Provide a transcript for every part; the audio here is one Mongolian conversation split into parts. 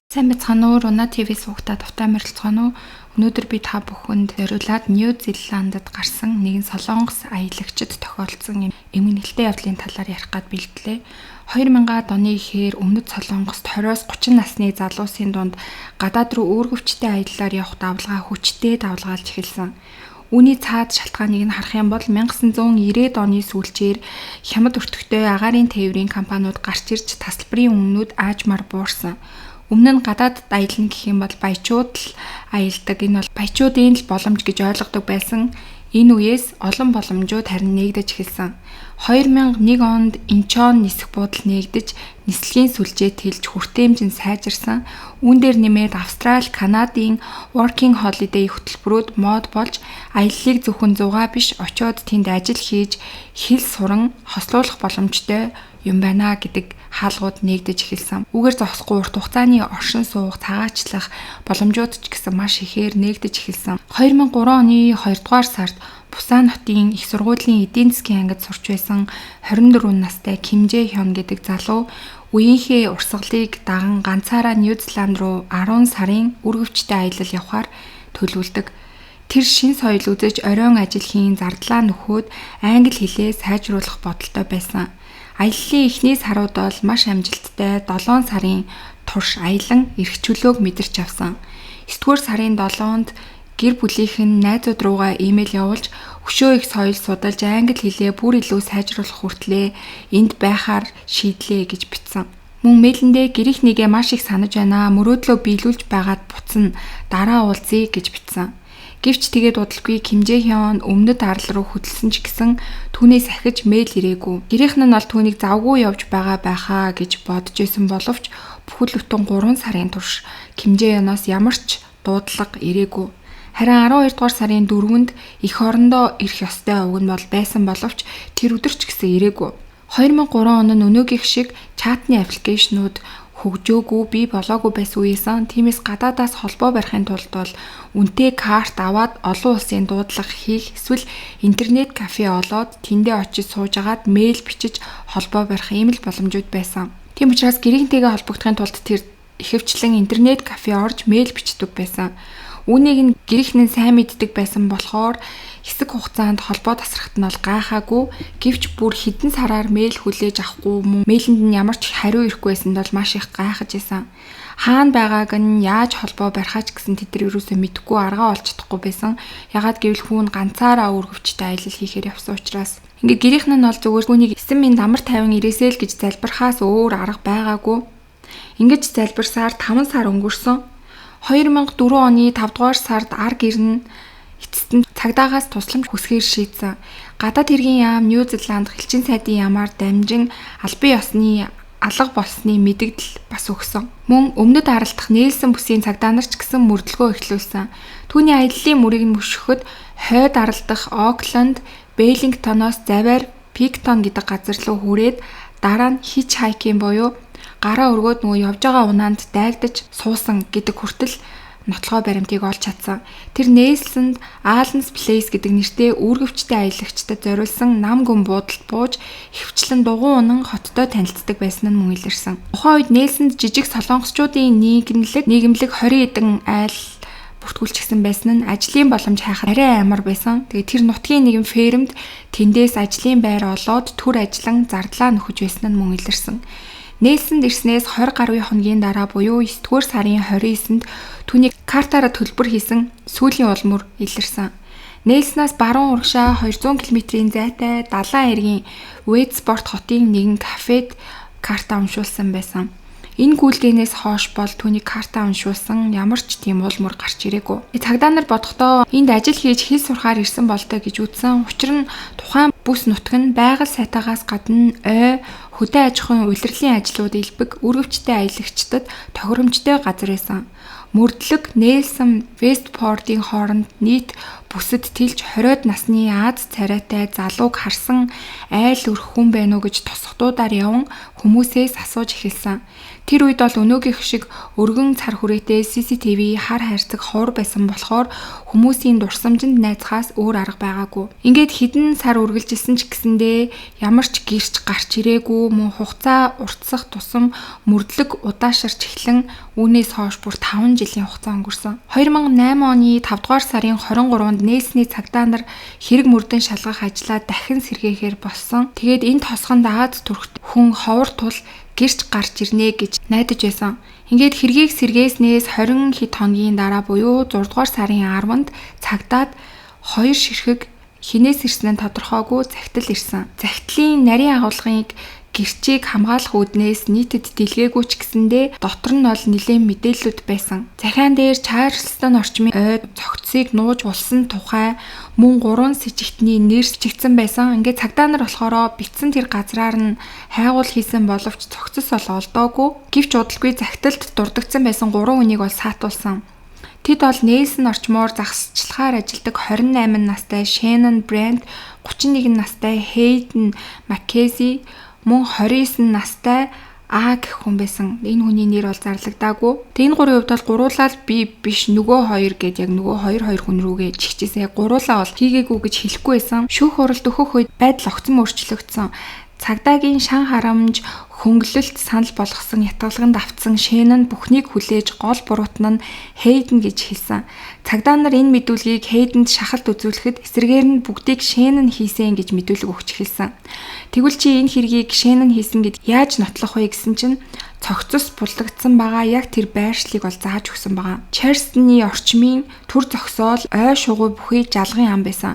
Сайн байцгаана уу? Руна ТV суугатаа тавтай морилцгаана уу? Өнөөдөр би та бүхэнд зориулаад Нью Зеландад гарсан нэгэн солонгос аялагчид тохиолдсон эмгэнэлтэй явдлын талаар ярих гад бэлтлээ. 2000-аад оны ихээр Өмнөд Солонгост 20-оос 30 насны залуусын дунд гадаад руу үүргэвчтэй аяллаар явах давлгаа хүчтэй давлгаалж эхэлсэн. Үүний цаад шалтгааныг нь харах юм бол 1990-ад оны сүүлчээр хямд өртөгтэй агаарын тээврийн компаниуд гарч ирж тасалбарын үнэнүүд аажмаар буурсан. Өмнө нь гадаадд аялна гэх юм бол баячууд л аялдаг. Энэ бол баячуудын л боломж гэж ойлгодог байсан. Энэ үеэс олон боломжууд харин нээгдэж эхэлсэн. 2001 онд Инчон нисэх буудал нээгдэж, нислэгийн сүлжээ тэлж хүртээмж нь сайжирсан. Үүн дээр нэмээд Австрали, Канадын Working Holiday хөтөлбөрүүд мод болж аяллыг зөвхөн зугаа биш очиод тэнд ажил хийж хэл суран хослуулах боломжтой юм байна гэдэг хаалгууд нээгдэж эхэлсэн. Үүгээр зогсохгүй урт хугацааны оршин суух, цагаачлах боломжууд ч гэсэн маш ихээр нээгдэж эхэлсэн. 2003 оны 2 дугаар сард Бусан хотын их сургуулийн эдийн засгийн ангид сурч байсан 24 настай Ким Жэ Хён гэдэг залуу үеийнхээ урсгалыг даган ганцаараа Нью Зеланд руу 10 сарын үргэвчтэй аялал явахаар төлөвлөдөг. Тэр шин соёл үзэж оройн ажил хийн зардлаа нөхөөд англи хэлээ сайжруулах бодолтой байсан. Аяллаа эхний сарууд бол маш амжилттай 7 сарын турш аялан эрх чөлөөг мэдэрч авсан. 9-р сарын 7-нд гэр бүлийнхэн найзууд руугаа имэйл явуулж өшөө их соёл судалж англи хэлээ бүр илүү сайжруулах хүртлээр энд байхаар шийдлээ гэж бичсэн. Мөн мэйлэндээ гэр ихнийгээ маш их санаж байна. Мөрөөдлөө биелүүлж байгаад буцна. Дараа уулзъя гэж бичсэн. Гэвч тэгээд удалгүй Ким Жэ Хён өмнөд арал руу хөдөлсөн ч гэсэн түүнээс ахиж мэйл ирээгүй. Гэрийнхэн нь бол түүнийг завгүй явж байхаа гэж бодож исэн боловч бүхэл бүтэн 3 сарын турш Ким Жэ Хёноос ямар ч дуудлага ирээгүй. Харин 12 дугаар сарын 4-нд эх орондоо ирэх ёстой уг нь бол байсан боловч тэр өдөр ч гэсэн ирээгүй. 2003 он нь өнөөгийнх шиг чатны аппликейшнууд хөгжөөгүй бий болоогүй байсан үеэсэн. Тиймээс гадаадаас холбоо барихын тулд бол үнэтэй карт аваад олон улсын дуудлага хийх эсвэл интернет кафе олоод тэндээ очиж суужгаад мэйл бичиж холбоо барих ийм л боломжууд байсан. Тийм учраас гэрийнхэнтэйгээ холбогдохын тулд тэр ихэвчлэн интернет кафе орж мэйл бичдэг байсан. Үүнийг нь гэрийнхэн сайн мэддэг байсан болохоор хэсэг хугацаанд холбоо тасрахт нь бол гайхаагүй. Гэвч бүр хэдэн сараар мэйл хүлээж авахгүй мөн мэйлэнд нь ямар ч хариу ирэхгүй байсанд бол маш их гайхаж исэн. Хаана байгааг нь яаж холбоо барихаач гэсэн тэд нар юусоо мэдэхгүй аргаа олж чадахгүй байсан. Ягаад гэвэл хүүн ганцаараа үргэвчтэй аялал хийхээр явсан учраас. Ингээд гэрийнхэн нь бол зүгээр түүнийг эсэм минь амар тайван ирээсэй л гэж залбирхаас өөр арга байгаагүй. Ингээд залбирсаар 5 сар өнгөрсөн. 2004 оны 5 дугаар сард ар гэр нь эцэст нь цагдаагаас тусламж хүсгээр шийдсэн. Гадаад хэргийн яам Нью Зеланд элчин сайдын ямаар дамжин албан ёсны алга болсны мэдэгдэл бас өгсөн. Мөн өмнөд аралдах нээлсэн бүсийн цагдаа нар ч гэсэн мөрдлөгөө эхлүүлсэн. Түүний аяллаа мөрийг нь мөшгөхөд хойд аралдах Окленд, Веллингтоноос завиар Пиктон гэдэг газар руу хүрээд дараа нь хич хайкинг буюу гараа өргөөд нөгөө явж байгаа унаанд дайгдаж суусан гэдэг хүртэл нотлохоо баримтыг олж чадсан. Тэр нээлсэнд Allen's Place гэдэг нэртэй үүргэвчтэй аялагчдад зориулсан нам гүн буудалд бууж хөвчлэн дугуй унан хоттой танилцдаг байсан нь мөн илэрсэн. Тухайн үед нээлсэнд жижиг солонгосчуудын нийгэмлэг 20 эдэн айл бүртгүүлчихсэн байсан нь ажлын боломж хайхад арай амар байсан. Тэгээ тэр нутгийн нэгэн фермд тэндээс ажлын байр олоод түр ажиллан зардлаа нөхөж байсан нь мөн илэрсэн. Нээлсэнд ирснээс 20 гаруй хоногийн дараа буюу 9-р сарын 29-нд түүний картаараа төлбөр хийсэн сүүлийн улмөр илэрсэн. Нээлснаас баруун урагшаа 200 км-ийн зайтай далайн эргийн Уэйтспорт хотын нэгэн кафед карта уншуулсан байсан. Энэ гүйлгээнээс хойш бол түүний карта уншуулсан ямар ч тийм улмөр гарч ирээгүй. Цагдаа нар бодохдоо энд ажил хийж хэл сурахаар ирсэн болтой гэж үзсэн. Учир нь тухайн бүс нутаг нь байгаль сайтаагаас гадна хөдөө аж ахуйн улирлын ажлууд элбэг үргэвчтэй аялагчдад тохиромжтой газар байсан. Мөрдлөг Нельсон Вестпортын хооронд нийт бүсэд тэлж 20-од насны Аз царайтай залууг харсан айл өрх хүн байна уу гэж тосгодуудаар яван хүмүүсээс асууж эхэлсэн. Тэр үед бол өнөөгийнх шиг өргөн цар хүрээтэй CCTV хар хайрцаг ховор байсан болохоор хүмүүсийн дурсамжинд найзахаас өөр арга байгаагүй. Ингээд хідэн сар үргэлжилсэн ч гэсэндээ ямар ч гэрч гарч ирээгүй, мөн хугацаа уртсах тусам мөрдлөг удаашарч эхлэн үүнээс хойш бүр 5 жилийн хугацаа өнгөрсөн. 2008 оны 5 дугаар сарын 23-нд нээсний цагдаа нар хэрэг мөрдөн шалгах ажлаа дахин сэргээхээр болсон. Тэгээд энэ тосгонд Аз төрхт хүн ховор тул гэрч гарч ирнэ гэж найдаж байсан. Ингээд хэргийг сэргээснээс 20 хэд хоногийн дараа буюу 6 дугаар сарын 10-нд цагдаад 2 ширхэг хинээс ирсэн нь тодорхойгүй захидал ирсэн. Захидлын нарийн агуулгыг гэрчийг хамгаалах үүднээс нийтэд дэлгээгүй ч гэсэндээ дотор нь бол нэлээд мэдээллүүд байсан. Захиан дээр Чарльстон орчмын ойд цогцсыг нууж улсан тухай мөн 3 сэжигтний нэр бичигдсэн байсан. Ингээд цагдаа нар болохоор битсэн тэр газраар нь хайгуул хийсэн боловч цогцос бол олдоогүй. Гэвч удалгүй захидалд дурдгдсан байсан 3 хүнийг бол саатуулсан. Тэд бол Нельсон орчмоор загсчлахаар ажилладаг 28 настай Шеннон Брент, 31 настай Хейден Маккези, мөн 29 настай А гэх хүн байсан. Энэ хүний нэр бол зарлагдаагүй. Тэгээ энэ гурийн хувьд бол гуруулаад би биш нөгөө хоёр гэд яг нөгөө хоёр хүн рүүгээ чигчээсээ гуруулаа бол хийгээгүй гэж хэлэхгүй байсан. Шүүх хуралд өгөх үед байдал огцом өөрчлөгдсөн. Цагдаагийн шан харамж хөнгөлөлт санал болгосон ятгалганд автсан Шеннон бүхнийг хүлээж гол буруутан нь Хейден гэж хэлсэн. Цагдаа нар энэ мэдүүлгийг Хейденд шахалт үзүүлэхэд эсрэгээр нь бүгдийг Шеннон хийсэн гэж мэдүүлэг өгч эхэлсэн. Тэгвэл чи энэ хэргийг Шеннон хийсэн гэд яаж нотлох вэ гэсэн чинь цогцос булдагдсан байгаа яг тэр байршлыг бол зааж өгсөн байгаа. Чарльстоны орчмын төр зогсоол ой шугуй бүхий жалгын ам байсан.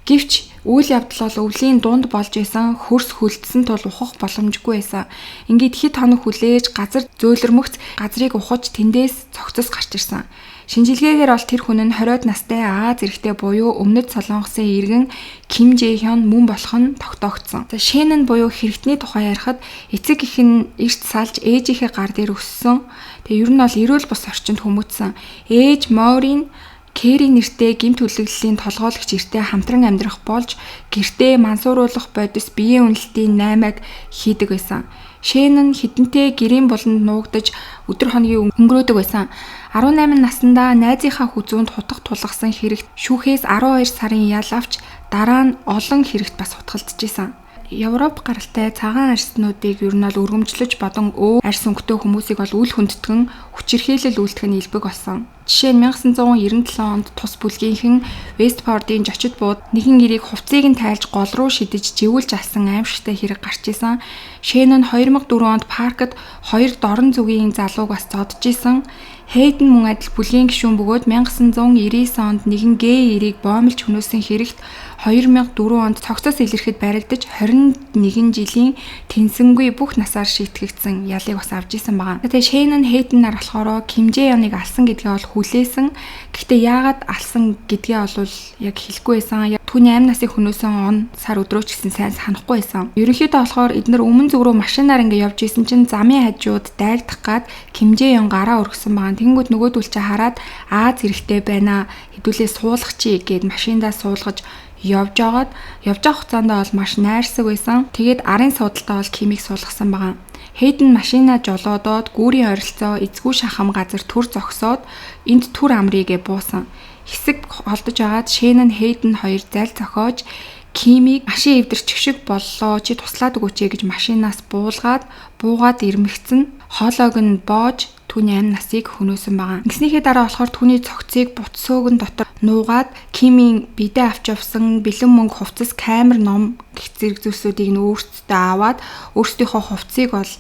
Гэвч үйл явдал бол өвлийн дунд болж исэн хөрс хөлдсөн тул ухах боломжгүй байсан. Ингээд хэд хоног хүлээж газар зөөлрмөгц газрыг ухаж тэндээс цогцос гарч ирсэн. Шинжилгээгээр бол тэр хүн нь 20-од настай Аз эрэгтэй буюу Өмнөд Солонгосын иргэн Ким Жэ Хён мөн болох нь тогтоогдсон. За Шеннон буюу хэрэгтний тухай ярихад эцэг эх нь эрт салж ээжийнхээ гар дээр өссөн. Тэгээ ер нь бол эрүүл бус орчинд хүмүүжсэн. Ээж Морин Кэри нэртэй гэмт хүлэглэлийн толгойлогч эртээ хамтран амьдрах болж гэртээ мансууруулах бодис биеийн үнэлтийн 8-аг хийдэг байсан. Шеннон хідэнтэй гэрийн буланд нуугдаж өдөр хоногийн өнгөрөөдөг байсан. 18 наснда найзынхаа хүзүүнд хутга тулгасан хэрэгт шүүхээс 12 сарын ял авч дараа нь олон хэрэгт бас хутгалдчихсан. Европ гаралтай цагаан арьснуудыг ер нь бол өргөмжлөж бодон арьс өнгөтэй хүмүүсийг бол үл хүндэтгэн хүчирхийлэл үйлдэх нь илбэг болсон. Жишээ нь 1997 онд тус бүлгийнхэн Вестфордын жочид бууд нэгэн гэрийг хувцсыг нь тайлж гол руу шидэж живүүлж алсан аимшигтай хэрэг гарч исэн. Шеннон 2004 онд паркт 2 дорн зүгийн залууг бас зодж исэн. Хейден мөн адил бүлгийн гишүүн бөгөөд 1999 онд нэгэн гей эрийг боомлж хөнөөсөн хэрэгт 2004 онд цогцос илэрхэд баригдаж 21 жилийн тэнсэнгүй бүх насаар шийтгэгдсэн ялыг бас авч исэн байгаа. Тэгээ Шеннон Хейден нар болохоор Ким Жэ Хёныг алсан гэдгээ бол хүлээсэн. Гэхдээ яагаад алсан гэдгээ бол яг хэлэхгүй байсан. Түүний 8 насны хөнөөсөн он сар өдрөөч гэсэн сайн санахгүй байсан. Ерөнхийдөө болохоор эдгээр өмнө зүг рүү машинаар ингэ явж исэн чинь замын хажууд дайрдах гад Ким Жэ Хён гараа өргөсөн байгаа. Тэнгүүд нөгөөдөл чи хараад Аз хэрэгтэй байна. Хэдүүлээ суулгах чи гэд машиндаа суулгаж явж байгаа хугацаанд бол маш найрсаг байсан. Тэгээд арын суудалтаа бол Кимийг суулгасан байгаа. Хейден машина жолоодоод гүүрийн ойролцоо эзгүй шахам газар төр зогсоод энд түр амрыгээ буусан. Хэсэг холдож агаад Шеннон Хейден хоёр зал зохиож Кимийг машин эвдэрч шиг боллоо чи туслаад өгөөч гэж машинаас буугаад ирмэгцэн хоолойг нь боож түүний 8 насыг хөнөөсөн байгаа. Ингэснийхээ дараа болохоор түүний цогцыг бутсөөг нь дотор нуугаад Кимийн бидээ авч явсан бэлэн мөнгө хувцас камер ном гэх зэрэг зүйлсүүдийг нь өөртөө аваад өөрсдийнхөө хувцсыг бол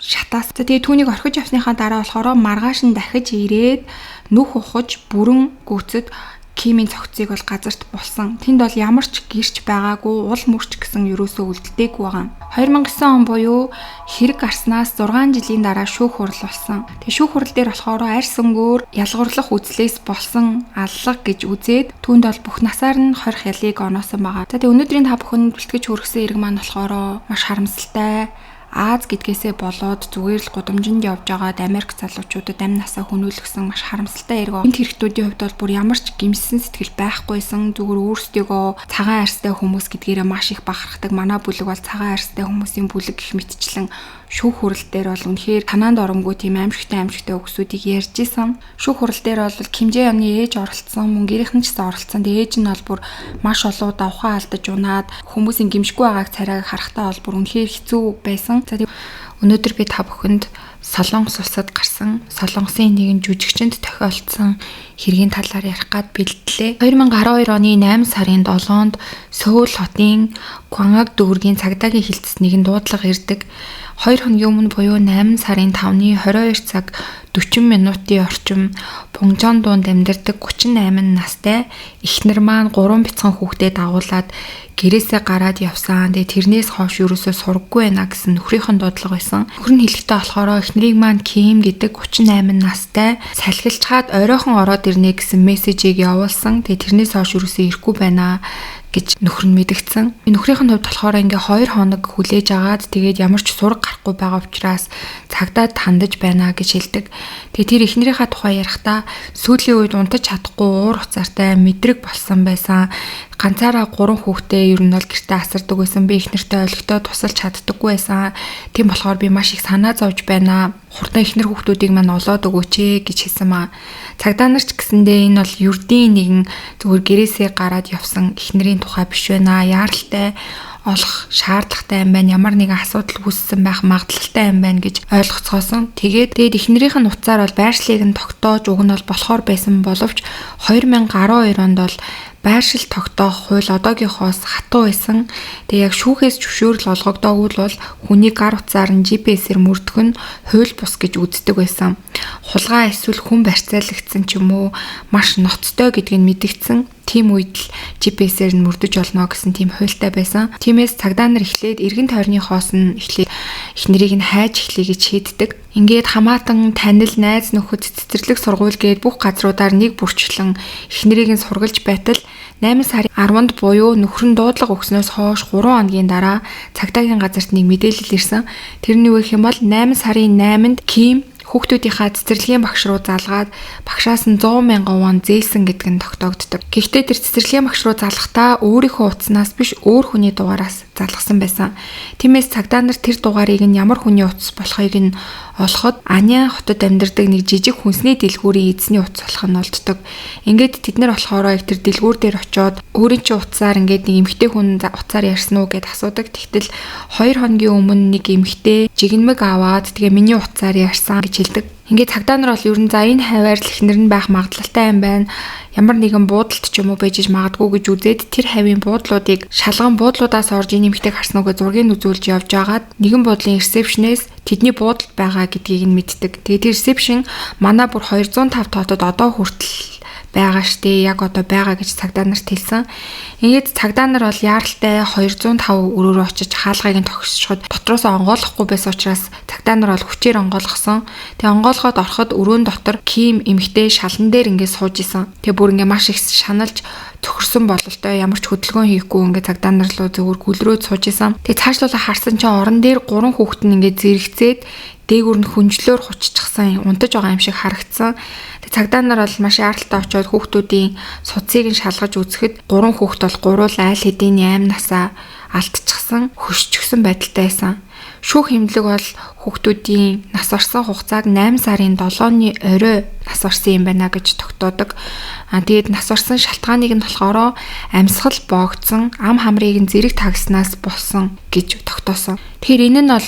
шатаас. Тэгээ түүнийг орхиж авсныхаа дараа болохоор маргааш нь дахиж ирээд нүх ухаж бүрэн гүйцэд Кимийн цогцыг бол газарт булсан. Тэнд бол ямар ч гэрч байгаагүй, уул мөрч гэсэн ерөөсөө үлддэггүй байгаа. 2009 он буюу хэрэг гарснаас 6 жилийн дараа шүүх хурал болсон. Тэгээ шүүх хурал дээр болохоор арьс өнгөөр ялгуурлах үзлээс болсон аллага гэж үзээд түүнд бол бүх насаар нь 20 ялыг оноосон байгаа. За тэгээ өнөөдрийн та бүхэнд бэлтгэж хүргэсэн хэрэг маань болохоор маш харамсалтай. Аз гэдгээсээ болоод зүгээр л гудамжинд явж байгаад Америк залуучуудад амь насаа хөнөөлгсөн маш харамсалтай эргөө. Энд хэрэгтүүдийн хувьд бол бүр ямар ч гимсэн сэтгэл байхгүйсэн, зүгээр өөрсдийгөө цагаан арьстай хүмүүс гэдгээрээ маш их бахархдаг. Манай бүлэг бол цагаан арьстай хүмүүсийн бүлэг гэх мэтчлэн шүүх хурал дээр бол үнэхээр танаанд оромгүй тийм аимшигтай үгсүүдийг ярьж исэн. Шүүх хурал дээр бол Кимжэ Ямны ээж оролцсон, мөн гэрийнхэн ч гэсэн оролцсон. Тэгээ ээж нь бол бүр маш олон удаа ухаан алдаж унаад хүмүүсийн гимшгүй байгааг царайг харахтаа бол бүр үнэхээр хэцүү байсан. За өнөөдөр би та бүхэнд Солонгос улсад гарсан Солонгосын нэгэн жүжигчэнд тохиолдсон хэргийн талаар ярих гад бэлдлээ. 2012 оны 8 сарын 7-нд Сөүл хотын Гвангак дүүргийн цагдаагийн хилцэснийг дуудлага ирдэг. 2 хоногийн өмнө буюу 8 сарын 5-ны 22 цаг 40 минутын орчим Пунгжон дуунд амьдардаг 38 настай эхнэр маань 3 бяцхан хүүхдэд дагуулад гэрээсээ гараад явсан. Тэгээ тэрнээс хойш юусоо сургаггүй байна гэсэн нөхрийнхэн дуудлага байсан. Нөхөр нь хэлэхдээ болохоор эхнэрийг маань Ким гэдэг 38 настай салхилчаад оройхон ороод ирнэ гэсэн мессежийг явуулсан. Тэгээ тэрнээс хойш юусоо ирэхгүй байна гэж нөхөр нь мэдгдсэн. Нөхрийнх нь хувьд болохоор ингээ 2 хоног хүлээж агаад тэгээд ямар ч сураг гарахгүй байгаа учраас цагдаад хандаж байна гэж хэлдэг. Тэгээд тэр эхнэрийнхээ тухай ярихдаа сүүлийн үед унтаж чадахгүй уур уцаартай мэдрэг болсон байсан. Ганцаараа 3 хүүхдээ ер нь бол гэртээ асардаг байсан. Би эхнэртэй олигтой тусалж чаддаггүй байсан. Тийм болохоор би маш их санаа зовж байна. Хурдан эхнэр хүүхдүүдийг маань олоод өгөөч гэж хэлсэн маа. Цагдаа нар ч гэсэндээ энэ бол ердийн нэгэн зүгээр гэрээсээ гараад явсан эхнэрийн тухай биш байна. Яаралтай олох шаардлагатай юм байна. Ямар нэгэн асуудал үүссэн байх магадлалтай юм байна гэж ойлгоцгоосон. Тэгээд эхнэрийнх нь уцаар бол байршлыг нь тогтоож уг нь бол болохоор байсан боловч 2012 онд бол байршил тогтоох хууль одоогийнхоос хатуу байсан. Тэгээ яг шүүхээс зөвшөөрөл олгогдоогүй бол хүний гар утсаар нь GPS-ээр мөрдөх нь хууль бус гэж үздэг байсан. Хулгай эсвэл хүн барьцаалагдсан ч юм уу маш ноцтой гэдгийг мэдгдсэн. Тийм үед л GPS-ээр нь мөрдөж олно гэсэн тийм хуультай байсан. Тиймээс цагдаа нар эхлээд эргэн тойрны хоос нь эхлээд эхнэрийг нь хайж эхлэе гэж шийддэг. Ингээд хамаатан танил найз нөхөд цэцэрлэг сургууль гээд бүх газруудаар нэг бүрчлэн эхнэрийг нь сургалж байтал 8 сарын 10-нд буюу нөхөр нь дуудлага өгснөөс хойш 3 хоногийн дараа цагдаагийн газарт нэг мэдээлэл ирсэн. Тэрний үг юм бол 8 сарын 8-нд Ким хүүхдүүдийнхаа цэцэрлэгийн багш руу залгаад багшаас нь 100,000 вон зээлсэн гэдэг нь тогтоогддог. Гэхдээ тэр цэцэрлэгийн багш руу залгахдаа өөрийнхөө утаснаас биш өөр хүний дугаараас залгасан байсан. Тиймээс цагдаа нар тэр дугаарыг нь ямар хүний утас болохыг нь олоход Анян хотод амьдардаг нэг жижиг хүнсний дэлгүүрийн эзний утас болох нь олддог. Ингээд тэд нар болохоор их тэр дэлгүүр дээр очиод өөрийн чинь утсаар ингээд нэг эмэгтэй хүн утсаар ярьсан уу гэд асуудаг. Тэгтэл 2 хоногийн өмнө нэг эмэгтэй жигнэмэг аваад тэгээ миний утсаар ярьсан гэж хэлдэг. Ингээд цагдаа нар бол ер нь за энэ хаваар л эхнэр нь байх магадлалтай юм байна. Ямар нэгэн буудалд ч юм уу байж магадгүй гэж үзээд тэр хавийн буудлуудыг шалган буудлуудаас орж энэ эмэгтэйг харсан үгээ зургийг үзүүлж явж байгаад нэгэн буудлын ресепшнээс тэдний буудалд байгаа гэдгийг нь мэддэг. Тэгээд тэр ресепшн манай бүр 205 тоотод одоо хүртэл байгаа штэ, яг одоо байгаа гэж цагдаа нарт хэлсэн. Ингээд цагдаа нар бол яаралтай 205 өрөөрөө очиж хаалгыг нь тогсчиход дотроос онгойлохгүй байсан учраас цагдаа нар бол хүчээр онгойлгосон. Тэгээ онгойлгоод ороход өрөөнд дотор Ким эмэгтэй шалан дээр ингээд сууж исэн. Тэгээ бүр ингээд маш их шаналж төхөрсөн бололтой ямар ч хөдөлгөөн хийхгүй ингээд цагдаа нар руу зөвхөн гүлрөөд сууж исэн. Тэгээ цаашлуулаа харсан чинь орон дээр 3 хүүхэд нь ингээд зэрэгцээд дээгүүр нь хүнжлөөр хуччихсан унтаж байгаа юм шиг харагдсан. Тэгээ цагдаа нар бол маш яаралтай очиод хүүхдүүдийн суцыг нь шалгаж үзэхэд 3 хүүхэд бол гурвал айл хэдийн 8 насаа алдчихсан, хөшчихсөн байдалтай байсан. Шүүх хэмнэлэг бол хүүхдүүдийн нас орсон хугацааг 8 сарын 7-ны орой нас орсон юм байна гэж тогтоодог. Тэгээд нас орсон шалтгааныг нь болохоор амьсгал боогдсон, ам хамрыг нь зэрэг тагснаас болсон гэж тогтоосон. Тэгэхээр энэ нь бол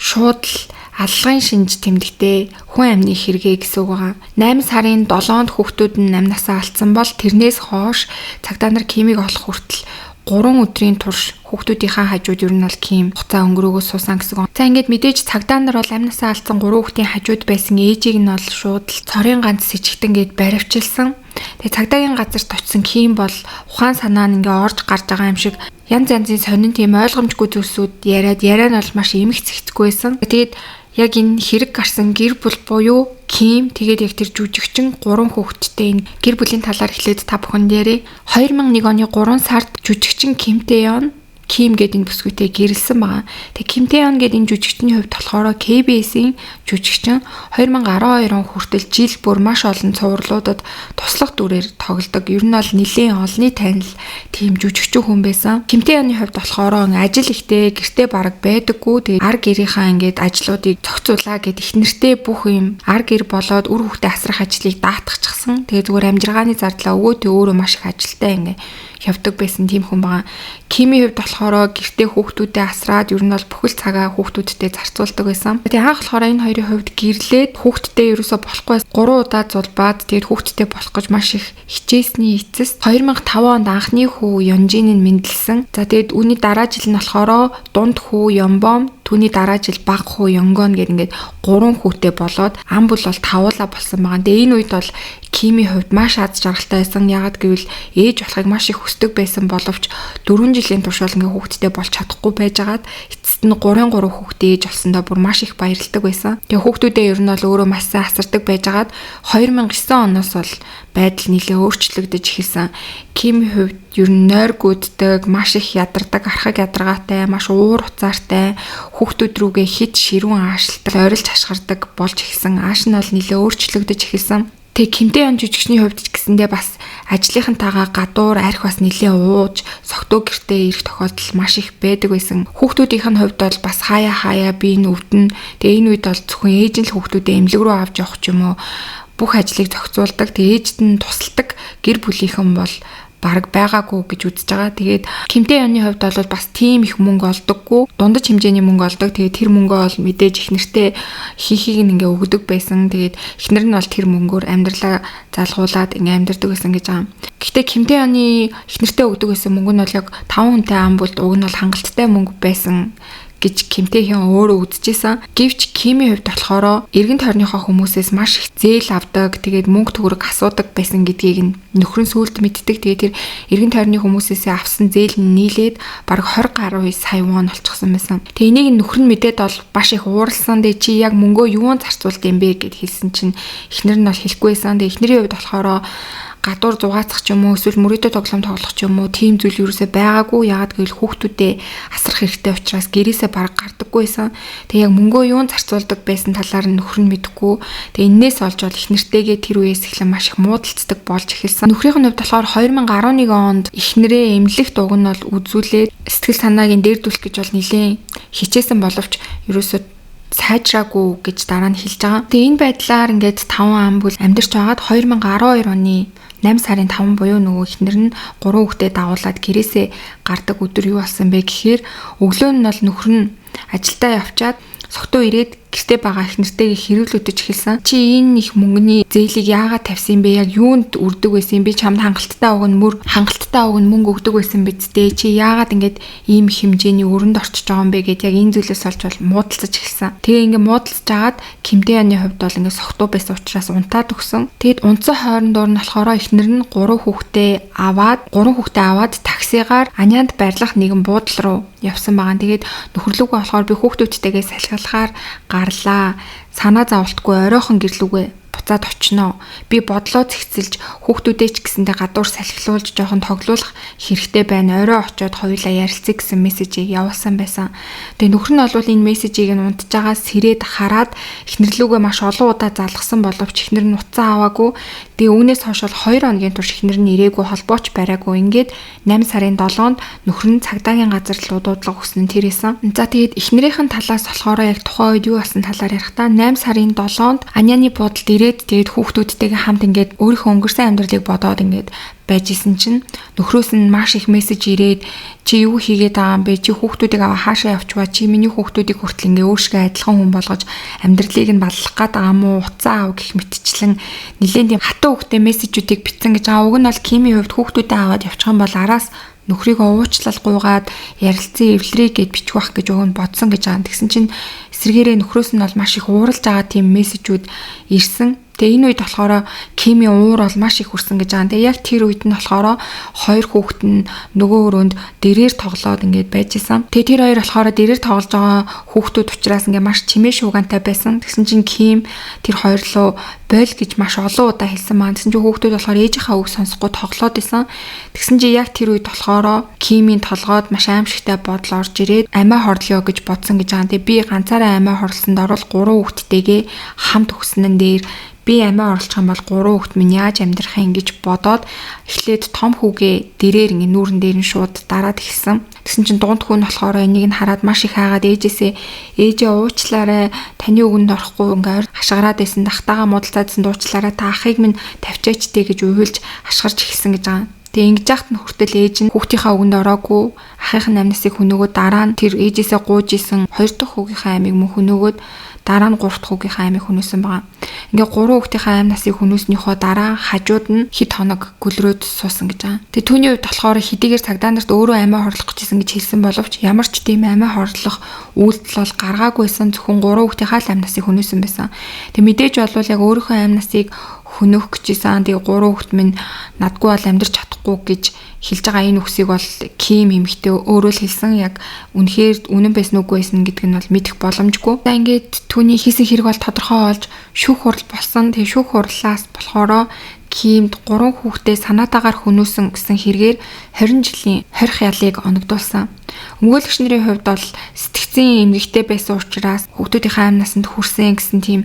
шууд л аллагын шинж тэмдэгтэй хүн амны хэрэгэ гэсэн үг байгаа. 8 сарын 7-нд хүүхдүүд нь амнасаа алдсан бол тэрнээс хойш цагдаа нар Кимийг олох хүртэл 3 өдрийн турш хүүхдүүдийнхээ хажууд ер нь бол Ким хугацаа өнгөрөөгөө суусан гэсэн. За ингээд мэдээж цагдаа нар бол амнасаа алдсан 3 хүүхдийн хажууд байсан ээжийг нь бол шууд л цорын ганц сэжигтэн гээд баривчилсан. Тэгээ цагдаагийн газарт очисон Ким бол ухаан санаа нь ингээ орж гарч байгаа юм шиг янз янзын сонин тийм ойлгомжгүй зүйлсүүд яриа нь бол маш эмх цэгцгүй байсан. Тэгээд яг энэ хэрэг гарсан гэр бүл буюу Ким тэгээд яг тэр жүжигчин 3 хүүхэдтэй энэ гэр бүлийн талаар эхлээд та бүхэнд ярив. 2001 оны 3 сард жүжигчин Ким Тэён Ким гэдэг энэ бүсгүйтэй гэрэлсэн байгаа. Тэгээ Ким Таe-он гэдэг энэ жүжигчний хувьд болохоор KBS-ийн жүжигчин 2012 он хүртэл жил бүр маш олон цувралуудад туслах дүрээр тоглодог. Ер нь бол нэлийн олонний танил тийм жүжигчин хүн байсан. Ким Таe-оны хувьд болохоор ажил ихтэй гэртээ бараг байдаггүй. Тэгээ ар гэрийнхаа ингээд ажлуудыг зохицуулаа гэд их нэртэй бүх юм ар гэр болоод үр хүүхдээ асрах ажлыг даатгахчихсан. Тэгээ зүгээр амжиргааны зардлаа өгөөдөө өөрөө маш их ажилтай ингээд явдаг байсан тийм хүн байгаа. Кими хувьд болохоор гэртээ хүүхдүүдээ асраад ер нь бол бүхэл цагаа хүүхдүүдтэй зарцуулдаг байсан. Тэгээ анх болохоор энэ хоёрын хувьд гэрлээд хүүхдтэй ерөөсө болохгүй 3 удаа зулбаад тэгээд хүүхдтэй болох гэж маш их хичээсний эцэст 2005 онд анхны хүү Ёнжиныг мэндэлсэн. За тэгээд үүний дараа жил нь болохоор дунд хүү Ёнбом, түүний дараа жил баг хүү Ёнгон гэдэг ингээд 3 хүүтэй болоод ам бол 5-уулаа болсон байгаа. Тэгээ энэ үед бол Кими хувьд маш аз жаргалтай байсан. Ягаад гэвэл ээж болохыг маш их хүсдэг байсан боловч 4 жилийн турш бол ингээ хүүхдтэй болж чадахгүй байжгаад эцэст нь 3 хүүхдээ ээж болсондоо бүр маш их баярлдаг байсан. Тэгээ хүүхдүүдээ ер нь бол өөрөө маш сайн асардаг байжгаад 2009 оноос бол байдал нэлээ өөрчлөгдөж эхэлсэн. Кими хувьд ер нь нойр гүйддэг, маш их ядардаг, архаг ядаргаатай, маш уур уцаартай, хүүхдүүд рүүгээ хит ширүүн аашилдаг, ойролж хашгирдаг болж эхэлсэн. Ааш нь бол нэлээ өөрчлөгдөж эхэлсэн. Тэг Ким Таe-он жүжигчний хувьд ч гэсэндээ бас ажлынхантайгаа гадуур арх бас нэлээ ууж согтуу гэртээ ирэх тохиолдол маш их байдаг байсан. Хүүхдүүдийнх нь хувьд бол бас хаяа би нь өвдөн. Тэгээ энэ үед бол зөвхөн ээж нь л хүүхдүүдээ эмнэлэг рүү авч явах ч юм уу бүх ажлыг зохицуулдаг. Тэгээ ээжд нь тусалдаг гэр бүлийнхэн бол бараг байгаагүй гэж үзэж байгаа. Тэгээд Ким Таe-оны хувьд бол бас тийм их мөнгө олдоггүй. Дундаж хэмжээний мөнгө олдог. Тэгээд тэр мөнгөө бол мэдээж их нэртэй хийхийг ингээ өгдөг байсан. Тэгээд эхнэр нь бол тэр мөнгөөр амьдралаа залгуулад ингээ амьдардаг байсан гэж байгаа. Гэхдээ Ким Таe-оны их нэртэй өгдөг байсан мөнгө нь бол яг 5 хүнтэй ам бол уг нь бол хангалттай мөнгө байсан гэж Ким Таe-хэн өөрөө үзчихсэн. Гэвч Кими хувьд болохоор эргэн тойрныхоо хүмүүсээс маш их зээл авдаг. Тэгээд мөнгө төгрөг асуудаг байсан гэдгийг нөхрөн сүулт мэддэг. Тэгээд тэр эргэн тойрны хүмүүсээс авсан зээл нь нийлээд бараг 20 гаруй сая вон болчихсон байсан. Тэгээ энийг нөхрөн мэдээд бол маш их ууралсан. Тэгээ чи яг мөнгөө юунд зарцуулд юм бэ гэд хэлсэн чинь эхнэр нь бол хэлэхгүй байсан. Тэгээ эхнэрийн хувьд болохоор гадуур зугаацах ч юм уу эсвэл мөрөдөө тоглоом тоглох ч юм уу тийм зүйл юусоо байгаагүй. Яагаад гэвэл хүүхдүүдээ асрах хэрэгтэй учраас гэрээсээ бараг гардаггүй байсан. Тэгээ яг мөнгөө юунд зарцуулдаг байсан талаар нь нөхөр нь мэдэхгүй. Тэгээ энээс олж бол их нэртэйгээ тэр үеэс эхлэн маш их муудалцдаг болж эхэлсэн. Нөхрийнх нь хувьд болохоор 2011 онд эхнэрээ эмнэлэгт уг нь бол үзүүлээд сэтгэл санааг нь дээрдүүлэх гэж бол нэлээд хичээсэн боловч ерөөсөө сайжраагүй гэж дараа нь хэлж байгаа. Тэгээ энэ байдлаар ингээд 5 ам бүл амьдарч байгаад 2012 оны 8 сарын 5 буюу нөгөө ихнэр нь 3 хүүхдээ дагуулад гэрээсээ гардаг өдөр юу болсон бэ гэхээр өглөө нь бол нөхөр нь ажилдаа явчаад согтуу ирээд гэртээ байгаа их нэртэйгээ хэрүүлүүлж эхэлсэн. Чи энэ их мөнгөний зээлийг яагаад тавьсан бэ? Яг юунд үрдэг байсан би чамд хангалттай өгнө мөнгө өгдөг байсан биз дээ. Чи яагаад ингэж ийм их хэмжээний өрөнд орчиж байгаа юм бэ гэд яг энэ зүйлээс олж бол муудалцаж эхэлсэн. Тэгээ ингэ муудалцаж агаад Ким Таe-оны хувьд бол ингэ согтуу байсан учраас унтаад өгсөн. Тэгэд унтсан хойрондоор нь болохоор ихнэр нь 3 хүүхдээ аваад таксигаар Анянд байрлах нэгэн буудлал руу явсан байгаа. Тэгээд нөхөрлөгөө болохоор би хүүхдүүдтэйгээ салхилахаар гарлаа. Санаа зовлтгүй оройхон гэрлүүгээ буцаад очиноо. Би бодлоо зэгцэлж хүүхдүүдээ ч гэсэндээ гадуур салхилуулж жоохон тоглуулах хэрэгтэй байна. Орой очиод хоёулаа ярилцъя гэсэн мессежийг явуулсан байсан. Тэгээ нөхөр нь бол энэ мессежийг нь унтж байгаа сэрээд хараад эхнэрлүүгээ маш олон удаа залгасан боловч эхнэр нь уцаа аваагүй. Тэгээ үүнээс хойш бол 2 хоногийн турш эхнэр нь ирээгүй, холбооч бариагүй. Ингээд 8 сарын 7-нд нөхөр нь цагдаагийн газар руу дуудлага өгсөн нь тэр исэн. За тэгээд эхнэрийнхэн талаас болохоор яг тухайн үед юу болсон талаар ярихдаа 8 сарын 7-нд Аняны буудалд ирээд тэгээд хүүхдүүдтэйгээ хамт ингээд өөрийнхөө өнгөрсөн амьдралыг бодоод ингээд байж исэн чинь нөхрөөс нь маш их мессеж ирээд чи юу хийгээд байгаа юм бэ? Чи хүүхдүүдийг аваа хаашаа явчихваа? Чи миний хүүхдүүдийг хүртэл ингээ өөршгөө адилхан хүн болгож амьдралыг нь баллах гээд байгаа юм уу? Уцаа ав гэх мэтчлэн нэлээд тийм хатуу хөвгтэй мессежүүдийг бичсэн гэж байгаа. Уг нь бол Кими хувьд хүүхдүүдээ аваад явчих юм бол араас нөхрийгөө уучлал гуйгаад ярилцсан эвлэрээ гэд бичих байх гэж өгөн бодсон гэж байгаа. Тэгсэн чинь эсрэгээрээ нөхрөөс нь бол маш их ууралж байгаа тийм мессежүүд ирсэн. Тэгээ энэ үед болохоор Кимийн уур бол маш их хүрсэн гэж байгаа. Тэгээ яг тэр үед нь болохоор хоёр хүүхэд нь нөгөө өрөөнд дэрээр тоглоод ингээд байж исэн. Тэгээ тэр хоёр болохоор дэрээр тоглож байгаа хүүхдүүд учраас ингээд маш чимээ шуугантай байсан. Тэгсэн чинь Ким тэр хоёр руу бойл гэж маш олон удаа хэлсэн маань. Тэгсэн чинь хүүхдүүд болохоор ээжийнхаа үг сонсохгүй тоглоод исэн. Тэгсэн чинь яг тэр үед болохоор Кимийн толгойд маш аимшигтай бодол орж ирээд амиа хорлоо гэж бодсон гэж байгаа. Тэгээ би ганцаараа амиа хорлсонд орол 3 хүүхдтэйгээ хамт өгснөн дээр би амиа оруулах юм бол 3 хүүхэд минь яаж амьдрах юм гэж бодоод эхлээд том хүүгээ дэрээр ингээ нүүрэн дээр нь шууд дараад эхэлсэн. Тэгсэн чинь дунд хүн болохоор энийг нь хараад маш их хаагаад ээжээ уучлаарай, таны үгэнд орохгүй ингээ хашгираад байсан дахтаага муудалцаадсан дуучлаарай, та ахыг минь тавьчаач дээ гэж уйлж хашгирч эхэлсэн гэж байгаа. Тэгээ ингэж яхад нь хүртэл ээж нь хүүхдийнхаа үгэнд ороогүй, ахын амнасыг хөнөөгөө дараа нь тэр ээжээсээ гууж исэн 2 дахь хүүгийнхаа амийг мөн хөнөөгөөд дараа нь 3 дахь хүүгийнхаа амийг хөнөөсөн байгаа. Ингээ 3 хүүхдийнхаа амнасыг хөнөөснийхөө дараа хажууд нь хэд хоног гөлрөөд суусан гэж байгаа. Тэгээ түүний үед болохоор хэдийгээр цагдаа нарт өөрөө амиа хорлох гэжсэн гэж хэлсэн боловч ямар ч тийм амиа хорлох үйлдэл бол гаргаагүйсэн, зөвхөн 3 хүүхдийнхаа л амнасыг хөнөөсөн байсан. Тэгээ мэдээж бол яг өөрийнхөө амнасыг хөнөөх гэжсэн. Тэгээ 3 хүүхэд минь надгүй бол амьдрч чадахгүй гэж хэлж байгаа энэ үгсийг бол Ким эмэгтэй өөрөө л хэлсэн. Яг үнэхээр үнэн байсан үгүй байсан гэдг нь бол мэдэх боломжгүй. За ингээд түүний хийсэн хэрэг бол тодорхой болж шүүх хурал болсон. Тэгээ шүүх хурлаас болохоро Кимд 3 хүүхдээ санаатаагаар хөнөөсөн гэсэн хэрэгээр 20 жилийн хорих ялыг оногдуулсан. Өмгөөлөгч нарын хувьд бол сэтгцэн эмэгтэй байсан учраас хүүхдүүдийнхээ амнасанд хүрсэн гэсэн тийм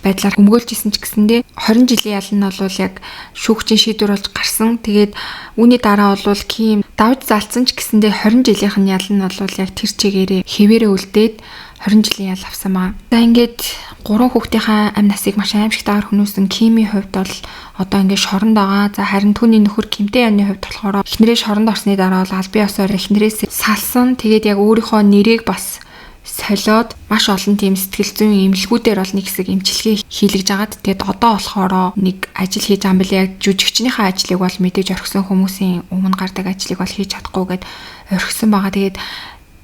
байдлаар өмгөөлж исэн ч гэсэндээ 20 жилийн ял нь бол яг шүүгчийн шийдвэр болж гарсан. Тэгээд үүний дараа бол Ким давж залцсан ч гэсэндээ 20 жилийнх нь ял нь бол яг тэр чигээрээ хэвээрээ үлдээд 20 жилийн ял авсан маа. За ингээд 3 хүүхдийнхаа амнасыг маш аимшигтайгаар хөнөөсөн Кимийн хувьд бол одоо ингээд шоронд байгаа. За харин түүний нөхөр Кимтэй яны хувьд болохоор эхнэрээ шоронд орсны дараа бол албан ёсоор эхнэрээс салсан. Тэгээд яг өөрийнхөө нэрийг бас солиод маш олон тийм сэтгэл зүйн эмнэлгүүдээр бол нэг хэсэг эмчилгээ хийлгэж агаад тэгээд одоо болохоор нэг ажил хийж байгаа юм билээ. Яг жүжигчнийхээ ажлыг бол мэдээж орхисон хүмүүсийн өмнө гардаг ажлыг бол хийж чадахгүйгээд орхисон байгаа. Тэгээд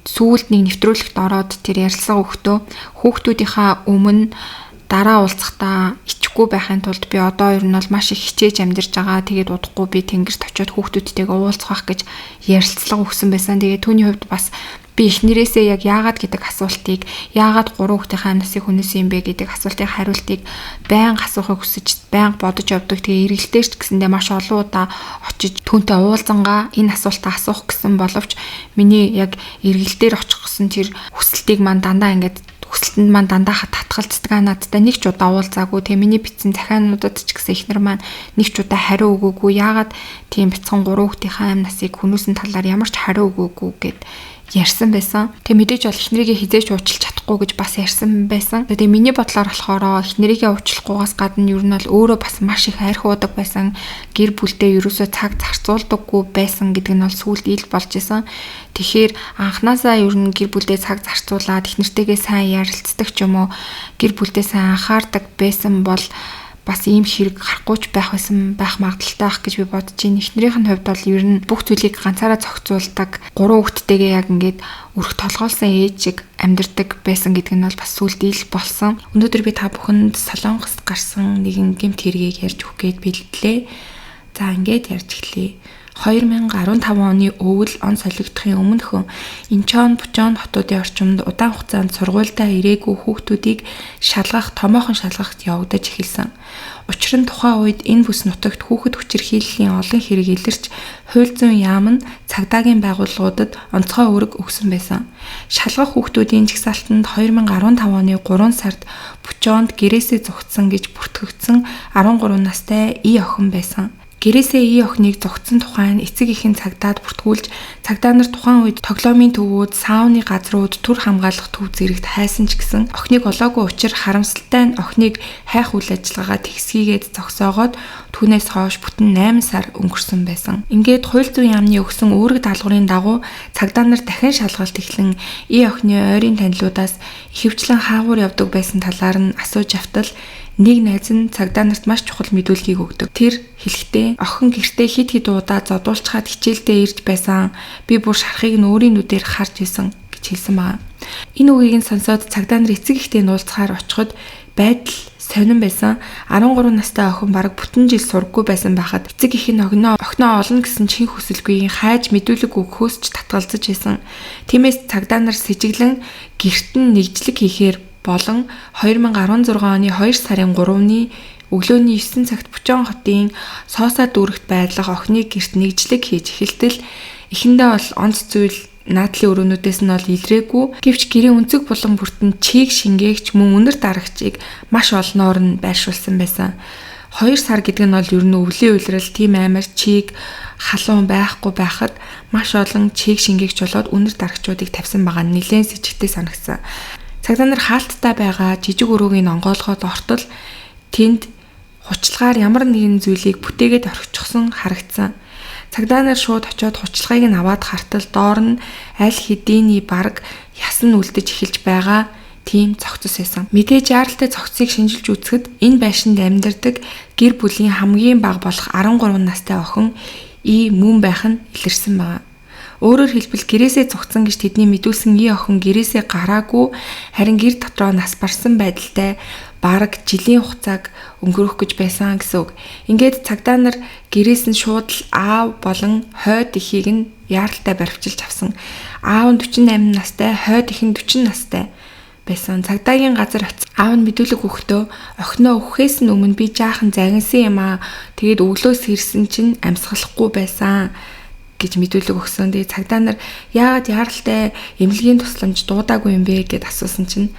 сүүлд нэг нэвтрүүлэгт ороод тэр ярилцлага өгтөө хүүхдүүдийнхаа өмнө дараа уулзахдаа ичихгүй байхын тулд би одоо ер нь бол маш их хичээж амьдарч байгаа. Тэгээд удахгүй би тэнгэрт очиод хүүхдүүдтэйгээ уулзах гэж ярилцлага өгсөн байсан. Тэгээд түүний хувьд бас би эхнэрээсээ яг яагаад гэдэг асуултыг, яагаад 3 хүүхдийнхээ амнасыг хөнөөсөн юм бэ гэдэг асуултын хариултыг байнга асуухыг хүсэж, байнга бодож явдаг. Тэгээ эргэлдээч гэсэндээ маш олон удаа очиж түүнтэй уулзангаа энэ асуултаа асуух гэсэн боловч миний яг эргэлдээр очих гэсэн тэр хүсэлтийг маань дандаа ингээд хүсэлтэнд маань дандаа татгалцдаг надтай нэг ч удаа уулзаагүй. Тэгээ миний бичсэн захиануудад ч гэсэн ихнэр маань нэг ч удаа хариу өгөөгүй. Яагаад тийм бяцхан 3 хүүхдийнхээ амнасыг хөнөөсөн талаар ямар ч хариу өгөөгүй гэд ярьсан байсан. Тэг мэдээж бол эхнэрийгээ хизээч уучлах чадахгүй гэж бас ярьсан байсан. Тэгээ миний бодлоор болохоор эхнэрийгээ уучлахгүйгаас гадна ер нь бол өөрөө бас маш их хайрх уудаг байсан. Гэр бүлдээ ерөөсөө цаг зарцуулдаггүй байсан гэдэг нь бол сүүлд ил болж исэн. Тэгэхээр анханасаа ер нь гэр бүлдээ цаг зарцуулаад эхнэртэйгээ сайн ярилцдаг ч юм уу, гэр бүлдээ сайн анхаардаг байсан бол бас ийм хэрэг гарахгүй ч байх байсан байх магадaltaй байх гэж би бодож байна. Эхнэрийнх нь хувьд бол ер нь бүх зүйлийг ганцаараа зохицуулдаг, 3 хүүхдтэйгээ яг ингээд өрх толгоолсон ээж шиг амьдардаг байсан гэдэг нь бол бас сүлд ил болсон. Өнөөдөр би та бүхэнд Солонгост гарсан нэгэн гэмт хэргийг ярьж өгөх гээд бэлдлээ. За ингээд ярьж эхлэе. 2015 оны өвөл он солигдохын өмнөхөн Инчон, Пучон хотуудын орчимд удаан хугацаанд сургуультай ирээгүй хүүхдүүдийг шалгах, томоохон шалгахт явагдаж эхэлсэн. Учир нь тухайн үед энэ бүс нутагт хүүхэд хүчирхийллийн олон хэрэг илэрч хууль зүйн яам нь цагдаагийн байгууллагуудад онцгой үүрэг өгсөн байсан. Шалгах хүүхдүүдийн жагсаалтанд 2015 оны 3 сард Пучонд гэрээсээ зугтсан гэж бүртгэгдсэн 13 настай ий охин байсан. Гэрээсээ ий охиныг зугтсан тухайн эцэг эхийн цагдаад бүртгүүлж цагдаа нар тухайн үед тоглоомын төвүүд, сауны газрууд, түр хамгаалах төв зэрэгт хайсан ч гэсэн охиныг олоогүй учраа харамсалтай нь охиныг хайх үйл ажиллагаа тэгсгийгээд зогсоогоод түүнээс хойш бүтэн 8 сар өнгөрсөн байсан. Ингээд хууль зүйн яамны өгсөн үүрэг даалгаврын дагуу цагдаа нар дахин шалгалт эхлэн ий охины ойрын танилудаас ихэвчлэн хаагуур явдаг байсан талаар нь асууж автал нэг найз нь цагдаа нарт маш чухал мэдүүлгийг өгдөг. Тэр хэлэхдээ охин гэртээ хид хид удаа зодуулчхаад хичээлдээ ирж байсан. Би бүр шарахыг нь өөрийн нүдээр харж исэн гэж хэлсэн байна. Энэ үгийг нь сонсоод цагдаа нар эцэг ихтэй нуулзахаар очиход байдал сонирн байсан. 13 настай охин бараг бүтэн жил сургаггүй байсан байхад эцэг их нь охиноо олно гэсэн чин хүсэлгүй хайж мэдүүлэг өгөхөөс ч татгалзаж байсан. Тиймээс цагдаа нар сэжиглэн гэрт нь нэгжлэг хийхээр болон 2016 оны 2 сарын 3-ны өглөөний 9 цагт Бүчоон хотын Соосаа дүүрэгт байрлах охиныг гэрт нэгжлэг хийж эхэлтэл эхэндээ бол онц зүйл наадлын өрөөнүүдээс нь бол илрээгүй. Гэвч гэрийн өнцөг булан бүртэн чийг шингээгч мөн үнэр дарагчийг маш олноор нь байршуулсан байсан. 2 сар гэдэг нь бол ер нь өвлийн үйлрэл тийм амар чийг халуун байхгүй байхад маш олон чийг шингээгч болоод үнэр дарагчуудыг тавьсан байгаа нь нэлээд с ิจ гтэй санагдсан. Цагдаа нар хаалттай байгаа жижиг өрөөгийг онгойлгоод ортол тэнд хучлагаар ямар нэгэн зүйлийг бүтээгээд орхичихсон харагдсан. Цагдаа нар шууд очиод хучлагыг нь аваад хартал доор нь аль хэдийний бараг ясан үлдэж эхэлж байгаа тийм цогцос байсан. Мэдээж яаралтай цогцыг шинжилж үзэхэд энэ байшинд амьдардаг гэр бүлийн хамгийн бага болох 13 настай охин мөн байх нь илэрсэн байна. Өөрөөр хэлбэл гэрээсээ зугцсан гэж тэдний мэдүүлсэн охин гэрээсээ гараагүй харин гэр дотроо нас барсан байдалтай бараг жилийн хугацааг өнгөрөх гэж байсан гэсэн үг. Ингээд цагдаа нар гэрээс нь шууд аав болон хойд эхийг нь яаралтай баривчилж авсан. Аав нь 48 настай, хойд эх нь 40 настай байсан. Цагдаагийн газар очив. Аав нь мэдүүлэг өгөхдөө охиноо өгөхөөс нь өмнө би жаахан загинсан юм аа. Тэгээд өглөөс ирсэн чинь амьсгалахгүй байсан гэж мэдүүлэг өгсөн. Тэгээд цагдаа нар яагаад яаралтай эмнэлгийн тусламж дуудаагүй юм бэ гэд асуусан чинь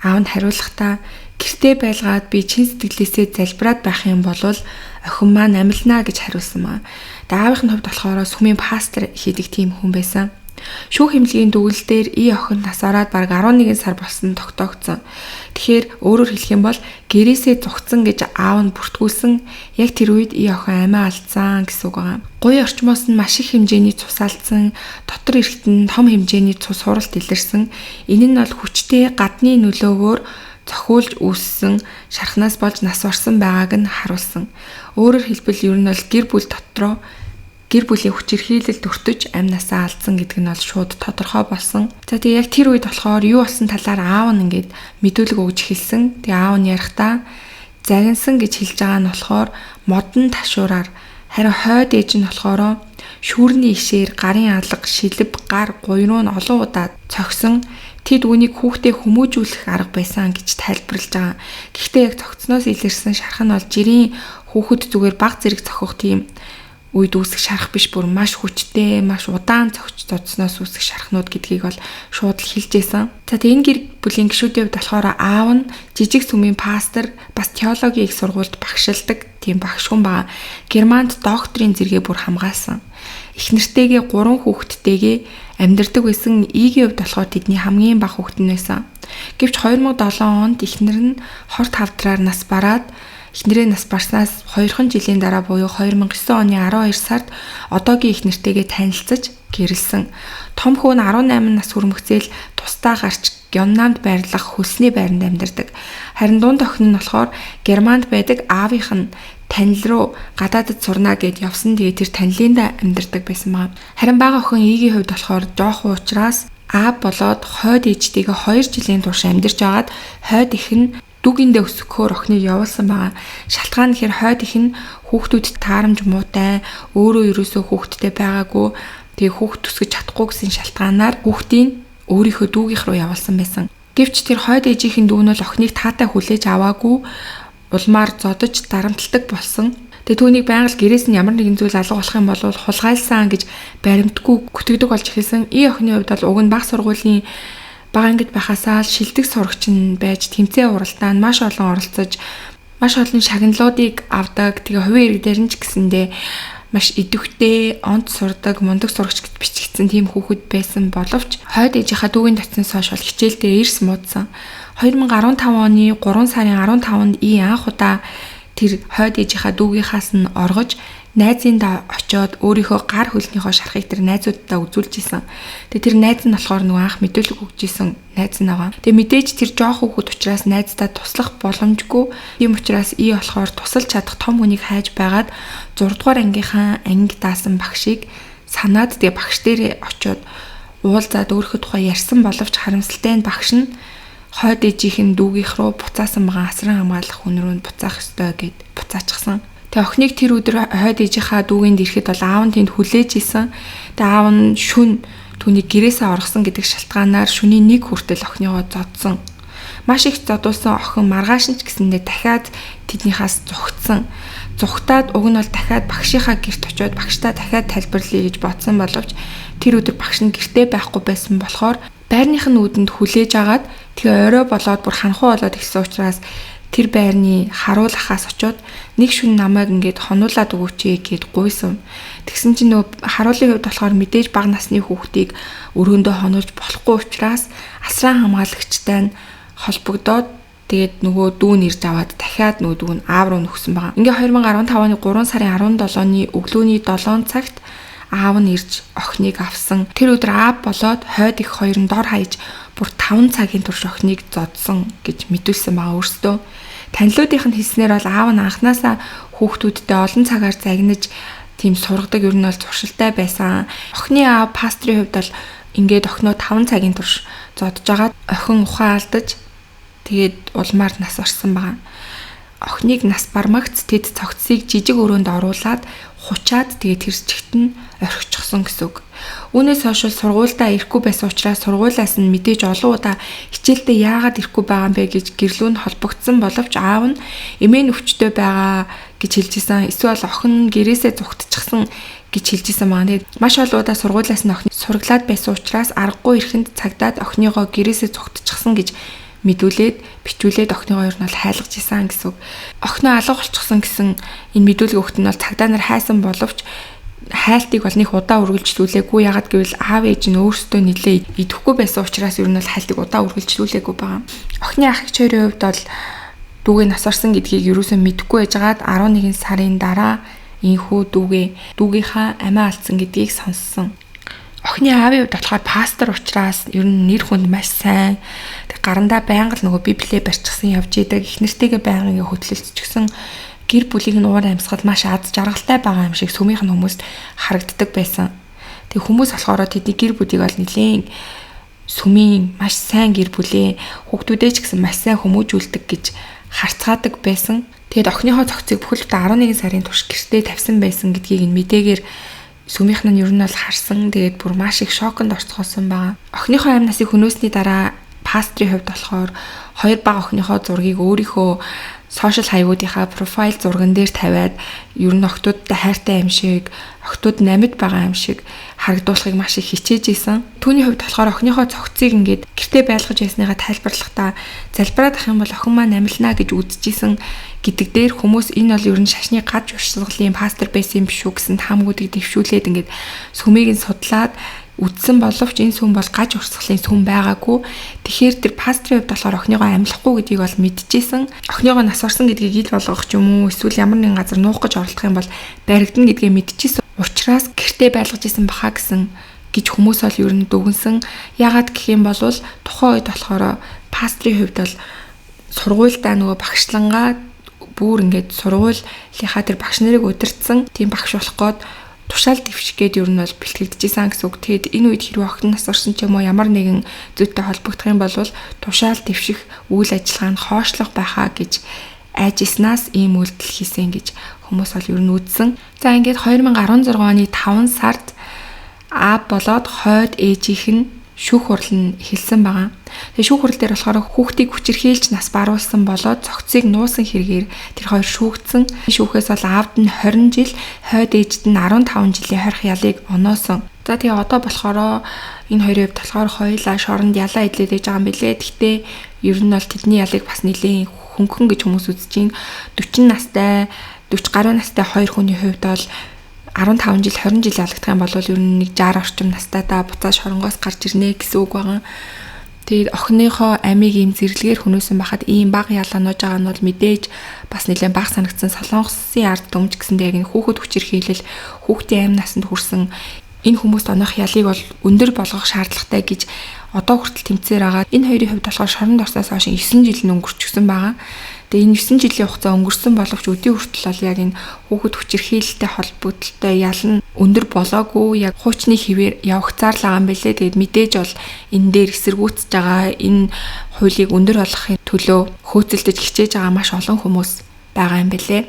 аав нь хариулахдаа гэртээ байлгаад би чин сэтгэлээсээ залбираад байх юм бол охин маань амилнаа гэж хариулсан маа. Тэгээд аавынх нь хувьд болохоор сүмийн пастор хийдэг тийм хүн байсан. Шүүх эмнэлгийн дүгнэлтээр охин нас ороод бараг 11 сар болсон тогтоогдсон. Тэгэхээр өөрөөр хэлэх юм бол гэрээсээ зугцсан гэж аав нь бүртгүүлсэн яг тэр үед охин амиа алдсан гэсэн үг байгаа. Гуй орчмоос нь маш их хэмжээний цус алдсан, дотор эргэтэн том хэмжээний цус суралт илэрсэн. Энэ нь бол хүчтэй гадны нөлөөгөөр цохиулж үүссэн шархнаас болж нас орсон байгааг нь харуулсан. Өөрөөр хэлбэл ер нь бол гэр бүлийн хүч ирхийлэлд өртөж амь насаа алдсан гэдэг нь бол шууд тодорхой болсон. За тэгээ яг тэр үед болохоор юу болсон талаар аав нь ингээд мэдүүлэг өгж эхэлсэн. Тэгээ аав нь ярихдаа загинсан гэж хэлж байгаа нь болохоор модон ташуураар, харин хойд ээж нь болохоор шүүрний ишээр гарын алга, шилб, гар, гуйруу нь олон удаа цогсон. Тэд үүнийг хүүхдээ хүмүүжүүлэх арга байсан гэж тайлбарлаж байгаа. Гэхдээ яг цогцноос илэрсэн шарх нь бол жирийн хүүхэд зүгээр баг зэрэг цохих тийм үед үүсэх шарах биш, бүр маш хүчтэй, маш удаан цогцсноос үүсэх шархнууд гэдгийг бол шууд л хэлж байсан. За тэгээ энэ гэр бүлийн гишүүдийн хувьд болохоор аав нь жижиг сүмийн пастор, бас теологийн их сургуульд багшилдаг тийм багш хүн байгаа. Германд докторийн зэрэгээ бүр хамгаалсан. Эхнэртэйгээ 3 хүүхэдтэйгээ амьдардаг байсан. Игийн хувьд болохоор тэдний хамгийн бага хүүхэд нь байсан. Гэвч 2007 онд эхнэр нь хорт хавдраар нас бараад эхнэрээ нас барснаас 2 жилийн дараа буюу 2009 оны 12 сард одоогийн эхнэртэйгээ танилцаж гэрэлсэн. Том хүү нь 18 нас хүрмэгцээл тусдаа гарч Гённанд байрлах хөлсний байранд амьдардаг. Харин дунд охин нь болохоор Германд байдаг аавынх нь танил руу гадаадд сурна гэд явсан. Тэгээ тэр танилында амьдардаг байсан маа. Харин бага охин игийн хувьд болохоор жоохон учраас аав болоод хойд ээжтэйгээ 2 жилийн турш амьдарч агаад хойд их нь дүгэндээ өсөхөөр охиныг явуулсан байгаа. Шалтгаан нь хэр хойд их нь хүүхдүүд таарамж муутай, өөрөө ерөөсөө хүүхдтэй байгаагүй, тэгээ хүүхд төсгөж чадахгүй гэсэн шалтгаанаар хүүхдийг өөрийнхөө дүүгийнх рүү явуулсан байсан. Гэвч тэр хойд ээжийнхэн дүү нь бол охиныг таатай хүлээж аваагүй, улмаар зодож дарамтлагдаг болсон. Тэгээ түүнийг байнга л гэрээс нь ямар нэгэн зүйл алга болох юм бол хулгайлсан гэж баримтгүй гүтгдэг болж эхэлсэн. Охины хувьд бол уг нь баг сургуулийн бага ангид байхасаа шилдэг сурагч нь байж тэмцээн уралдаанд маш олон оролцож маш олон шагналуудыг авдаг. Тэгээ хувийн ирэг дээр нь ч гэсэндээ маш идэвхтэй, онц сурдаг, мундаг сурагч гэж бичигдсэн тийм хүүхэд байсан боловч хойд ээжийнхаа дүүгийн татснаас хойш бол хичээлдээ эрс муудсан. 2015 оны 3 сарын 15-нд анх удаа тэр хойд ээжийнхаа дүүгийнхаас нь оргож найзындаа очиод өөрийнхөө гар хөлнийхөө шархыг тэр найзуудтай үзүүлж исэн. Тэгээ тэр найз нь болохоор нөгөө анх мэдүүлэг өгч исэн найз нь байгаа. Тэгээ мэдээж тэр жоох хүүхэд учраас найздаа туслах боломжгүй. Тийм учраас болохоор тусалж чадах том хүнийг хайж байгаад 6 дугаар ангийнхаа анги даасан багшийг санаад тэгээ багш дээрээ очиод уулзаад өөрийнхөө тухай ярьсан боловч харамсалтай нь багш нь хойд ээжийнх нь дүүгийнх рүү буцаасан байгаа асран хамгаалах хүн рүү буцаах ёстой гэд буцаачихсан. Тэгээ охиныг тэр өдөр хойд ээжийнхаа дүүгэнд ирэхэд бол аав нь тэнд хүлээж исэн. Тэгээ аав нь шүн түүнийг гэрээсээ оргосон гэдэг шалтгаанаар шөнийн 1 хүртэл охиныгоо зодсон. Маш их зодуулсан охин маргааш нь ч гэсэндээ дахиад тэднийхээс зүгтсэн. Зүгтаад уг нь бол дахиад багшийнхаа гэрт очиод багштай дахиад тайлбарлая гэж бодсон боловч тэр өдөр багш нь гэртээ байхгүй байсан болохоор байрных нь үүдэнд хүлээж агаад тэгээ орой болоод бүр ханхуу болоод ирсэн учраас тэр байрны харуулахаас очиод нэг шүн намайг ингээд хонуулаад өгөөч гэд гуйсан. Тэгсэн чинь нөгөө харуулын хувьд болохоор мэдээж бага насны хүүхдийг өрөөндөө хонуулж болохгүй учраас асран хамгаалагчтай нь холбогдоод тэгээд нөгөө дүүн ирж аваад дахиад нөгөө дүүн аав руу нөхсөн байгаа. Ингээ 2015 оны 3 сарын 17-ны өглөөний 7 цагт аав нь ирж охиныг авсан. Тэр өдөр аав болоод хойд их хоёр нь дор хаяж бүр 5 цагийн турш охиныг зодсон гэж мэдүүлсэн байгаа өөртөө. Танилуудынх нь хэлснээр бол аав нь анханасаа хүүхдүүдтэй олон цагаар загнаж тийм сургадаг, ер нь бол зуршилтай байсан. Охины аав пастрын хувьд бол ингээд охиноо 5 цагийн турш зодж агаад охин ухаан алдаж тэгээд улмаар нас орсон байгаа. Охиныг нас бармагц тэд цогцсыг жижиг өрөөнд оруулаад хучаад тэгээд тэр чигт нь орхичихсон гэсэн үг. Үүнээс хойш сургуультай ирэхгүй байсан учраас сургуулиас нь мэдээж олон удаа хичээлдээ яагаад ирэхгүй байгаа юм бэ гэж гэрлүүнд холбогдсон боловч аав нь эмээ нөхчтэй байгаа гэж хэлжсэн. Эсвэл охин гэрээсээ зүгтчихсан гэж хэлжсэн байгаа. Тэгээд маш олон удаа сургуулиас нь охин сургалаад байсан учраас аргагүй ирэхэнд цагдаад охиныгоо гэрээсээ зүгтчихсан гэж мэдүүлээд бичүүлээд охиныгоо ер нь бол хайлгаж исэн гэсэн үг. Охиноо алга болчихсон гэсэн энэ мэдүүлэг өгт нь бол цагдаа нар хайсан боловч хайлтыг бол нэг удаа үргэлжлүүлээгүй. Ягаад гэвэл аав ээж нь өөрсдөө нэлээ идэхгүй байсан учраас ер нь бол хайлтыг удаа үргэлжлүүлээгүй байгаа. Охины ах эгч хоёрын хувьд бол дүүгээ нас орсон гэдгийг ерөөсөө мэдэхгүй байжгаад 11 сарын дараа инхүү дүүгийнхаа амиа алдсан гэдгийг сонссон. Охины аавын хувьд болохоор пастор учраас ер нь нэр хүнд маш сайн. Тэг гарандаа байнга л нөгөө библиэ барьчихсан явж идэг. Их нэртэйгээ байнга ингээ хөтлөлцчихсэн. Гэр бүлийг нь уур амьсгал маш аз жаргалтай байгаа юм шиг сүмийнх нь хүмүүст харагддаг байсан. Тэг хүмүүс болохоор тэдний гэр бүлийг бол нэлээн сүмийн маш сайн гэр бүлээ хүүхдүүдээ ч гэсэн маш сайн хүмүүжүүлдэг гэж харцгаадаг байсан. Тэгэд охиныхоо цогцыг бүхэлдээ 11 сарын турш гэртээ тавьсан байсан гэдгийг нь мэдээгээр сүмийнх нь ер нь бол харсан. Тэгээд бүр маш их шоконд орцгоосон байгаа. Охиныхоо амь насыг хөнөөсний дараа пастрийн хувьд болохоор хоёр бага охиныхоо зургийг өөрийнхөө сошиал хаягуудынхаа профайл зурган дээр тавиад ер нь охтуудтай хайртай юм шиг, охтууд намид байгаа юм шиг харагдуулахыг маш их хичээж исэн. Түүний хувьд болохоор охиныхоо цогцыг ингээд гэртээ байлгаж ясныгаа тайлбарлахдаа залбираад ах юм бол охин маань амилнаа гэж үзчихсэн гэдэг дээр хүмүүс энэ бол ер нь шашны гаж урсгалын пастор байсан юм биш үү гэсэн таамгуудыг дэвшүүлээд ингээд сүмийг нь судлаад үдсэн боловч энэ сүм бол гаж урсгалын сүм байгаагүй. Тэгэхээр тэр пастрын хувьд болохоор охиныгоо амьлахгүй гэдгийг бол мэдчихсэн. Охиныгоо нас орсон гэдгийг ил болгох ч юм уу эсвэл ямар нэгэн газар нуух гэж оролдох юм бол баригдана гэдгээ мэдчихсэн. Учираас гэртээ байлгаж исэн баха гэсэн гэж хүмүүс бол ер нь дүгнсэн. Яагаад гэх юм бол тухайн үед болохоор пастрийн хувьд бол сургуультай нөгөө багшлангаа бүр ингээд сургуулийнхаа тэр багш нарыг удирдсан тийм багш болох гээд тушаал дэвших гээд ер нь бол бэлтгэгдэжсэн гэсэн үг. Тэгэд энэ үед хэрвээ охин нас орсон ч юм уу ямар нэгэн зүйтэй холбогдох юм бол тушаал дэвших үйл ажиллагаа нь хоошлох байхаа гэж айжснаас ийм үйлдэл хийсэн гэж хүмүүс бол ер нь үзсэн. За ингээд 2016 оны 5 сард аав болоод хойд ээжийнх нь шүүх хурал нь эхэлсэн байгаа. Тэгээ шүүх хурал дээр болохоор хүүхдийг хүчирхийлж нас баруулсан болоод цогцыг нуусан хэрэгээр тэр хоёр шүүгдсэн. Шүүхээс бол аавд нь 20 жил, хойд ээжд нь 15 жилийн хорих ялыг оноосон. За тэгээ одоо болохоор энэ хоёрын хувьд болохоор хоёулаа шоронд ялаа идлээд байж байгаа юм билээ. Гэхдээ ер нь бол тэдний ялыг бас нэлээд хөнгөн гэж хүмүүс үзэж байна. 40 настай, 40 гаруй настай хоёр хүний хувьд бол 15 жил 20 жил ялагдах юм бол ер нь нэг 60 орчим настайдаа буцаа шоронгоос гарч ирнэ гэсэн үг байгаа. Тэгээд охиныхоо амийг ийм зэрлэгээр хөнөөсөн байхад ийм бага ялаа нууж байгаа нь бол мэдээж бас нэлээд бага санагдсан. Солонгосын ард түмж гэсэндээ яг энэ хүүхэд хүчирхийлэл, хүүхдийн амь насанд хүрсэн энэ хүмүүст онох ялыг бол өндөр болгох шаардлагатай гэж одоо хүртэл тэмцээр байгаа. Энэ хоёрын хувьд болохоор шоронд орсноос хойш 9 жил нь өнгөрчихсөн байгаа. Тэгээ энэ 9 жилийн хугацаа өнгөрсөн боловч өдийн хүртэл бол яг энэ хүүхэд хүчирхийлэлтэй холбоотой ялан өндөр болоогүй, яг хуучны хിവэр явах зарлаа юм бэлээ. Тэгээд мэдээж бол энэ дээр эсэргүүцэж байгаа энэ хуулийг өндөр болгохын төлөө хөөцөлдөж хичээж байгаа маш олон хүмүүс байгаа юм бэлээ.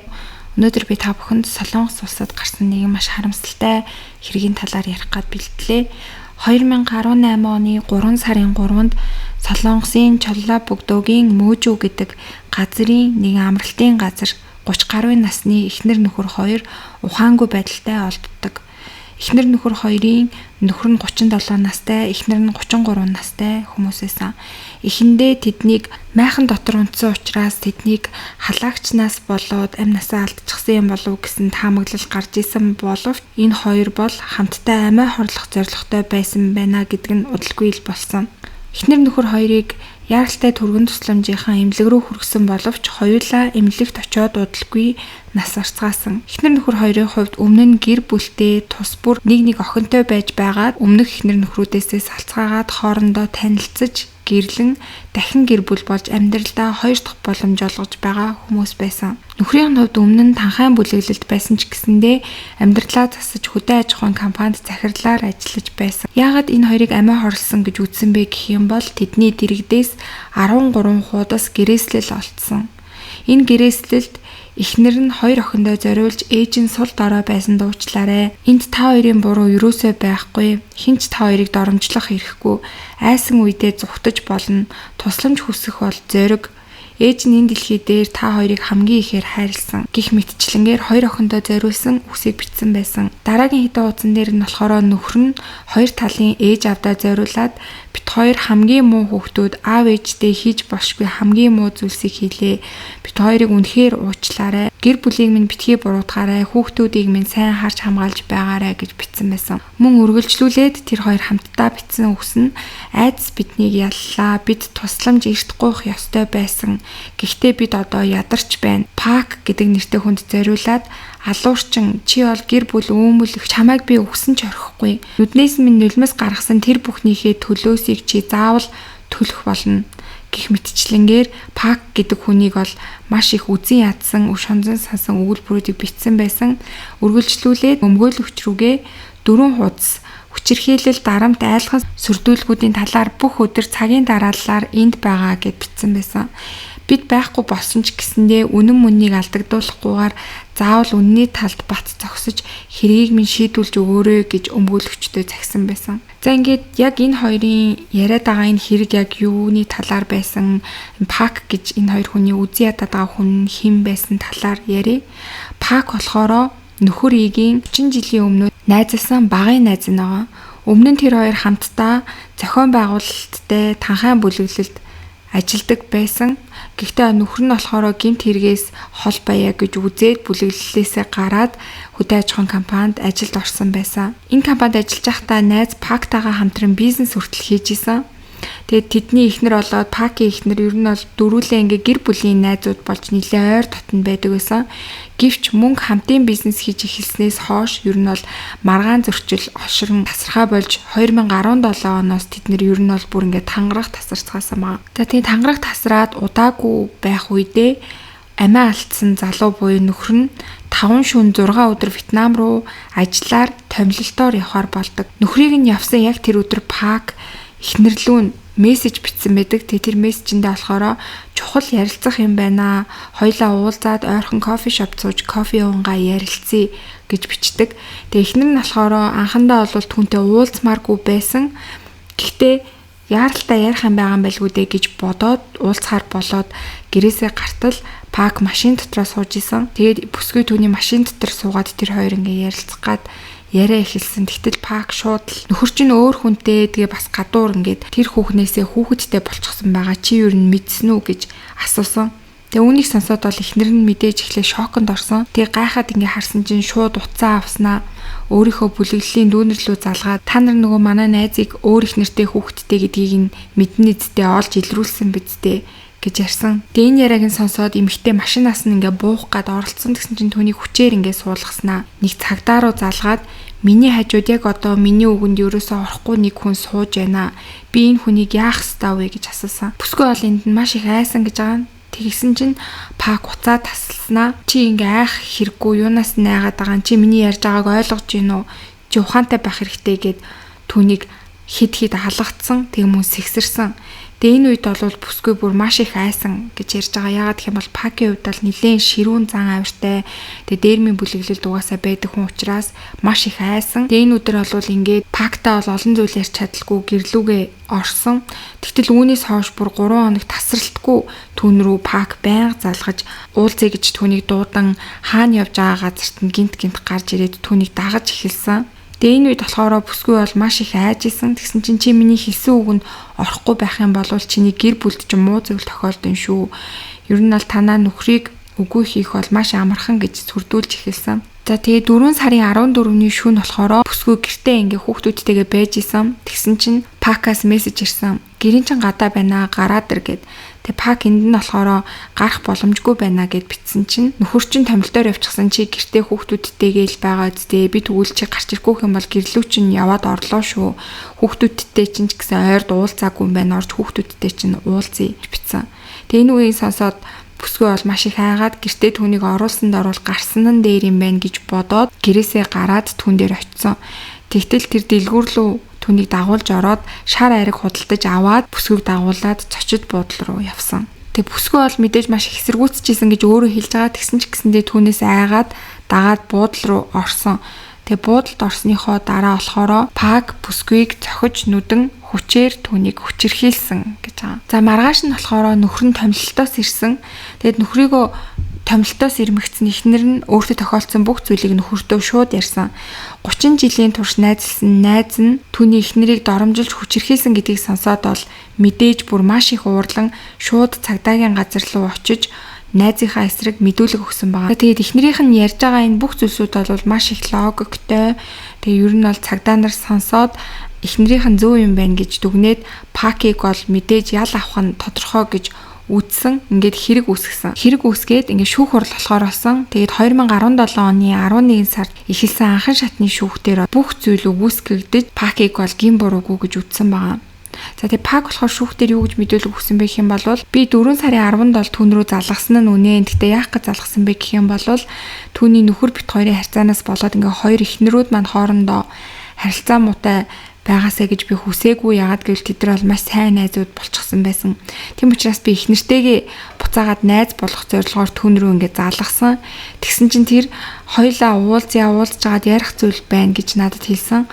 Өнөөдөр би та бүхэнд Солонгос улсад гарсан нэгэн маш харамсалтай хэргийн талаар ярих гээд бэлтлээ. 2018 оны 3 сарын 3-нд Солонгосын Чоллабогдогийн Мөөжүү гэдэг газрын нэгэн амралтын газар 30 гаруй насны эхнэр нөхөр хоёр ухаангүй байдалтай олддог. Эхнэр нөхөр хоёрын нөхөр нь 37 настай, эхнэр нь 33 настай хүмүүс байсан. Эхэндээ тэднийг майхан дотор унтсан учраас тэднийг халаагчнаас болоод амь насаа алдчихсан юм болов гэсэн таамаглал гарч исэн боловч энэ хоёр бол хамтдаа амиа хорлох зорилготой байсан байна гэдэг нь удалгүй ил болсон. Эхнэр нөхөр хоёрыг яаралтай түргэн тусламжийнхаа эмнэлэг рүү хүргэсэн боловч хоёулаа эмнэлэгт очиод удалгүй нас арцгаасан. Эхнэр нөхөр хоёрын хувьд өмнө нь гэр бүлтэй тус бүр нэг охинтой байж байгаад өмнөх эхнэр нөхрүүдээсээ салцгаагаад хоорондоо танилцж гэрлэн дахин гэр бүл болж амьдралдаа хоёр дахь боломж олгож байгаа хүмүүс байсан. Нөхрийн хувьд өмнө нь танхайн бүлэглэлд байсан ч гэсэндээ амьдралаа засаж хөдөө аж ахуйн компанид захирлаар ажиллаж байсан. Яагаад энэ хоёрыг амиа хорлсон гэж үзсэн бэ гэх юм бол тэдний дэрэгдээс 13 хуудас гэрээслэл олцсон. Энэ гэрээслэлд эхнэр нь хоёр охиндоо зориулж ээж нь сул дорой байсан дуучлаарэ. Энд та хоёрын буруу юусоо байхгүй. Хинч та хоёрыг доромжлох эрхгүй. Айсан үедээ зүхтэж болно. Тусламж хүсэх бол зориг. Ээж нь энэ дэлхий дээр та хоёрыг хамгийн ихээр хайрлсан. Гэх мэтчлэнгээр хоёр охиндоо зориулсан үсийг бичсэн байсан. Дараагийн хэдэн хуудсан дээр нь болохоор нөхөр нь хоёр талын ээж авдаа зориулаад бит хоёр хамгийн муу хүүхдүүд аав ээжтэй хийж болшгүй хамгийн муу зүйлсийг хийлээ. Бит хоёрыг үнэхээр уучлаарай. Гэр бүлийг минь битгий буруутгаарай. Хүүхдүүдийг минь сайн харж хамгаалж байгаарай гэж бичсэн байсан. Мөн үргэлжлүүлээд тэр хоёр хамтдаа бичсэн үгс нь айдас биднийг яллаа. Бид тусламж эрт гуйх ёстой байсан. Гэхдээ бид одоо ядарч байна. Пак гэдэг нэртэй хүнд зориулаад алуурчин чи бол гэр бүл өөмөлөх чамайг би өгсөн ч орхихгүй. Нүднээс минь нулимс гаргасан тэр бүхнийхээ төлөөсийг чи заавал төлөх болно. Гэх мэтчлэнгээр Пак гэдэг хүнийг бол маш их үзэн ядсан, өш хонзон сансан өгүүлбэрүүдийг бичсэн байсан. Үргэлжлүүлээд өмгөөлөгч рүүгээ 4 хуудас хүчирхийлэл дарамт айлхан сүрдүүлгүүдийн талаар бүх өдөр цагийн дарааллаар энд байгаа гэд бичсэн байсан. Бид байхгүй болсон ч гэсэндээ үнэн мөннийг алдагдуулахгүйгээр заавал үнний талд бат зогсож хэргийг минь шийдүүлж өгөөрэй гэж өмгөөлөгчдөө загсан байсан. За ингээд яг энэ хоёрын яриад байгаа энэ хэрэг яг юуны талаар байсан, Пак гэж энэ хоёр хүний үзий ядаад байгаа хүн хэн байсан талаар ярив. Пак болохоро нөхөр игийн 30 жилийн өмнө найзалсан багын найз нь байгаа. Өмнө нь тэр хоёр хамтдаа зохион байгуулалттай танхайн бүлэглэлд ажилдаг байсан. Гэхдээ нөхөр нь болохоор гэмт хэрэгээс хол баяа гэж үзээд бүлэглэлээсээ гараад хөдөө аж ахуйн компанид ажилд орсон байсан. Энэ компанид ажиллаж байхдаа найз Пактайгаа хамтран бизнес хүртэл хийж исэн. Тэгээд тэдний эхнэр болоод Пакийн эхнэр ер нь бол дөрүүлээ ингээ гэр бүлийн найзууд болж нэлээ ойр дотн байдаг байсан. Гэвч мөнгө хамтын бизнес хийж эхэлснээс хойш ер нь бол маргаан зөрчил ошрон тасархай болж 2017 оноос тэд нэр ер нь бол бүр ингээ тангарах тасарцгаасан байна. За тийм тангарах тасраад удаагүй байх үедээ амиа алдсан залуу буюу нөхөр нь 5 шөнө 6 өдөр Вьетнам руу ажиллаар томилолтоор явахаар болдог. Нөхрийг нь явсан яг тэр өдөр Пак эхнэрлүүн мессеж бичсэн байдаг. Тэр мессежиндээ болохоор чухал ярилцах юм байна. Хоёлаа уулзаад ойрхон кофе шоп сууж кофе уунгаа ярилцъя гэж бичдэг. Тэгээ эхнэр нь болохоор анхандаа бол түүнтэй уулзмааргүй байсан. Гэхдээ яаралтай ярих юм байгаа юм байлгүй дээ гэж бодоод уулзахаар болоод гэрээсээ гартал Пак машин дотроо сууж исэн. Тэгээд бүсгүй түүний машин дотор суугаад тэр хоёр ингээ ярилцах гад яриа эхэлсэн. Тэгтэл Пак шууд нөхөр чинь өөр хүнтэй тэгээ бас гадуур ингээд тэр хүүхнээсээ хүүхэдтэй болчихсон байгаа. Чи юу н мэдсэн үү гэж асуусан. Тэгээ үүнийг сонсоод бол эхнэр нь мэдээж эхлээ шоконд орсон. Тэгээ гайхаад ингээ харсан чинь шууд уцаа авснаа. Өөрийнхөө бүлэглэлийн дүүнэрлөө залгаад та нар нөгөө манай найзыг өөр их нэртэй хүүхэдтэй гэдгийг нь мэднэ зтэй олж илрүүлсэн бидтэй гэж ярьсан. Тэгээ энэ яриаг нь сонсоод эмэгтэй машинаас нь ингээ буух гад оролцсон гэсэн чинь түүнийг хүчээр ингээ суулгаснаа. Нэг цагдаа руу залгаад миний хажууд яг одоо миний үгэнд ерөөсөө орохгүй нэг хүн сууж байна. Би энэ хүнийг яах ёстой вэ гэж асуусан. Бүсгүй бол энд нь маш их айсан гэж байгаа. Тэгсэн чинь Пак уцаа тасласнаа. Чи ингээ айх хэрэггүй юунаас найгаад байгаа юм. Чи миний ярьж байгааг ойлгож гин үү? Чи ухаантай байх хэрэгтэй гэд түүнийг хид алгацсан. Тэг мөн сэгсэрсэн. Тэгээ энэ үед бол бүсгүй бүр маш их айсан гэж ярьж байгаа. Яагаад гэх юм бол Пакийн хувьд бол нэлээд ширүүн зан авиртай. Тэгээ дээрмийн бүлэглэлд угаасаа байдаг хүн учраас маш их айсан. Тэгээ энэ өдөр бол ингээд Пактай бол олон зүйл ярьж чадалгүй гэрлүүгээ орсон. Тэгтэл үүнээс хойш бүр 3 хоног тасралтгүй түүн рүү Пак байнга залгаж уулзъя гэж түүнийг дуудан хаана явж байгаа газарт нь гинт гарч ирээд түүнийг дагаж эхэлсэн. Тэгээ энэ үед болохоор бүсгүй бол маш их айж исэн. Тэгсэн чинь чи миний хэлсэн үгэнд орохгүй байх юм бол чиний гэр бүлд ч муу зүйл тохиолдсон шүү. Ер нь бол танаа нөхрийг үгүй хийх бол маш амархан гэж сүрдүүлж эхэлсэн. За тэгээ 4 сарын 14-ний шөнө болохоор бүсгүй гэртээ ингээ хүүхдүүдтэйгээ байж исэн. Тэгсэн чинь Пакаас мессеж ирсэн. Гэрийн чин гадаа байна, гараад ир гэд. Тэгээ Пак энд нь болохоор гарах боломжгүй байна гэд битсэн чинь нөхөр чинь томилдоор явчихсан чи гэртээ хүүхдүүдтэйгээ л байгаа үсттэй. Би тэгвэл чи гарч ирэхгүй юм бол гэрлүү чинь яваад орлоо шүү. Хүүхдүүдтэй чинь ч гэсэн ойрд уулзаагүй юм байна. Орж хүүхдүүдтэй чинь уулзъя битсэн. Тэгээ энэ үеийг сонсоод бүсгүй бол маш их хайгаад гэртээ түүнийг оруулсанд орвол гарсан нь дээр юм байна гэж бодоод гэрээсээ гараад түүн дээр очисон. Тэгтэл тэр дэлгүүрлүү түүнийг дагуулж ороод шар ариг худалдаж аваад бүсгүйг дагуулад цочид буудлын руу явсан. Тэг бүсгүй бол мэдээж маш их эсэргүүцчихсэн гэж өөрөө хэлж байгаа. Тэгсэн ч гэсэндээ түүнээс айгаад дагаад буудлын руу орсон. Тэг буудалд орсныхоо дараа болохоро Пак бүсгүйг цохиж нүдэн хүчээр түүнийг хүчирхийлсэн гэж байгаа. За маргааш нь болохоро нөхөр нь томилолтоос ирсэн. Тэгэд нөхрийгөө томилолтоос ирмэгцэн эхнэр нь өөртөө тохиолдсон бүх зүйлийг нөхөртөө шууд ярьсан. 30 жилийн турш найзлсан найз нь түүний эхнэрийг доромжилж хүчирхийлсэн гэдгийг сонсоод бол мэдээж бүр маш их уурлан шууд цагдаагийн газар руу очиж найзынхаа эсрэг мэдүүлэг өгсөн байгаа. Тэгээд эхнэрийнх нь ярьж байгаа энэ бүх зүйлсүүд бол маш их логиктой. Тэгээ ер нь бол цагдаа нар сонсоод эхнэрийнх нь зөв юм байна гэж дүгнээд Пакийг бол мэдээж ял авах нь тодорхой гэж үтсэн. Ингээд хэрэг үүсгэсэн. Хэрэг үүсгээд ингээд шүүх хурал болохоор болсон. Тэгээд 2017 оны 11 сард эхэлсэн анхан шатны шүүхтэр бүх зүйл өгөөсгөгдөж Пакийг бол гин буруугүй гэж үтсэн байгаа. За тэгээ Пак болохоор шүүхтэр юу гэж мэдүүлэг өгсөн бэ гэх юм бол би 4 сарын 10-нд түүн рүү залгасан нь үнэн. Гэхдээ яах гэж залгасан бэ гэх юм бол түүний нөхөр бит хоёрын харьцаанаас болоод ингээ хоёр эхнэрүүд маань хоорондоо харилцаа муутай байгаасаа гэж би хүсээгүй. Яагаад гэвэл тэд нар бол маш сайн найзууд болчихсон байсан. Тийм учраас би эхнэртэйгээ буцаагаад найз болох зорилгоор түүн рүү ингээ залгасан. Тэгсэн чинь тэр хоёлаа уулзж жагаад ярих зүйл байна гэж надад хэлсэн.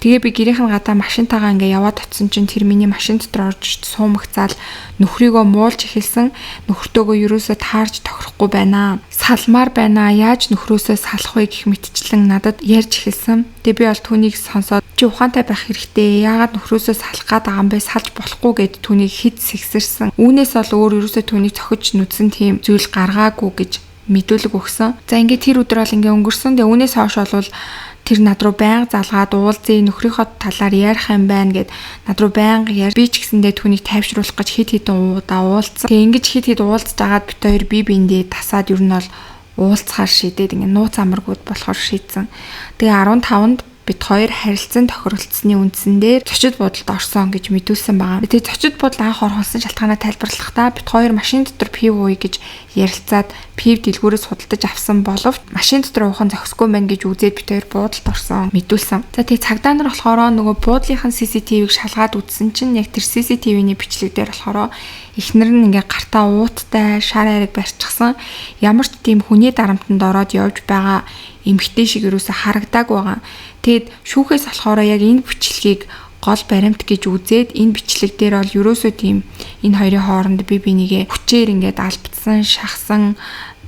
Тэгээ би гэрийнхэн гадаа машинтайгаа ингээ яваад очсон чинь тэр миний машин дотор орж суумагцаал нөхрийгөө муулж эхэлсэн. Нөхөртөөгөө юусоо таарж тохирохгүй байна. Салмаар байна. Яаж нөхрөөсөө салах вэ гэх мэтчлэн надад ярьж эхэлсэн. Тэгээ би бол түүнийг сонсоод чи ухаантай байх хэрэгтэй. Яагаад нөхрөөсөө салах гээд байгаа юм бэ? Салж болохгүй гэд түүнийг хэд сэгсэрсэн. Үүнээс бол өөр юусоо түүнийг цохиж нүдсэн тийм зүйл гаргаагүй гэж мэдүүлэг өгсөн. За ингээ тэр өдөр бол ингээ өнгөрсөн. Тэгээ үүнээс хойш бол тэр над руу байнга залгаад уулзъя нөхрийнхөө талаар ярих юм байна гэд над руу байнга яар. Би ч гэсэндээ түүнийг тайвшруулах гэж хэд удаа уулзсан. Тэгээ ингэж хэд уулзж агаад бит хоёр бие биендээ тасаад ер нь бол уулзахаар шийдээд ингээ нууц амаргууд болохоор шийдсэн. Тэгээ 15-нд бит хоёр харилцан тохиролцсны үндсэн дээр зочид буудалд орсон гэж мэдүүлсэн байгаа. Тэгээ зочид буудал анх орхолсон шалтгаанаа тайлбарлахдаа бит хоёр машин дотор пив ууя гэж ярилцаад пив дэлгүүрээс худалдаж авсан боловч машин дотор уухан зохисгүй мэн гэж үзээд бит хоёр буудалд орсон мэдүүлсэн. За тэгээ цагдаа нар болохоор нөгөө буудлынхын CCTV-г шалгаад үзсэн чинь яг тэр CCTV-ний бичлэг дээр болохоор эхнэр нь ингээ гартаа ууттай шар ариг барьчихсан. Ямар ч тийм хүний дарамтанд ороод явж байгаа эмхтэй шиг юусаа харагдааг байгаа. Тэгэд шүүхээс болохоор яг энэ бичлэгийг гол баримт гэж үзээд энэ бичлэг дээр бол ерөөсөө тийм энэ хоёрын хооронд бие бинийгээ хүчээр ингээд албадсан, шахсан.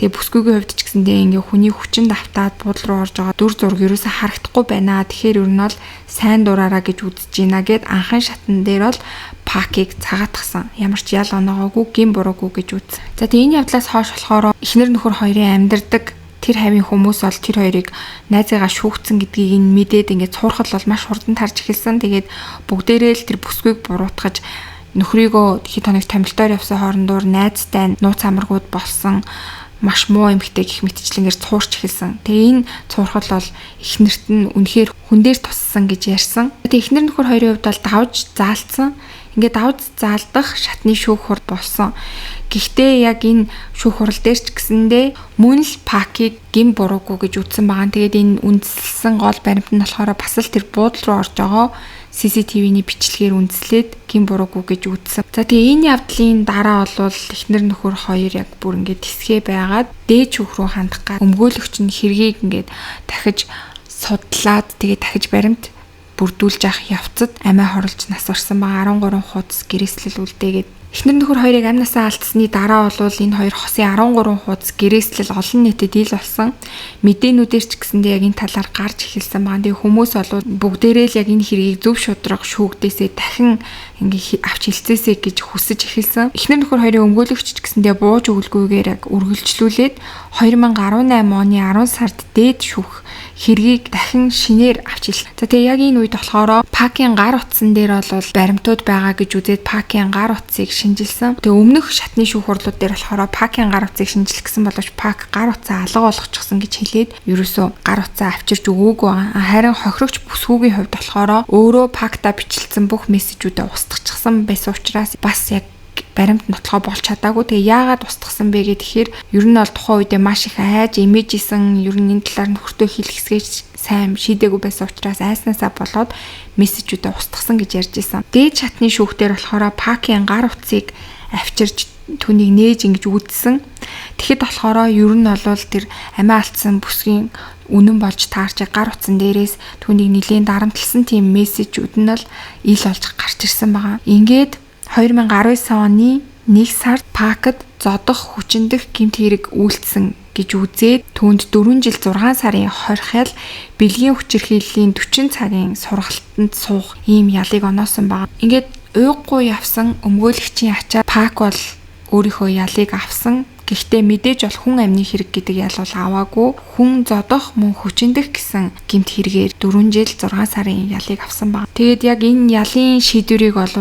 Тэгээ бүсгүйгийн хувьд ч гэсэндээ ингээ хүний хүчин давтаад буудал руу орж байгаа дүр зураг ерөөсөө харагдахгүй байна. Тэгэхээр ер нь бол сайн дураараа гэж үзэж байна гэд анхын шатн дээр бол Пакийг цагаатгсан. Ямар ч ял оноогоогүй, гин буруугүй гэж үз. За тэгээ энэ явдлаас хойш болохоор эхнэр нөхөр хоёрын амьдардаг тэр хавийн хүмүүс бол тэр хоёрыг найзыгаа шүүгцэн гэдгийг нь мэдээд ингээд цуурхал бол маш хурдан тарж эхэлсэн. Тэгээд бүгдээрээ л тэр бүсгүйг буруутгаж нөхрийгөө хэд хоног томилтоор явсан хоорондоор найзтай нууц амаргууд болсон. Маш муу эмхтэй гих мэтчлэнгээр цуурч эхэлсэн. Тэгээ энэ цуурхал бол эхнэрт нь үнэхээр хүн дээр туссан гэж ярьсан. Тэгээ эхнэр нөхөр хоёрын хувьд бол давж заалцсан. Ингээд давж заалдах шатны шүүх хурд болсон. Гэхдээ яг энэ шүүх хурал дээр ч гэсэндээ мөн л Пакийг гин буруугүй гэж үзсэн байгаа. Тэгээд энэ үндэслсэн гол баримт нь болохоор бас л тэр буудал руу орж байгаа CCTV-ний бичлэгээр үндэслээд гин буруугүй гэж үзсэн. За тэгээ энэ явдлын дараа бол эхнэр нөхөр хоёр яг бүр ингээд тисгэ байгаад дээж хүүх рүү хандах гад өмгөөлөгч нь хэргийг ингээд дахиж судлаад тэгээ дахиж баримт бүрдүүлж авах явцад амиа хорлж нас орсон байгаа 13 хуудас гэрээслэл үлдээгээд эхнэр нөхөр хоёрыг амнасаа алдсны дараа бол энэ хоёр хосын 13 хуудас гэрээслэл олон нийтэд ил болсон. Мэдээнүүдээр ч гэсэндээ яг энэ талаар гарч эхэлсэн байгаа. Тэгээ хүмүүс бол бүгдээрээ л яг энэ хэргийг зөв шударга шүүгдээсээ дахин ингээ авч хэлцээсэй гэж хүсэж эхэлсэн. Эхнэр нөхөр хоёрын өмгөөлөгч ч гэсэндээ бууж өгөлгүйгээр яг үргэлжлүүлээд 2018 оны 10 сард дээд шүүх хэргийг дахин шинээр авч хэлсэн. За тэгээ яг энэ үед болохоор Пакийн гар утсан дээр бол баримтууд байгаа гэж үзээд Пакийн гар утсыг шинжилсэн. Тэгээ өмнөх шатны шүүх хурлууд дээр болохоор Пакийн гар утсыг шинжил гэсэн боловч Пак гар утсаа алга болгочихсон гэж хэлээд ерөөсөө гар утсаа авчирч өгөөгүй байгаа. Харин хохирогч бүсгүйгийн хувьд болохоор өөрөө Пакта бичлсэн бүх мессежүүдэд устгачихсан байсан учраас бас яг баримт нотлохоо болж чадаагүй. Тэгээ яагаад устгасан бэ гэхээр ер нь бол тухайн үедээ маш их айж имижсэн ер нь энэ талаар нөхөртөө хэлэхсгээж сайн шийдээгүй байсан учраас айснаасаа болоод мессежүүдэд устгасан гэж ярьж исэн. Дээд шатны шүүхтэр болохоор Пакийн гар утсыг авчирч түүнийг нээж ингэж үүдсэн. Тэгэхэд болохоор ер нь бол тэр амиа алдсан бүсгийн үнэн болж таарч гар утсан дээрээс түүнийг нэлийн дарамтлсан тийм мессежүүд нь л ил болж гарч ирсэн байгаа. Ингээд 2019 оны 1 сард Пакд зодох хүчиндэх гэмт хэрэг үйлдсэн гэж үзээд түүнд 4 жил 6 сарын хорхол бэлгийн хүчирхийллийн 40 цагийн сургалтанд суух ийм ялыг оноосон байгаа. Ингээд уйггүй явсан өмгөөлөгчийн ачаар Пак бол өөрийнхөө ялыг авсан. Гэхдээ мэдээж бол хүн амны хэрэг гэдэг ял бол аваагүй. Хүн зодох мөн хүчиндэх гэсэн гэмт хэрэгээр 4 жил 6 сарын ялыг авсан баг. Тэгээд яг энэ ялын шийдвэрийг бол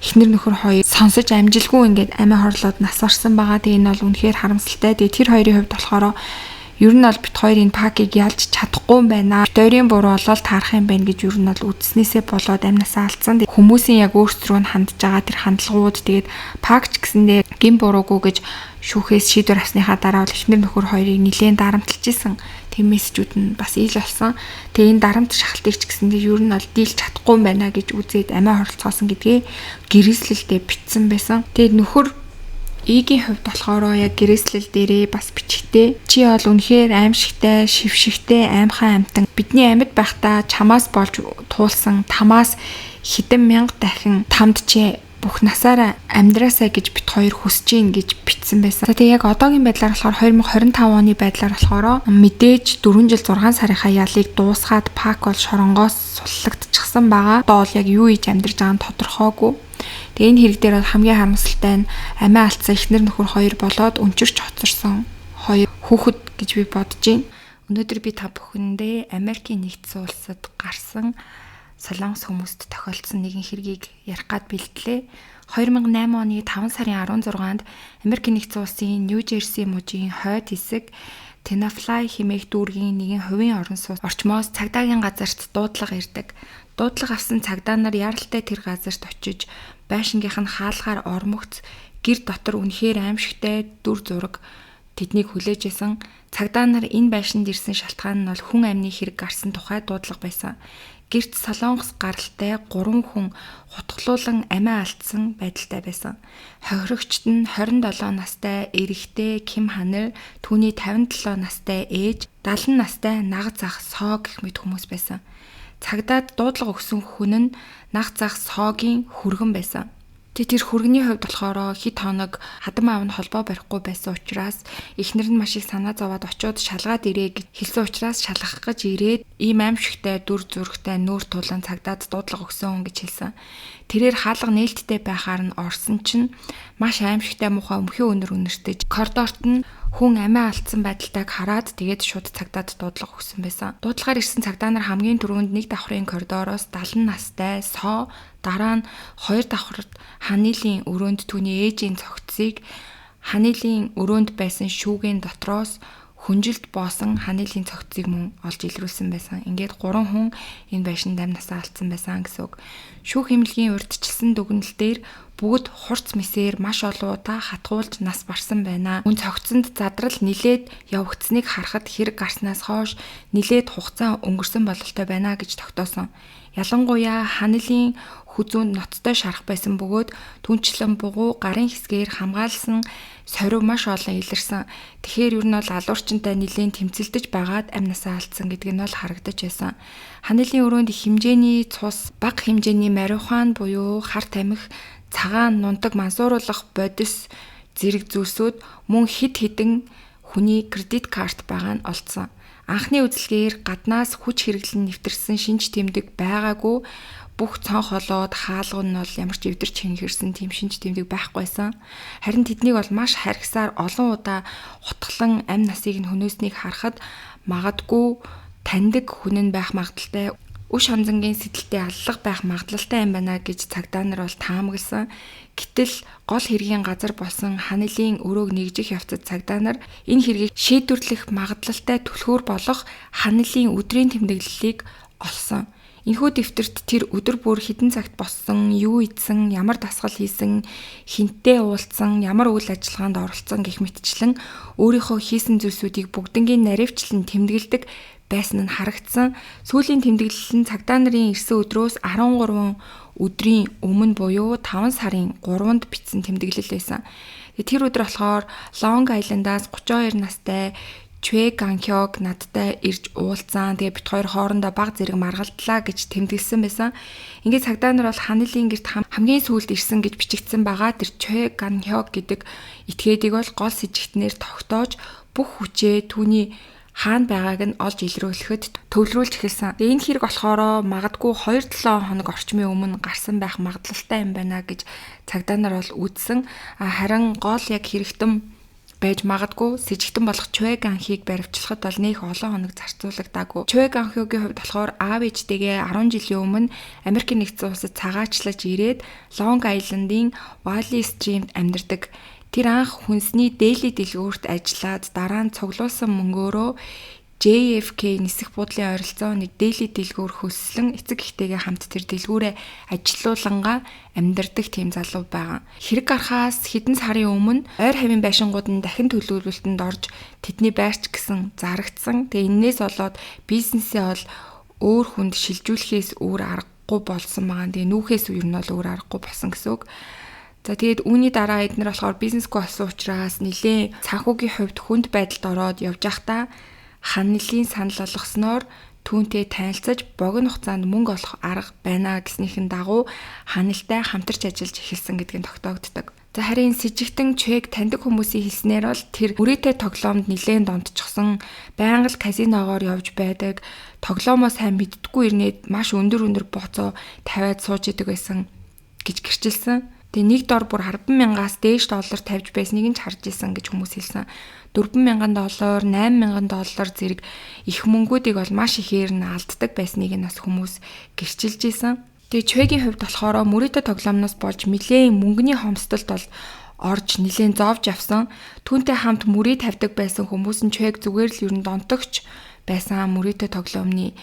эхнэр нөхөр хоёр сонсож амжилгүй ингээд амиа хорлоод нас орсон байгаа. Тэгээ энэ бол үнэхээр харамсалтай. Тэгээ тэр хоёрын хувьд болохоор ер нь бол бит хоёрын Пакийг ялж чадахгүй юм байна. Бит хоёрын буруу болол таарах юм байна гэж ер нь бол үдснээсээ болоод амнасаа алдсан. Хүмүүсийн яг өөрсдрөө нь хандж байгаа тэр хандлагууд тэгээд Пак ч гэсэндээ гин буруугүй гэж шүүхээс шийдвэр авсныхаа дараа бол эхнэр нөхөр хоёрыг нэлээд дарамтлж исэн. Тийм мессежүүд нь бас ил болсон. Тэгээ энэ дарамт шахалтыг ч гэсэндээ ер нь бол дийлж чадахгүй юм байна гэж үзээд амиа хорлцоосон гэдгээ гэрээслэлдээ бичсэн байсан. Тэгээд нөхөр Игийн хувьд болохоор яг гэрээслэл дээрээ бас бичгтээ чи бол үнэхээр аимшигтай, шившигтэй, аимхан амтан. Бидний амьд байхдаа чамаас болж туулсан тамаас хэдэн мянга дахин тамд чи бүх насаараа амьдраасаа гэж бит хоёр хүсэж гин гэж бичсэн байсан. За тэгээ яг одоогийн байдлаар болохоор 2025 оны байдлаар болохоор мэдээж 4 жил 6 сарынхаа ялыг дуусгаад Пак бол шоронгоос суллагдчихсан байгаа. Одоо бол яг юу хийж амьдарч байгаа нь тодорхойгүй. Тэгээ энэ хэрэг дээр бол хамгийн харамсалтай нь амиа алдсан эхнэр нөхөр хоёр болоод өнчирч хоцорсон хоёр хүүхэд гэж би бодож байна. Өнөөдөр би та бүхэндээ Америкийн нэгдсэн улсад гарсан Солонгос хүмүүст тохиолдсон нэгэн хэргийг ярих гад бэлтлээ. 2008 оны 5 сарын 16-нд Америкийн нэгдсэн улсын Нью Жерси мужийн хойд хэсэг Tenafly хэмээх дүүргийн нэгэн хувийн орон сууц орчмоос цагдаагийн газарт дуудлага ирдэг. Дуудлага авсан цагдаа нар яралтай тэр газарт очиж байшингийнх нь хаалгаар ормогц гэр дотор үнэхээр аимшигтай дүр зураг тэднийг хүлээжсэн. Цагдаа нар энэ байшинд ирсэн шалтгаан нь бол хүн амны хэрэг гарсан тухай дуудлага байсан. Гэрт Солонгос гаралтай 3 хүн хутгалуулан амиа алдсан байдалтай байсан. Хохирогчд нь 27 настай эрэгтэй Ким Ханер, түүний 57 настай ээж, 70 настай нагц ах Соо гэх мэт хүмүүс байсан. Цагдаад дуудлага өгсөн хүн нь нах зах соогийн хүргэн байсан. Тэр хүргэний хувьд болохоор хэд хоног хадам аав нь холбоо барихгүй байсан учраас эхнэр нь маш их санаа зовоод очиод шалгаад ирээ гэж хэлсэн учраас шалгах гэж ирээд ийм аимшигтай дүр зургтай нүүр тулан цагдаад дуудлага өгсөн гэж хэлсэн. Тэрээр хаалга нээлттэй байхаар нь орсон чинь маш аимшигтай муухай өмхий өнөр үнэртэж коридорт нь хүн амиа алдсан байдалтайг хараад тэгээд шууд цагдаад дуудлага өгсөн байсан. Дуудлагаар ирсэн цагдаа нар хамгийн түрүүнд нэг давхрын коридороос 70 настай соо, дараа нь хоёр давхарт ханилийн өрөөнд түүний ээжийн цогцыг, ханилийн өрөөнд байсан шүүгийн дотроос хүнжилт боосон ханилийн цогцыг мөн олж илрүүлсэн байсан. Ингээд 3 хүн энэ байшинд амнасаа алдсан байсан гэсэн үг. Шүүх хэмнэлгийн урьдчилсан дүгнэлт дээр бүгд хурц мисээр маш олон удаа хатгуулж нас барсан байна. Үн цогцонд задрал нилээд явагдсныг харахад хэрэг гарснаас хойш нилээд хугацаа өнгөрсөн бололтой байна гэж тогтоосон. Ялангуяа ханилийн хүзүүнд ноцтой шарах байсан бөгөөд түнчлэн бугуу гарын хэсгээр хамгаалсан сорив маш олон илэрсэн. Тэгэхээр ер нь бол алуурчинтай нилээн тэмцэлдэж байгаад амнасаа алдсан гэдг нь бол харагдаж байсан. Ханилийн өрөөнд их хэмжээний цус, бага хэмжээний марихуан буюу хар тамхи, цагаан нундаг мансууруулах бодис зэрэг зүйлсүүд мөн хэд хэдэн хүний кредит карт байгаа нь олдсон. Анхны үзлэгээр гаднаас хүч хэрэглэн нэвтэрсэн шинж тэмдэг байгаагүй, бүх цонх холоод хаалга нь бол ямар ч эвдэрч хинхэрсэн тийм шинж тэмдэг байхгүйсэн. Харин тэднийг бол маш харгисаар олон удаа хутглан амь насыг нь хөнөөснийг харахад магадгүй таньдаг хүн нь байх магадaltaй, үш хонзонгийн сэтэлтэй аллах байх магадлалтай юм байна гэж цагдаа нар бол таамагласан. Гэтэл гол хэргийн газар болсон ханилийн өрөөг нэгжих явцад цагдаа нар энэ хэргийг шийдвэрлэх магадлалтай түлхүүр болох ханилийн өдрийн тэмдэглэлийг олсон. Энэхүү дэвтэрт тэр өдөр бүр хэдэн цагт боссон, юу ийдсэн, ямар дасгал хийсэн, хинтээ уулзсан, ямар үйл ажиллагаанд оролцсон гэх мэтчлэн өөрийнхөө хийсэн зүйлсүүдийг бүгднгийн наривчлан тэмдэглэдэг байсан нь харагдсан. Сүүлийн тэмдэглэл нь цагдаа нарын ирсэн өдрөөс 13 өдрийн өмнө буюу 5 сарын 3-нд бичсэн тэмдэглэл байсан. Тэр өдөр болохоор Лонг Айландаас 32 настай Чвэ Ганхёг надтай ирж уулзсан. Тэгээ бит хоёр хоорондоо баг зэрэг маргалдлаа гэж тэмдэглэсэн байсан. Ингээд цагдаа нар бол ханилийн гэрт хамгийн сүүлд ирсэн гэж бичигдсэн байгаа. Тэр Чвэ Ганхёг гэдэг этгээдийг бол гол сэжигтнээр тогтоож бүх хүчээ түүний хаана байгааг нь олж илрүүлэхэд төвлөрүүлж эхэлсэн. Энэ хэрэг болохоор магадгүй 2-7 хоног орчмын өмнө гарсан байх магадлалтай юм байна гэж цагдаа нар бол үзсэн. Харин гол яг хэрэгтэн байж магадгүй сэжигтэн болох Чвэ Ганхийг баривчлахад бол нэх олон хоног зарцуулагдаагүй. Чвэ Ганхёгийн хувьд болохоор аав ээжтэйгээ 10 жилийн өмнө Америкийн нэгдсэн улсад цагаачлаж ирээд Лонг Айландын Валли Стримд амьдардаг. Тэр анх хүнсний дээли дэлгүүрт ажиллаад дараа нь цуглуулсан мөнгөөрөө JFK нисэх буудлын ойролцоо нэг дээли дэлгүүр хөслөн эцэг эхтэйгээ хамт тэр дэлгүүрээ ажилуулангаа амьдардаг тийм залуу байгаа. Хэрэг гарахаас хэдэн сарын өмнө ойр хавийн байшингууд нь дахин төлөвлөлтөнд орж тэдний байрч гэсэн зарагдсан. Тэгээ энээс болоод бизнесээ бол өөр хүнд шилжүүлэхээс өөр аргагүй болсон байгаа. Тэгээ нүүхээс үер нь бол өөр аргагүй болсон гэсэн үг. За тэгээд үүний дараа эднэр болохоор бизнесгүй болсон учраас нэлээд санхүүгийн хувьд хүнд байдалд ороод явж байхдаа ханилийн санал болгосноор түүнтэй танилцаж богино хугацаанд мөнгө олох арга байна гэснийхэн дагуу ханилтай хамтарч ажиллаж эхэлсэн гэдгийг тогтоогддог. За харин сэжигтэн Чвэг таньдаг хүмүүсийн хэлснээр бол тэр үрээтэй тоглоомд нэлээд донтчихсон, байнга л казиногоор явж байдаг, тоглоомоо сайн мэддэггүй ирнээд маш өндөр бооцоо тавиад сууж идэг байсан гэж гэрчилсэн. Тэгээ нэг дор бүр 10,000-аас дээш доллар тавьж байсныг нь харж исэн гэж хүмүүс хэлсэн. $4,000, $8,000 зэрэг их мөнгүүдийг бол маш ихээр нь алддаг байсныг нь бас хүмүүс гэрчилж исэн. Тэгээ Чвэгийн хувьд болохоор мөрөөдө тоглоомноос болж нэлээд мөнгөний хомсдолд бол орж нэлээд зовж авсан. Түүнтэй хамт мөрий тавьдаг байсан хүмүүс нь Чвэг зүгээр л ер нь донтогч байсан мөрөөдө тоглоомны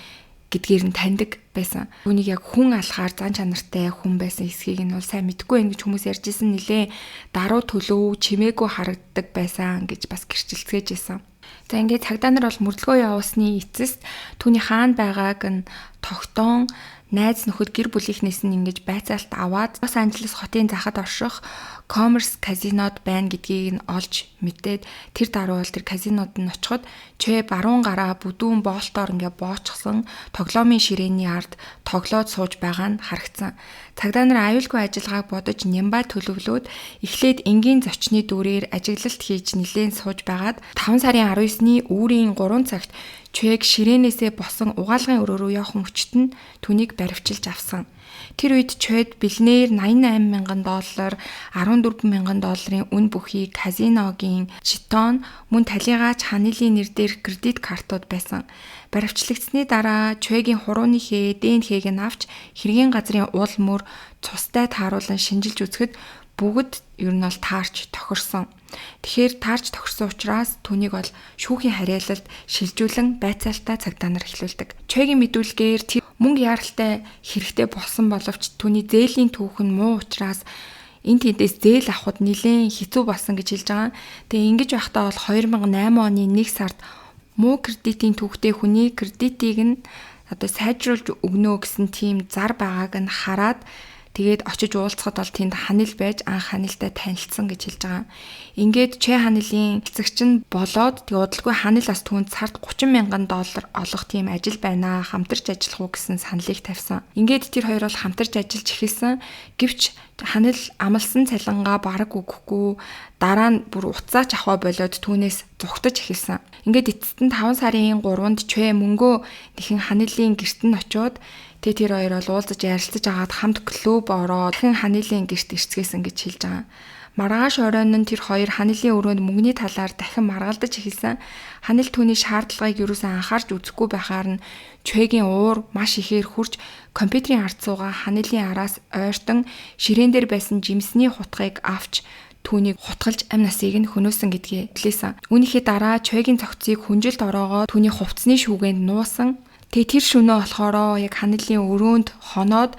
гэдгээр нь таньдаг байсан. Үүнийг яг хүн алхаар зан чанартай хүн байсан эсхийг нь бол сайн мэдгүй байх гэж хүмүүс ярьж исэн. Нилээ даруй төлөв чимээгүй харагддаг байсан гэж бас гэрчилцгээж исэн. За ингээд цагдаа нар бол мөрлөгөө явуулсны эцэст түүний хаана байгааг нь тогтоон найз нөхөд гэр бүлийнхнээс нь ингэж байцаалт аваад Лос Анжелес хотын захад орших commerce казинод байна гэдгийг нь олж мэдээд тэр даруй бол тэр казинод нь очиход Чэ баруун гараа бүдүүн боолтоор боочсон тоглоомын ширээний ард тоглоод сууж байгаа нь харагдсан. Цагдаа нар аюулгүй ажиллагааг бодож нямбаа төлөвлөөд эхлээд энгийн зочны дүрээр ажиглалт хийж нилээн сууж байгаад 5 сарын 19-ний үүрийн 3 цагт Чэг ширээнээсээ босон угаалгын өрөө рүү явах мөчт нь түүнийг баривчилж авсан. Тэр үед Чэд бэлнээр $88,000, $14,000 үн бүхий казиногийн жетон, мөн талигаач ханилын нэр дээр кредит картууд байсан. Баривчлагдсны дараа Чэгийн хурууны хээ, ДНХ-г нь авч хэргийн газрын уул мөр цустай тааруулан шинжилж үзэхэд бүгд ер нь бол таарч тохирсон. Тэгэхээр таарч тохирсон учраас түүнийг бол шүүхийн харьяалалд шилжүүлэн байцаалтаа цагдаа нар эхлүүлдэг. Чэгийн мэдүүлгээр тэр мөнгө яаралтай хэрэгтэй болсон боловч түүний зээлийн түүх нь муу учраас энэ тэндээс зээл авахд нэлээд хэцүү болсон гэж хэлж байгаа. Тэгээ ингэж байхдаа бол 2008 оны 1 сард муу кредитийн түүхтэй хүний кредитийг нь сайжруулж өгнө гэсэн тийм зар байгааг нь хараад тэгээд очиж уулзахад бол тэнд ханил байж анх ханилтай танилцсан гэж хэлж байгаа. Ингээд Чэ ханилын эцэгч нь болоод тэг удалгүй ханилаас түүнд сард $30,000 олох тийм ажил байна. Хамтарч ажиллах уу гэсэн саналыг тавьсан. Ингээд тэр хоёр бол хамтарч ажиллаж эхэлсэн. Гэвч ханил амлсан цалингаа бараг өгөхгүй дараа нь бүр уцаач аваа болоод түүнээс зүхтаж эхэлсэн. Ингээд эцэст нь 5 сарын 3-нд Чэ мөнгөө нэхэн ханилын гэрт нь очиод тэр хоёр бол уулзаж ярилцаж агаад хамт клуб ороод хэн ханилын гэрт ирцгээсэн гэж хэлж байгаа. Маргааш оройн нь тэр хоёр ханилын өрөөнд мөнгөний талаар дахин маргалдаж эхэлсэн. Ханил түүний шаардлагыг юусэн анхаарч үзэхгүй байхаар нь Чэгийн уур маш ихээр хурж компьютерийн ард суугаа ханилын араас ойртон ширээн дээр байсан жимсний хутгыг авч түүнийг хутгалж амь насыг нь хөнөөсөн гэдгийг хэлсэн. Үүнийхээ дараа Чэгийн цогцыг хүнжилт ороогоо түүний хувцсны шүүгэнд нуусан. Тэгээ тэр шөнөө болохоро яг ханилын өрөөнд хоноод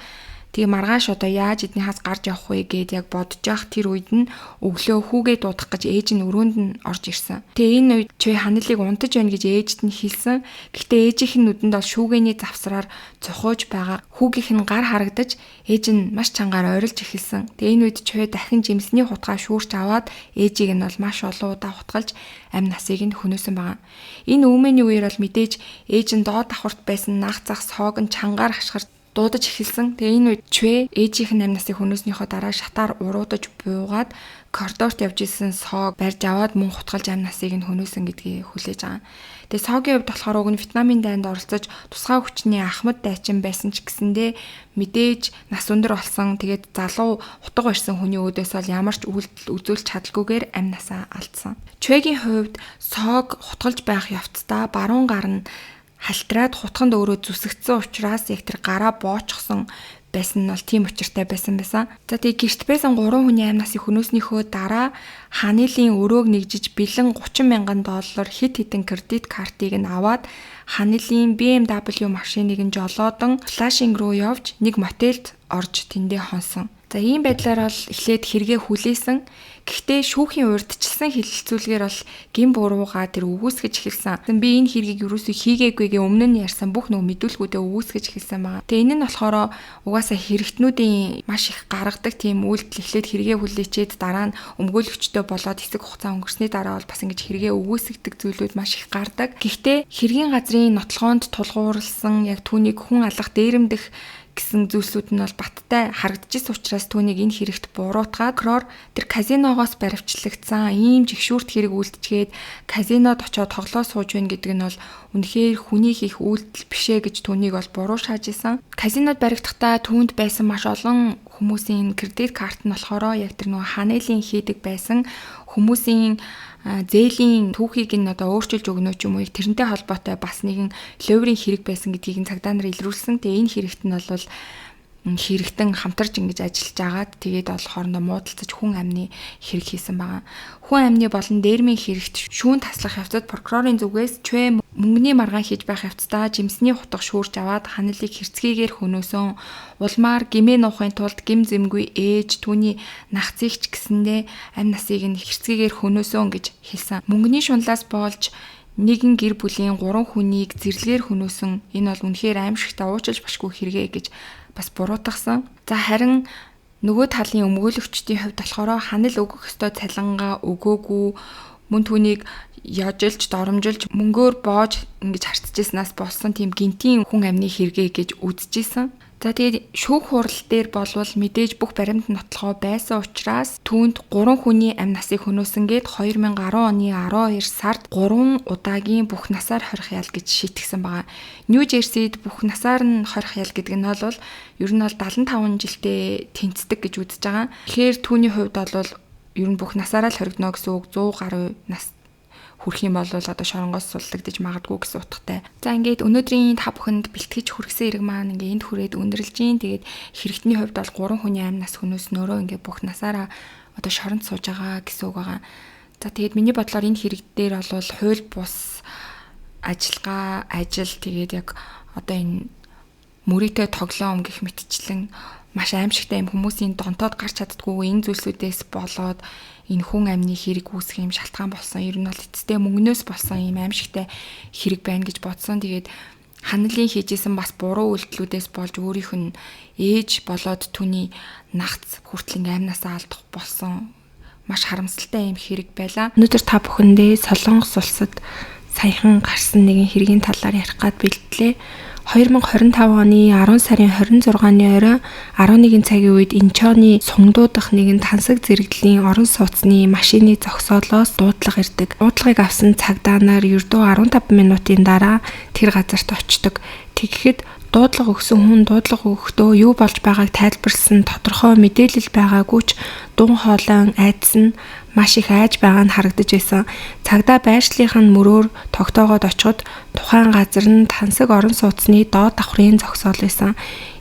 тэгээ маргааш одоо яаж эднийхээс гарч явах вэ гэд яг бодож явах тэр үед нь өглөө хүүгээ дуудах гэж ээж нь өрөөнд нь орж ирсэн. Тэгээ энэ үед Чэ ханилыг унтаж байна гэж ээжд нь хэлсэн. Гэхдээ ээжийнх нь нүдэнд бол шүүгээний завсраар цохож байгаа. Хүүгийнх нь гар харагдаж ээж нь маш чангаар ойрлж эхэлсэн. Тэгээ энэ үед Чэ дахин жимсний хутгаа шүүрч аваад ээжийг нь бол маш олон удаа хутгалж амь насыг нь хөнөөсөн байгаа. Энэ үүмэний үеэр бол мэдээж ээж нь доод давхарт байсан нах зах соог нь чангаар хашгирч дуудаж эхэлсэн. Тэгээ энэ үед Чэ ээжийнх нь амь насыг хөнөөснийхөө дараа шатаар уруудаж буугаад коридорт явж исэн соог барьж аваад мөн хутгалж амь насыг нь хөнөөсөн гэдгийг хүлээж байгаа. Тэгээ соогийн хувьд болохоор уг нь витамин дайнд оролцож тусгай хүчний ахмад дайчин байсан ч гэсэндээ мэдээж нас өндөр болсон. Тэгээд залуу утга барьсан хүний өөдөөс бол ямар ч үйлдэл үзүүлж чадалгүйгээр амь насаа алдсан. Чэгийн хувьд соог хутгалж байх явцдаа баруун гар нь халтраад хутганд өөрөө зүсэгдсэн учраас яг тэр гараа боочсон байсан нь бол тийм учиртай байсан. За тэгээ гэрт байсан 3 хүний амь насыг хөнөөснийхөө дараа ханилын өрөөг нэгжиж бэлэн $30,000 хит хитэн кредит картыг нь аваад ханилын BMW машиныг нь жолоодон флашинг руу явж нэг мотелд орж тэндээ хонсон. За ийм байдлаар бол эхлээд хэрэгээ хүлээсэн. Гэхдээ шүүхийн урьдчилсан хэлэлцүүлгээр бол гин буруугаа тэр өгөөсгөж эхэлсэн. Би энэ хэргийг юусоо хийгээгүй өмнө нь ярьсан бүх нөө мэдүүлгүүдээ өгөөсгөж эхэлсэн байгаа. Тэгээ энэ нь болохоор угаасаа хэрэгтнүүдийн маш их гаргадаг тийм үйлдэл эхлээд хэрэгээ хүлээчээд дараа нь өмгөөлөгчтэй болоод хэсэг хугацаа өнгөрсний дараа бол бас ингэж хэрэгээ өгөөсгдөг зүйлүүд маш их гардаг. Гэхдээ хэргийн газрын нотлогоонд тулгуурласан яг түүнийг хүн алгах дээрэмдэх гэсэн зүйлсүүд нь бол баттай харагдчихсан учраас түүнийг энэ хэрэгт буруутгаад прокурор тэр казиногоос баривчлагдсан ийм жигшүүрт хэрэг үйлдчихээд казинод очоод тоглоо сууж байна гэдэг нь бол үнэхээр хүний хийх үйлдэл бишээ гэж түүнийг бол буруу шааж исэн. Казинод баригдахдаа түүнд байсан маш олон хүмүүсийн кредит карт нь болохоор яг тэр нөгөө ханилын хийдэг байсан хүмүүсийн зээлийн түүхийг нь одоо өөрчилж өгнө ч юм уу тэрнтэй холбоотой бас нэгэн ловрын хэрэг байсан гэдгийг цагдаа нар илрүүлсэн. Тэгээ энэ хэрэгт нь бол хэрэгтэн хамтарч ингэж ажиллаж агаад тэгээд бол хоорондоо муудалцаж хүн амны хэрэг хийсэн байгаа. Хүн амны болон дээрмийн хэрэгт шүүн таслах явцад прокурорын зүгээс Чэ мөнгөний маргаан хийж байх явцдаа жимсний хутга шүүрч аваад ханилыг хэрцгийгээр хөнөөсөн. Улмаар гимээ нуухын тулд гим зэмгүй ээж түүний нахцыгч гэсэндээ амь насыг нь хэрцгийгээр хөнөөсөн гэж хэлсэн. Мөнгөний шунлаас болж нэгэн гэр бүлийн 3 хүнийг зэрлэгээр хөнөөсөн. Энэ бол үнэхээр аимшигтай уучлж башгүй хэрэгэ гэж бас буруутгасан. За харин Нөгөө талын өмгөөлөгчдийн хувьд болохоор ханал өгөх ёстой цалингаа өгөөгүй, мөн түүнийг яжилж, доромжилж, мөнгөөр боож ингэж харцжээснаас болсон тийм гинтийн хүн амны хэрэгэ гэж үзэжсэн. За тэгээд шүүх хурал дээр болвол мэдээж бүх баримт нотлохоо байсан учраас түүнд 3 хүний амь насыг хөнөөсөнгээд 2010 оны 12 сард 3 удаагийн бүх насаар хорих ял гэж шийтгсэн байгаа. Нью Жерсид бүх насаар нь хорих ял гэдэг нь бол ер нь бол 75 жилдээ тэнцдэг гэж үзэж байгаа. Тэгэхээр түүний хувьд бол ер нь бүх насаараа л хоригдно гэсэн үг. 100 гаруй нас хүрэх юм бол одоо шоронгоос суллагдаж магадгүй гэсэн утгатай. За ингээд өнөөдрийн та бүхэнд бэлтгэж хүргэсэн хэрэг маань ингээд энд хүрээд өндөрлж гин. Тэгээд хэрэгтний хувьд бол 3 хүний амь нас хөнөөснөөрөө ингээд бүх насаараа одоо шоронд сууж байгаа гэсэн үг байгаа. За тэгээд миний бодлоор энэ хэрэг дээр бол хууль бус ажиллагаа, ажил тэгээд яг одоо энэ мөрийтэй тоглоом гэх мэтчлэн маш аимшигтай юм хүмүүсийн донтоод гарч чаддгүй энэ зүйлсүүдээс болоод энэ хүн амны хэрэг үүсэх юм шалтгаан болсон. Ер нь бол эцэстээ мөнгнөөс болсон юм аимшигтай хэрэг байна гэж бодсон. Тэгээд ханалын хийжсэн бас буруу үйлдэлүүдээс болж өөрийнх нь ээж болоод түүний нагц хүртэл амнасаа алдах болсон. Маш харамсалтай юм хэрэг байлаа. Өнөөдөр та бүхэндээ Солонгос улсад саяхан гарсан нэгэн хэргийн талаар ярих гад бэлтлээ. 2025 оны 10 сарын 26-ны орой 11 цагийн үед Инчоны сунгадуудах нэгэн тансаг зэрэглийн орон сууцны машины зогсоолоос дуудлага ирдэг. Дуудлагыг авсан цагдаа нар ердөө 15 минутын дараа тэр газарт очдог. Тэгэхэд дуудлага өгсөн хүн дуудлага өгөхдөө юу болж байгааг тайлбарлсан тодорхой мэдээлэл байгаагүй ч дун хоолойн айдас нь маш их айж байгаа нь харагдаж байсан. Цагдаа байршлынх нь мөрөөр тогтоогоод очиход тухайн газар нь тансаг орон сууцны доод давхрын зогсоол байсан.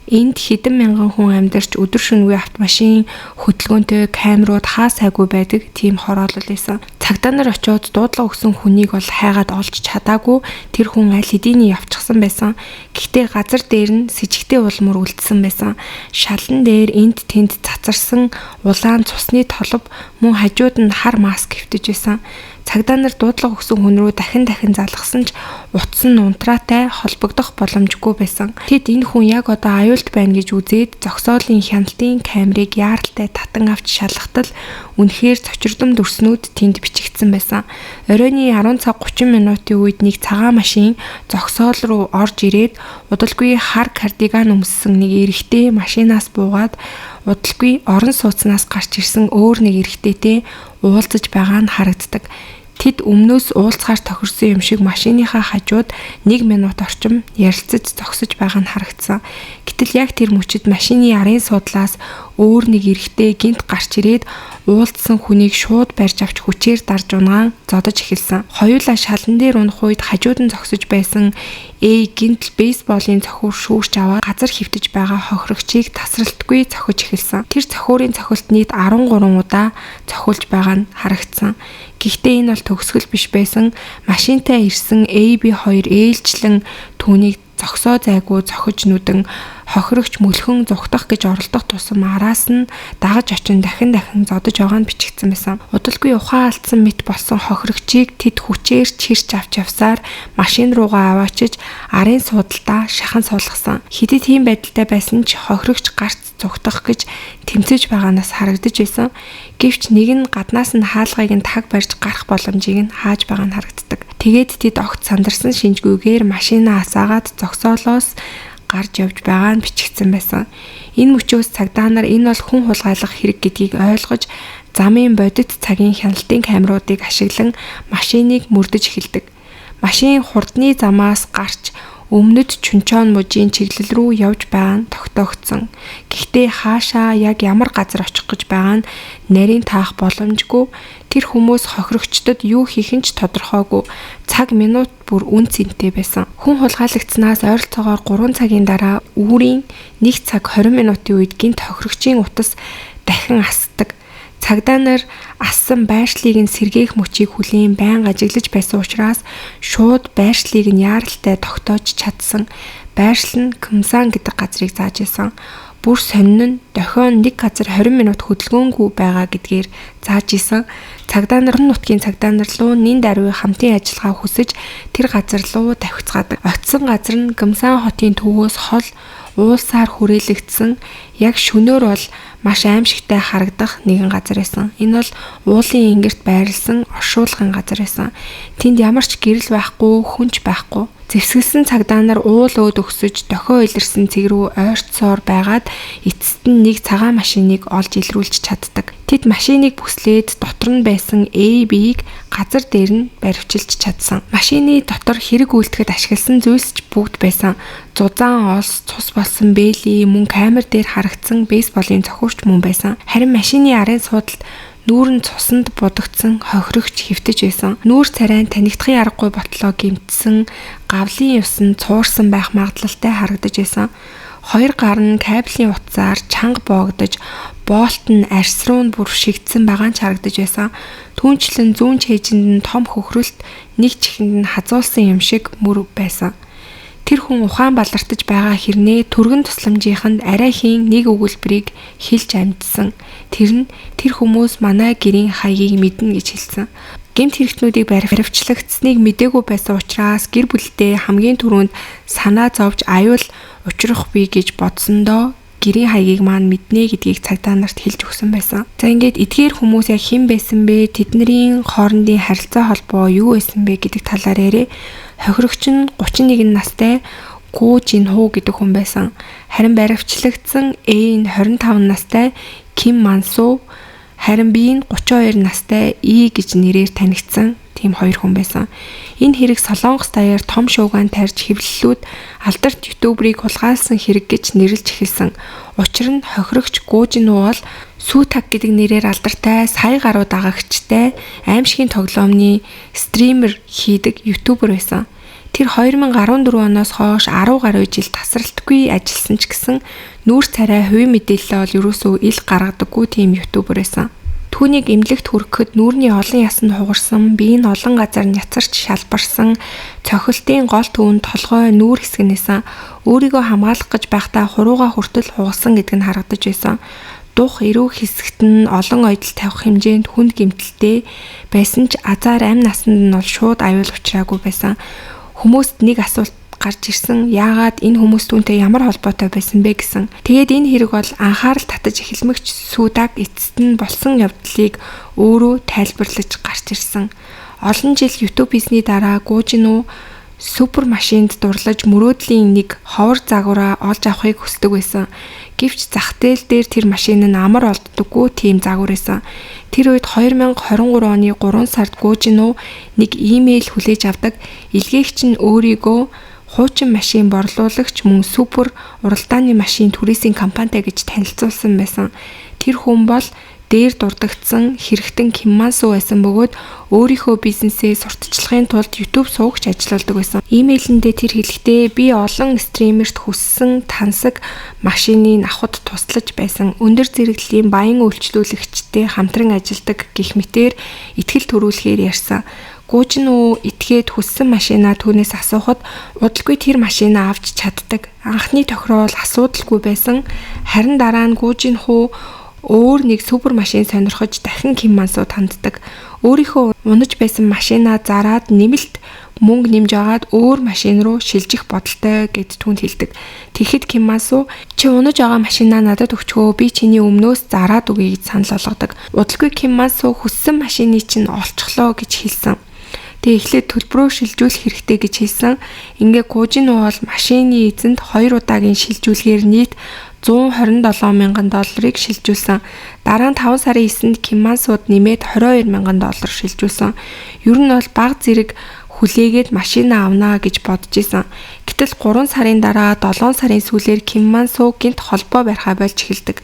Энд хэдэн мянган хүн амьдарч өдөр шөнөгүй автомашин хөдөлгөөнтэй камерууд хаа сайгүй байдаг тийм хороолол байсан. Цагдаа нар очиод дуудлага өгсөн хүнийг бол хайгаад олж чадаагүй. Тэр хүн аль хэдийн явчихсан байсан. Гэхдээ газар дээр нь с ิจ гтэй улмөр үлдсэн байсан. Шалан дээр энд тэнд цацарсан улаан цусны толб мөн хажууд нь хар маск хэвтэж байсан. Цагдаа нар дуудлага өгсөн хүн рүү дахин залгасан ч утас нь унтраатай холбогдох боломжгүй байсан. Тэд энэ хүн яг одоо аюулт байна гэж үзээд зогсоолын хяналтын камерыг яаралтай татан авч шалгахтал үнэхээр цочирдом дүрснүүд тэнд бичигдсэн байсан. Оройны 10 цаг 30 минутын үед нэг цагаан машин зогсоол руу орж ирээд удалгүй хар кардиган өмссөн нэг эрэгтэй машинаас буугаад удалгүй орон сууцнаас гарч ирсэн өөр нэг эрэгтэйтэй уулзаж байгаа нь харагддаг. Тэд өмнөөс уулзахаар тохирсон юм шиг машиныхаа хажууд 1 минут орчим ярилцаж зогсож байгаа нь харагдсан. Гэтэл яг тэр мөчид машины арын суудлаас өөр нэг эрэгтэй гинт гарч ирээд уулзсан хүнийг шууд барьж авч хүчээр дарж унгаан зодож эхэлсэн. Хоёулаа шалан дээр унах үед хажууд нь зогсож байсан гинт бейсболын цохиур шүүрч аваад газар хөвтөж байгаа хохирогчийг тасралтгүй цохиж эхэлсэн. Тэр цохиурын цохилт нийт 13 удаа цохилж байгаа нь харагдсан. Гэхдээ энэ бол төгсгөл биш байсан. Машинтай ирсэн AB2 ээлжлэн түүнийг зогсоо зайгүй зохиж нүдэн хохирогч мөлхөн зүхтах гэж оролдох тусам араас нь дагаж очин дахин зодож байгаа нь бичигдсэн байсан. Удалгүй ухаан алдсан мэт болсон хохирогчийг тэд хүчээр чирч авч явсаар машин руугаа аваачиж арын суудалтаа шахан суулгасан. Хэдий тийм байдалтай байсан ч хохирогч гарц зүхтах гэж тэмцэж байгаанаас харагдаж байсан. Гэвч нэг нь гаднаас нь хаалгыг нь таг барьж гарах боломжийг нь хааж байгаа нь харагддаг. Тэгээд тэд огт сандарсан шинжгүйгээр машинаа асаагаад зогсоолоос гарч явж байгаа нь бичигдсэн байсан. Энэ мөчөөс цагдаа нар энэ бол хүн хулгайлах хэрэг гэдгийг ойлгож замын бодит цагийн хяналтын камеруудыг ашиглан машиныг мөрдөж эхэлдэг. Машин хурдны замаас гарч өмнөд Чүнчон мужийн чиглэл рүү явж байгаа нь тогтоогдсон. Гэхдээ хаашаа яг ямар газар очих гэж байгаа нь нарийн таах боломжгүй. Тэр хүмүүс хохирогчдод юу хийх нь ч тодорхойгүй. Цаг минут бүр үн цэнтэй байсан. Хүн хулгайлагдсанаас ойролцоогоор 3 цагийн дараа үүрийн 1 цаг 20 минутын үед гинт хохирогчийн утас дахин асдаг. Цагдаа нар ассан байршлыг нь сэргээх мөчийг хүлээн байнга ажиглаж байсан учраас шууд байршлыг нь яаралтай тогтоож чадсан. Байршил нь Кымсан гэдэг газрыг зааж исэн. бүр сонин нь дохион нэг газар 20 минут хөдөлгөөнгүй байгаа гэдгээр зааж исэн. Цагдаа нар нутгийн цагдаа нар руу нин даруй хамтын ажиллагаа хүсэж тэр газар руу давхицгаадаг. Очсон газар нь Гамсан хотын төвөөс хол уулсаар хүрээлэгдсэн яг шөнөөр бол маш аимшигтай харагдах нэгэн газар байсан. Энэ бол уулын ингэрт байрлсан оршуулгын газар байсан. Тэнд ямар ч гэрэл байхгүй, хүнч байхгүй. Зэвсгэлсэн цагдаа нар уул өөд өгсөж дохио илэрсэн цэг рүү ойртсоор байгаад эцэст нь нэг цагаан машиныг олж илрүүлж чаддаг. Тэд машиныг бүслээд дотор нь байсан A-B-ийг газар дээр нь баривчилж чадсан. Машины дотор хэрэг үйлдэхэд ашигласан зүйлс ч бүгд байсан. Зузаан ос, цус болсон бэйли, мөн камер дээр харагдсан бейсболын цохиурч мөн байсан. Харин машины арын суудалд нүүр нь цусанд будагдсан хохирогч хэвтэж байсан. Нүүр царайн танигдахын аргагүй ботлоо гимтсэн, гавлын юс нь цуурсан байх магадлалтай харагдаж байсан. Хоёр гар нь кабелийн утсаар чанга боогдож, болт нь арьс руу бүр шигдсэн байгаа нь харагдаж байсан. Түүнчлэн зүүн чэйжинд нь том хөхрөлт, нэг чихэнд нь хазуулсан юм шиг мөр байсан. Тэр хүн ухаан балартаж байгаа хэрнээ түргэн тусламжийнханд арай хийн нэг өгүүлбэрийг хэлж амьдсан. Тэр нь тэр хүмүүс манай гэрийн хаягийг мэднэ гэж хэлсэн. Гэмт хэрэгтнүүдийг баривчлагдсныг мдээгүй байсан учраас гэр бүлдээ хамгийн түрүүнд санаа зовж аюул учрах бий гэж бодсондоо гэрийн хаягийг маань мэднэ гэдгийг цагдаа нарт хэлж өгсөн байсан. За ингээд эдгээр хүмүүс яг хэн байсан бэ? Тэдний хоорондын харилцаа холбоо юу байсан бэ гэдэг талаар яриа. Хохирогч нь 31 настай Го Жинхо гэдэг хүн байсан. Харин баривчлагдсан A нь 25 настай Ким Мансу, харин B нь 32 настай И гэж нэрээр танигдсан тийм хоёр хүн байсан. Энэ хэрэг Солонгос даяар том шуугаан тарьж хэвлэлүүд алдарт ютуберийг хулгайлсан хэрэг гэж нэрлэж эхэлсэн. Учир нь хохирогч Го Жинхо бол Сутак гэдэг нэрээр алдартай сая гаруй дагагчтай аимшигын тоглоомны стример хийдэг ютубер байсан. Тэр 2014 оноос хойш 10 гаруй жил тасралтгүй ажилласан ч гэсэн нүүр царай хувийн мэдээлэл бол ерөөсөө ил гаргадаггүй тийм ютубер байсан. Түүнийг эмнэлэгт хүрэхэд нүүрний олон ясанд хугарсан, бие нь олон газар няцарч шалбарсан, цохилтын гол төвөнд толгой нүүр хэсгнээсэн, өөрийгөө хамгаалах гэж байхдаа хурууга хүртэл хугасан гэдэг нь харагдаж байсан. Дух эрүүг хэсэгт нь олон ойдол тавих хэмжээнд хүнд гэмтэлтэй байсан ч азар амь насанд нь бол шууд аюул учраагүй байсан. Хүмүүст нэг асуулт гарч ирсэн. Яагаад энэ хүмүүс түүнтэй ямар холбоотой байсан бэ гэсэн. Тэгээд энэ хэрэг бол анхаарал татаж эхэлмэгч Сутак эцэст нь болсон явдлыг өөрөө тайлбарлаж гарч ирсэн. Олон жил YouTube хийсний дараа Го Жинхо супер машинд дурлаж мөрөөдлийн нэг ховор загвараа олж авахыг хүсдэг байсан. Гэвч зах зээл дээр тэр машин нь амар олддоггүй тийм загвар байсан. Тэр үед 2023 оны 3 сард Го Жинхо нэг имэйл хүлээж авдаг. Илгээгч нь өөрийгөө хуучин машин борлуулагч мөн супер уралдааны машин түрээсийн компанитай гэж танилцуулсан байсан. Тэр хүн бол дээр дурдгдсан хэрэгтэн Ким Мансу байсан бөгөөд өөрийнхөө бизнесээ сурталчилахын тулд YouTube суугч ажилладаг байсан. Имэйлэндээ тэр хэлэхдээ би олон стримерт хүссэн тансаг машиныг авахд туслаж байсан. Өндөр зэрэглэлийн баян үйлчлүүлэгчтэй хамтран ажилладаг гэх мэтээр ихтгэл төрүүлэхээр ярьсан. Го Жинхо итгээд хүссэн машинаа түүнээс асуухад удалгүй тэр машинаа авч чаддаг. Анхны тохирол асуудалгүй байсан. Харин дараа нь Го Жинхо өөр нэг супер машин сонирхож дахин Ким Мансу танддаг. Өөрийнхөө унаж байсан машинаа зараад нэмэлт мөнгө нэмж агаад өөр машин руу шилжих бодолтой гэд түүнд хэлдэг. Тэгэхэд Ким Мансу чи унаж байгаа машинаа надад өгчгөө би чиний өмнөөс зараад өгье гэж санал болгодог. Удалгүй Ким Мансу хүссэн машиныг чинь олцглоо гэж хэлсэн. Тэгээ эхлээд төлбөрөө шилжүүлэх хэрэгтэй гэж хэлсэн. Ингээ Го Жинхо бол машины эзэнд 2 удаагийн шилжүүлгээр нийт $127,000 шилжүүлсэн. Дараа нь 5 сарын 9-нд Ким Мансууд нэмээд $22,000 шилжүүлсэн. Ер нь бол бага зэрэг хүлээгээд машина авнаа гэж бодож исэн. Гэтэл 3 сарын дараа 7 сарын сүүлээр Ким Мансу гинт холбоо барихаа болж эхэлдэг.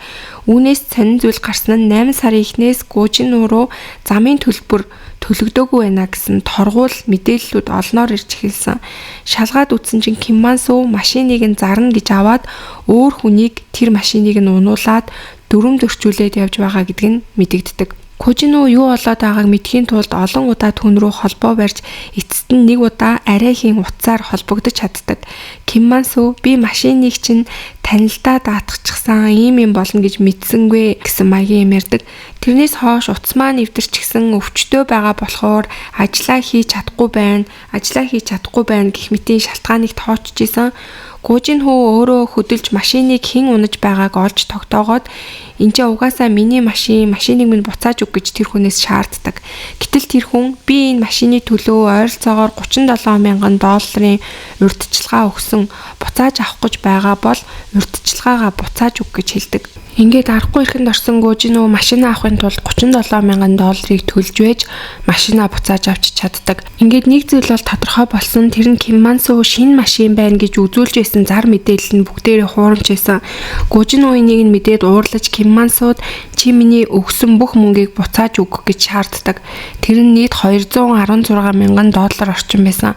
Үүнээс сонин зүйл гарсан нь 8 сарын эхнээс Го Жинхо руу замын төлбөр төлөгдөөгүй байна гэсэн торгуул мэдээллүүд олноор ирж эхэлсэн. Шалгаад үзсэн чинь Ким Мансу машиныг нь зарна гэж аваад өөр хүнийг тэр машиныг нь унуулад дүрм зөрчүүлээд явж байгаа гэдг нь мэдэгддэг. Кожино юу болоод байгааг мэдхийн тулд олон удаа түүн рүү холбоо барьж эцэст нь нэг удаа арайхийн утсаар холбогдож чаддаг. Киммансу би машиныг чинь танилдаа даатгачихсан ийм болно гэж мэдсэнгүй гэсэн маягийн юм ярьдаг. Тэрнээс хойш утас маань нэвтэрч гисэн өвчтөө байгаа болохоор ажиллаа хийж чадахгүй байна гэх мэтийн шалтгааныг тоочж исэн. Кожинхо өөрөө хөдөлж машиныг хэн унаж байгааг олж тогтоогоод энэ ч угаасаа миний машиныг минь буцааж өг гэж тэр хүнээс шаарддаг. Гэтэл тэр хүн би энэ машины төлөө ойролцоогоор $37,000 урьдчилгаа өгсөн. Буцааж авах гэж байгаа бол урьдчилгаагаа буцааж өг гэж хэлдэг. Ингээд аргагүй ихэнд орсон Кожино машина авахын тулд $37,000 төлж байж машинаа буцааж авч чаддаг. Ингээд нэг зүйл бол тодорхой болсон. Тэр нь Киммансу шинэ машин байна гэж үзүүлж байсан зар мэдээлэл нь бүгдээрээ хуурамч байсан. Кожино энийг нь мэдээд уурлаж Киммансууд чи миний өгсөн бүх мөнгийг буцааж өгөх гэж шаарддаг. Тэр нь нийт $216,000 орчим байсан.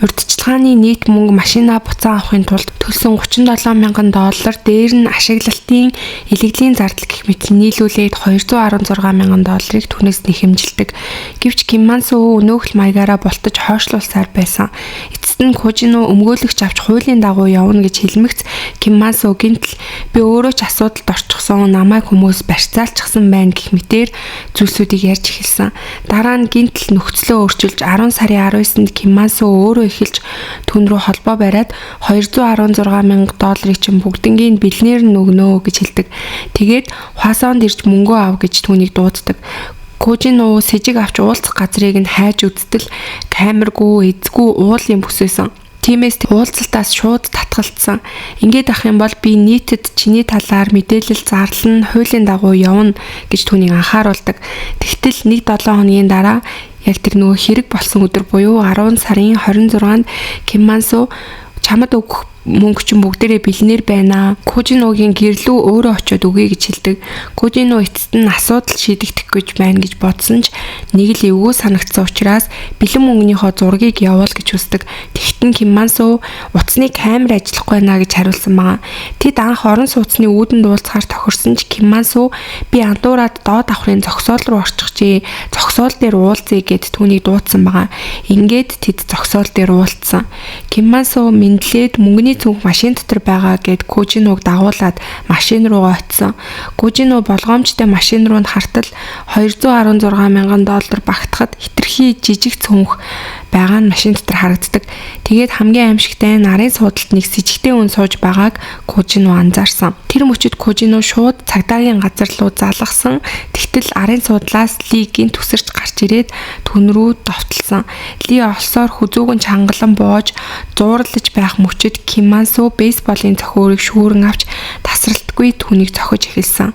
Урьдчилгааны нийт мөнгө машинаа буцаа авахын тулд төлсөн $37,000 дээр нь ашиглалтын илэглийн зардал гэх мэт нийлүүлээд $216,000-ыг түүнээс нэхэмжилдэг. Гэвч Киммансу өнөөхөл маягаараа болтож хойшлуулсаар байсан. Эцэст нь Кожино өмгөөлөгч авч хуулийн дагуу явна гэж хэлмэгц Киммансу гинтл би өөрөө ч асуудалд орчихсон, намайг хүмүүс барьцаалчихсан байна гэх мэтээр зүйлсүүдийг ярьж эхэлсэн. Дараа нь гинтл нөхцлөө өөрчилж 10 сарын 19-нд Киммансу өөрөө эхэлж түн рүү холбоо бариад $216,000 чинь бүгднийг бэлнээр нь өгнө гэж хэлдэг. Тэгээд Хвасонд ирж мөнгөө ав гэж түүнийг дууддаг. Кожино сэжиг авч уулзах газрыг нь хайж үзтэл камергүй, эзгүй уулын бүсэсэн. Тиймээс уулзалтаас шууд татгалцсан. Ингээд ах юм бол би нийтэд чиний талаар мэдээлэл зарлан хуулийн дагуу явна гэж түүнийг анхааруулдаг. Тэгтэл 1-7 хоногийн дараа яг тэр нөгөө хэрэг болсон өдөр буюу 10 сарын 26-нд Киммансу чамд өгөх мөнгө чинь бүгдээрээ бэлнээр байна. Кожиногийн гэрлүү өөрөө очиод өгье гэж хэлдэг. Кожино эцэст нь асуудал шийдэгдэх гэж байна гэж бодсон ч нэг л эвгүй санагдсан учраас бэлэн мөнгөнийхөө зургийг явуул гэж хүсдэг. Тэгтэн Киммансу утасны камер ажиллахгүй байна гэж хариулсан байгаа. Тэд анх орон сууцны үүдэнд уулзахаар тохирсон ч Киммансу би андуураад доод давхрын зогсоол руу орчихжээ. Зогсоол дээр уулзъя гэд түүнийг дуудсан байгаа. Ингээд тэд зогсоол дээр уулзсан. Киммансу мэдлээд мөнгөний цүнх машин дотор байгаа гэд Кожиног дагуулад машин руугаа очсон. Кожино болгоомжтой машин руу нь хартал $216,000 багтахад хитрхи жижиг цүнх байгаа нь машин дотор харагддаг. Тэгээд хамгийн аимшигтай нарын суудалд нэг сэжигтэй хүн сууж байгааг Кожино анзаарсан. Тэр мөчид Кожино шууд цагдаагийн газар руу залгасан. Тэгтэл арын суудлаас Лигийн төсөрч гарч ирээд түн рүү довтлсон. Ли олсоор хүзүүгэн чангалан боож зуурлаж байх мөчид Киммансу бейсболын цохиурыг шүүрэн авч тасралтгүй түүнийг цохиж эхэлсэн.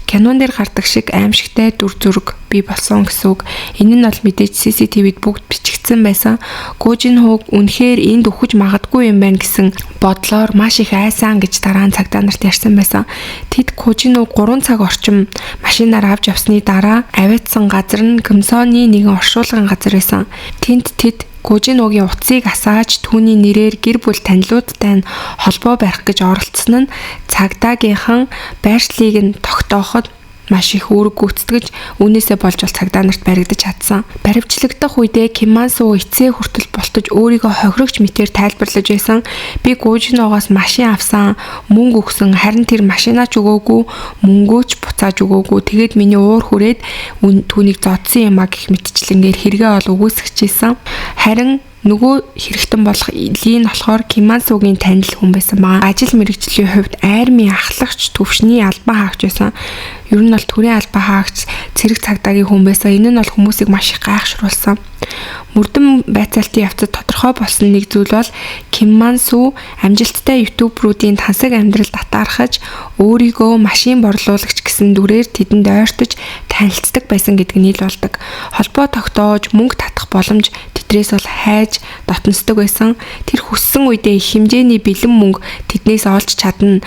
Кинон дээр гардаг шиг аимшигтай дүр зураг бий болсон гэсэн үг. Энэ нь бол мэдээж CCTV-д бүгд бичигдсэн байсан. Кожинхог үнэхээр энд өгөх магадгүй юм байна гэсэн бодлоор маш их айсан гэж дараа нь цагдаа нарт ярьсан байсан. Тэд Кожино 3 цаг орчим машинаар авч явсны дараа авиадсан газар нь Кимсоны нэгэн оршуулгын газар байсан. Тэнд тэд Кожиногийн утсыг асааж түүний нэрээр гэр бүл танилуудтай нь холбоо барих гэж оролцсон нь цагдаагийнхан байршлыг нь тогтооход маш их үүрэг гүйцэтгэж үүнээсээ болж бол цагдаа нарт баригдаж чадсан. Баривчлагдах үедээ Киммансу эцээ хүртэл болтож өөрийгөө хохирогч мэтээр тайлбарлаж байсан. Би Кожиногоос машин авсан, мөнгө өгсөн, харин тэр машинаа ч өгөөгүй, мөнгөө ч буцааж өгөөгүй. Тэгээд миний уур хүрээд түүнийг зодсон юм а гэх мэтчлэнгээр хэрэгээ бол үгүйсгэжсэн. Харин нөгөө хэрэгтэн болох Лин болохоор Киммансугийн танил хүн байсан байгаа. Ажил мэргэжлийн хувьд армийн ахлагч төвшний албан хаагч байсан. Ер нь бол төрийн албан хаагч цэрэг цагдаагийн хүн байсан. Энэ нь бол хүмүүсийг маш их гайхшруулсан. Мөрдөн байцаалтын явцад тодорхой болсон нэг зүйл бол Киммансу амжилттай ютуберуудын тансаг амьдралд татаархаж өөрийгөө машин борлуулагч гэсэн дүрээр тэдэнд ойртож танилцдаг байсан гэдг нь ил болдог. Холбоо тогтоож мөнгө татах боломж тэдрээс бол хайж дотносдог байсан. Тэр хүссэн үедээ их хэмжээний бэлэн мөнгө тэднээс олж чадна.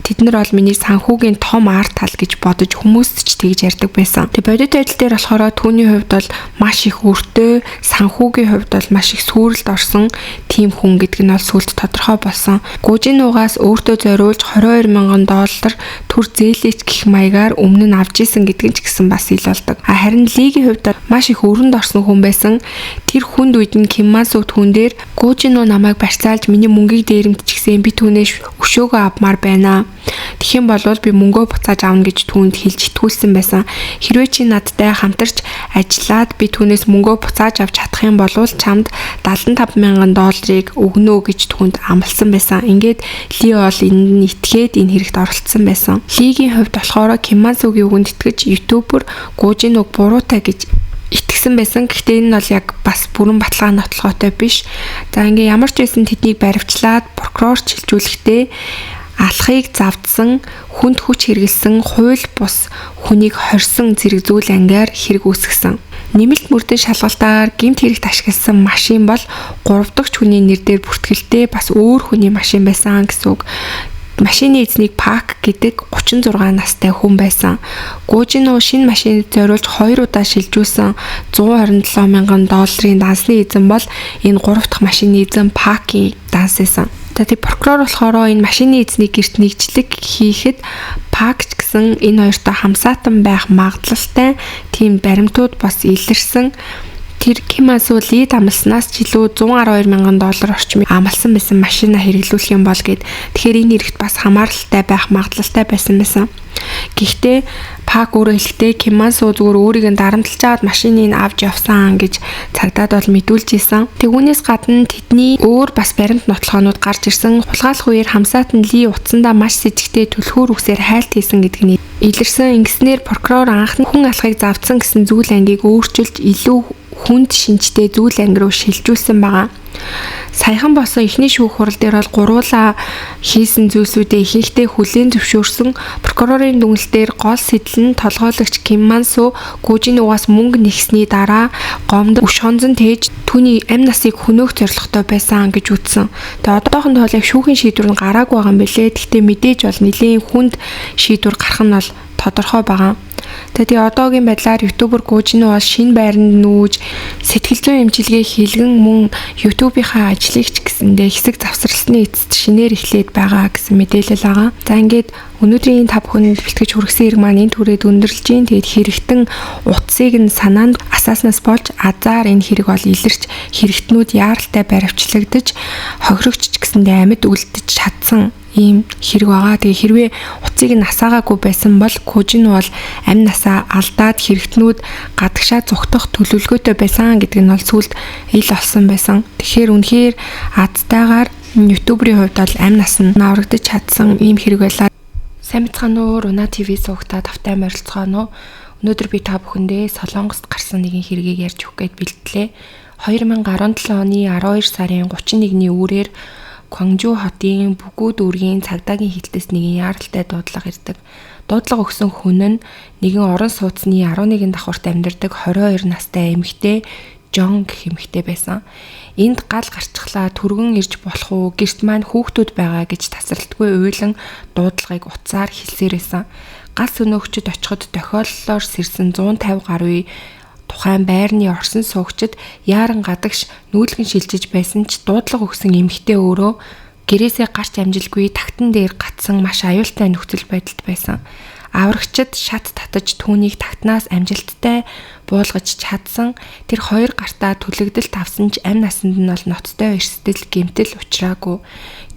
Тэд нар бол миний санхүүгийн том арт тал гэж бодож хүмүүст ч тэгж ярьдаг байсан. Тэг бодит байдал дээр болохоор түүний хувьд бол маш их өртөө, санхүүгийн хувьд бол маш их сүрэлд орсон тийм хүн гэдэг нь бол сүлд тодорхой болсон. Гужинуугаас өөртөө зориулж $22,000 төр зээлээч гэх маягаар өмнө нь авч исэн гэдэг нь ч гэсэн бас ил болдог. Харин Лигийн хувьд маш их өрөнд орсон хүн байсан. Тэр хүнд үед нь Ким Ман-су түүн дээр Гужинуу намайг барьцаалж миний мөнгийг дээрэмдчихсэн, би түүнээс өшөөгөө авмаар байна. Тэгэх юм бол би мөнгөө буцааж авна гэж түүнд хэлж итгүүлсэн байсан. Хэрвээ чи надтай хамтарч ажиллаад би түүнээс мөнгөө буцааж авч чадах юм бол чамд $75,000 өгнө гэж түүнд амласан байсан. Ингээд Ли бол энд итгээд энэ хэрэгт оролцсон байсан. Лигийн хувьд болохоор Ким Ман-сугийн үгэнд итгэж ютубер Гужинууг буруутай гэж итгэсэн байсан. Гэхдээ энэ бол яг бас бүрэн баталгаа нотлоготой биш. За ингээ ямар ч байсан тэднийг баривчлаад прокурорч шилжүүлэхдээ алхахыг завдсан, хүнд хүч хэрэгэлсэн, хууль бус хүнийг хорьсон зэрэг зүйл ангиар хэрэг үүсгэсэн. Нэмэлт мөрдөн шалгалтаар гэмт хэрэгт ашигласан машин бол 3 дахь хүний нэр дээр бүртгэлтэй бас өөр хүний машин байсан гэсэн үг. Машины эзнийг Пак гэдэг 36 настай хүн байсан. Гужинуу шинэ машиныг зориулж 2 удаа шилжүүлсэн $127,000 дансны эзэн бол энэ 3 дахь машины эзэн Пакийн данс байсан. Тэгээд прокурор болохоор энэ машины эзнийг гэрт нэгжлэг хийхэд Пак ч гэсэн энэ хоёртой хамсаатан байх магадлалтай тийм баримтууд бас илэрсэн. Тэр Ким Ман-су Ли амласнаас ч илүү $112,000 орчим амлсан байсан машина хэрэглүүлэх юм бол гэд. Тэгэхээр энэ хэрэгт бас хамааралтай байх магадлалтай байсан байсан. Гэхдээ Пак өөрөө хэлэхдээ Ким Ман-су зүгээр өөрийг нь дарамтлаж аваад машиныг авч явсан гэж цагдаад бол мэдүүлж исэн. Тэгүүнээс гадна тэдний өөр бас баримт нотлохоонууд гарч ирсэн. Хулгайлах үеэр хамсаатан Ли утсандаа маш с ิจ гтэй түлхүүр үсээр хайлт хийсэн гэдэг нь илэрсэн. Ингэснээр прокурор анхны хүн алхахыг завдсан гэсэн зүйл ангийг өөрчилж илүү хүнд шинжтэй зүйл анги руу шилжүүлсэн байгаа. Саяхан болсон эхний шүүх хурал дээр бол гуруула хийсэн зүйлсүүдээ ихэнхдээ хүлээн зөвшөөрсөн. Прокурорын дүгнэлтээр гол сэдэл нь толгойлогч Ким Ман-су Гужинуугаас мөнгө нэгсний дараа гомдол үш хонзон тээж түүний амь насыг хөнөөх зорилготой байсан гэж үздсэн. Тэгээ одоохондоо яг шүүхийн шийдвэр нь гараагүй байгаа юм билээ. Гэхдээ мэдээж бол нэлийн хүнд шийдвэр гарах нь бол тодорхой байгаа. Тэгээд одоогийн байдлаар ютубер Гужинуу бол шинэ байранд нүүж сэтгэл зүйн эмчилгээ хийлгэн мөн ютубийнхаа ажлыг ч гэсэндээ хэсэг завсарласны эцэст шинээр эхлээд байгаа гэсэн мэдээлэл байгаа. За ингээд өнөөдрийн 5 хүнд бэлтгэж хүргэсэн хэрэг маань энэ түрээд өндөрлж гин. Тэгээд хэрэгтэн утсыг нь санаанд асааснаас болж азар энэ хэрэг бол илэрч хэрэгтнүүд яаралтай баривчлагдаж хохирогч ч гэсэндээ амьд үлдэж чадсан ийм хэрэг байгаа. Тэгээ хэрвээ утсыг нь асаагаагүй байсан бол Гужинуу бол амь насаа алдаад хэрэгтнүүд гадагшаа зүхтах төлөвлөгөөтэй байсан гэдэг нь бол сүлд ил олсон байсан. Тэгэхээр үнэхээр азтайгаар ютуберийн хувьд бол амь нас нь аврагдаж чадсан ийм хэрэг байлаа. Сайн бацгаана уу? Руна ТV суугтаа тавтай морилцгаана уу? Өнөөдөр би та бүхэндээ Солонгост гарсан нэгэн хэргийг ярьж өгөх гээд бэлтлээ. 2017 оны 12 сарын 31-ний үүрээр Гванжу хотын Бүгүүд үүргийн цагдаагийн хилтэс нэгэн яаралтай дуудлага ирдэг. Дуудлага өгсөн хүн нь нэгэн орон сууцны 11 давхурт амьдардаг 22 настай эмэгтэй Жон гэх эмэгтэй байсан. Энд гал гарчглаа түргэн ирж болох уу? Гэрт маань хүүхдүүд байгаа гэж тасралтгүй уйлан дуудлагыг утсаар хэлсээр байсан. Гал сөнөөгчд очиход тохиоллоор сэрсэн 150 гаруй тухайн байрны орсон суугчид яаран гадагш нүүлгэн шилжиж байсан ч дуудлага өгсөн эмэгтэй өөрөө гэрээсээ гарч амжилгүй тагтан дээр гатсан маш аюултай нөхцөл байдалд байсан. Аврагчид шат татаж түүнийг тагтнаас амжилттай буулгаж чадсан. Тэр хоёр гартаа түлэгдэлт авсан ч амь насанд нь бол ноцтой эрсдэл гэмтэл учраагүй.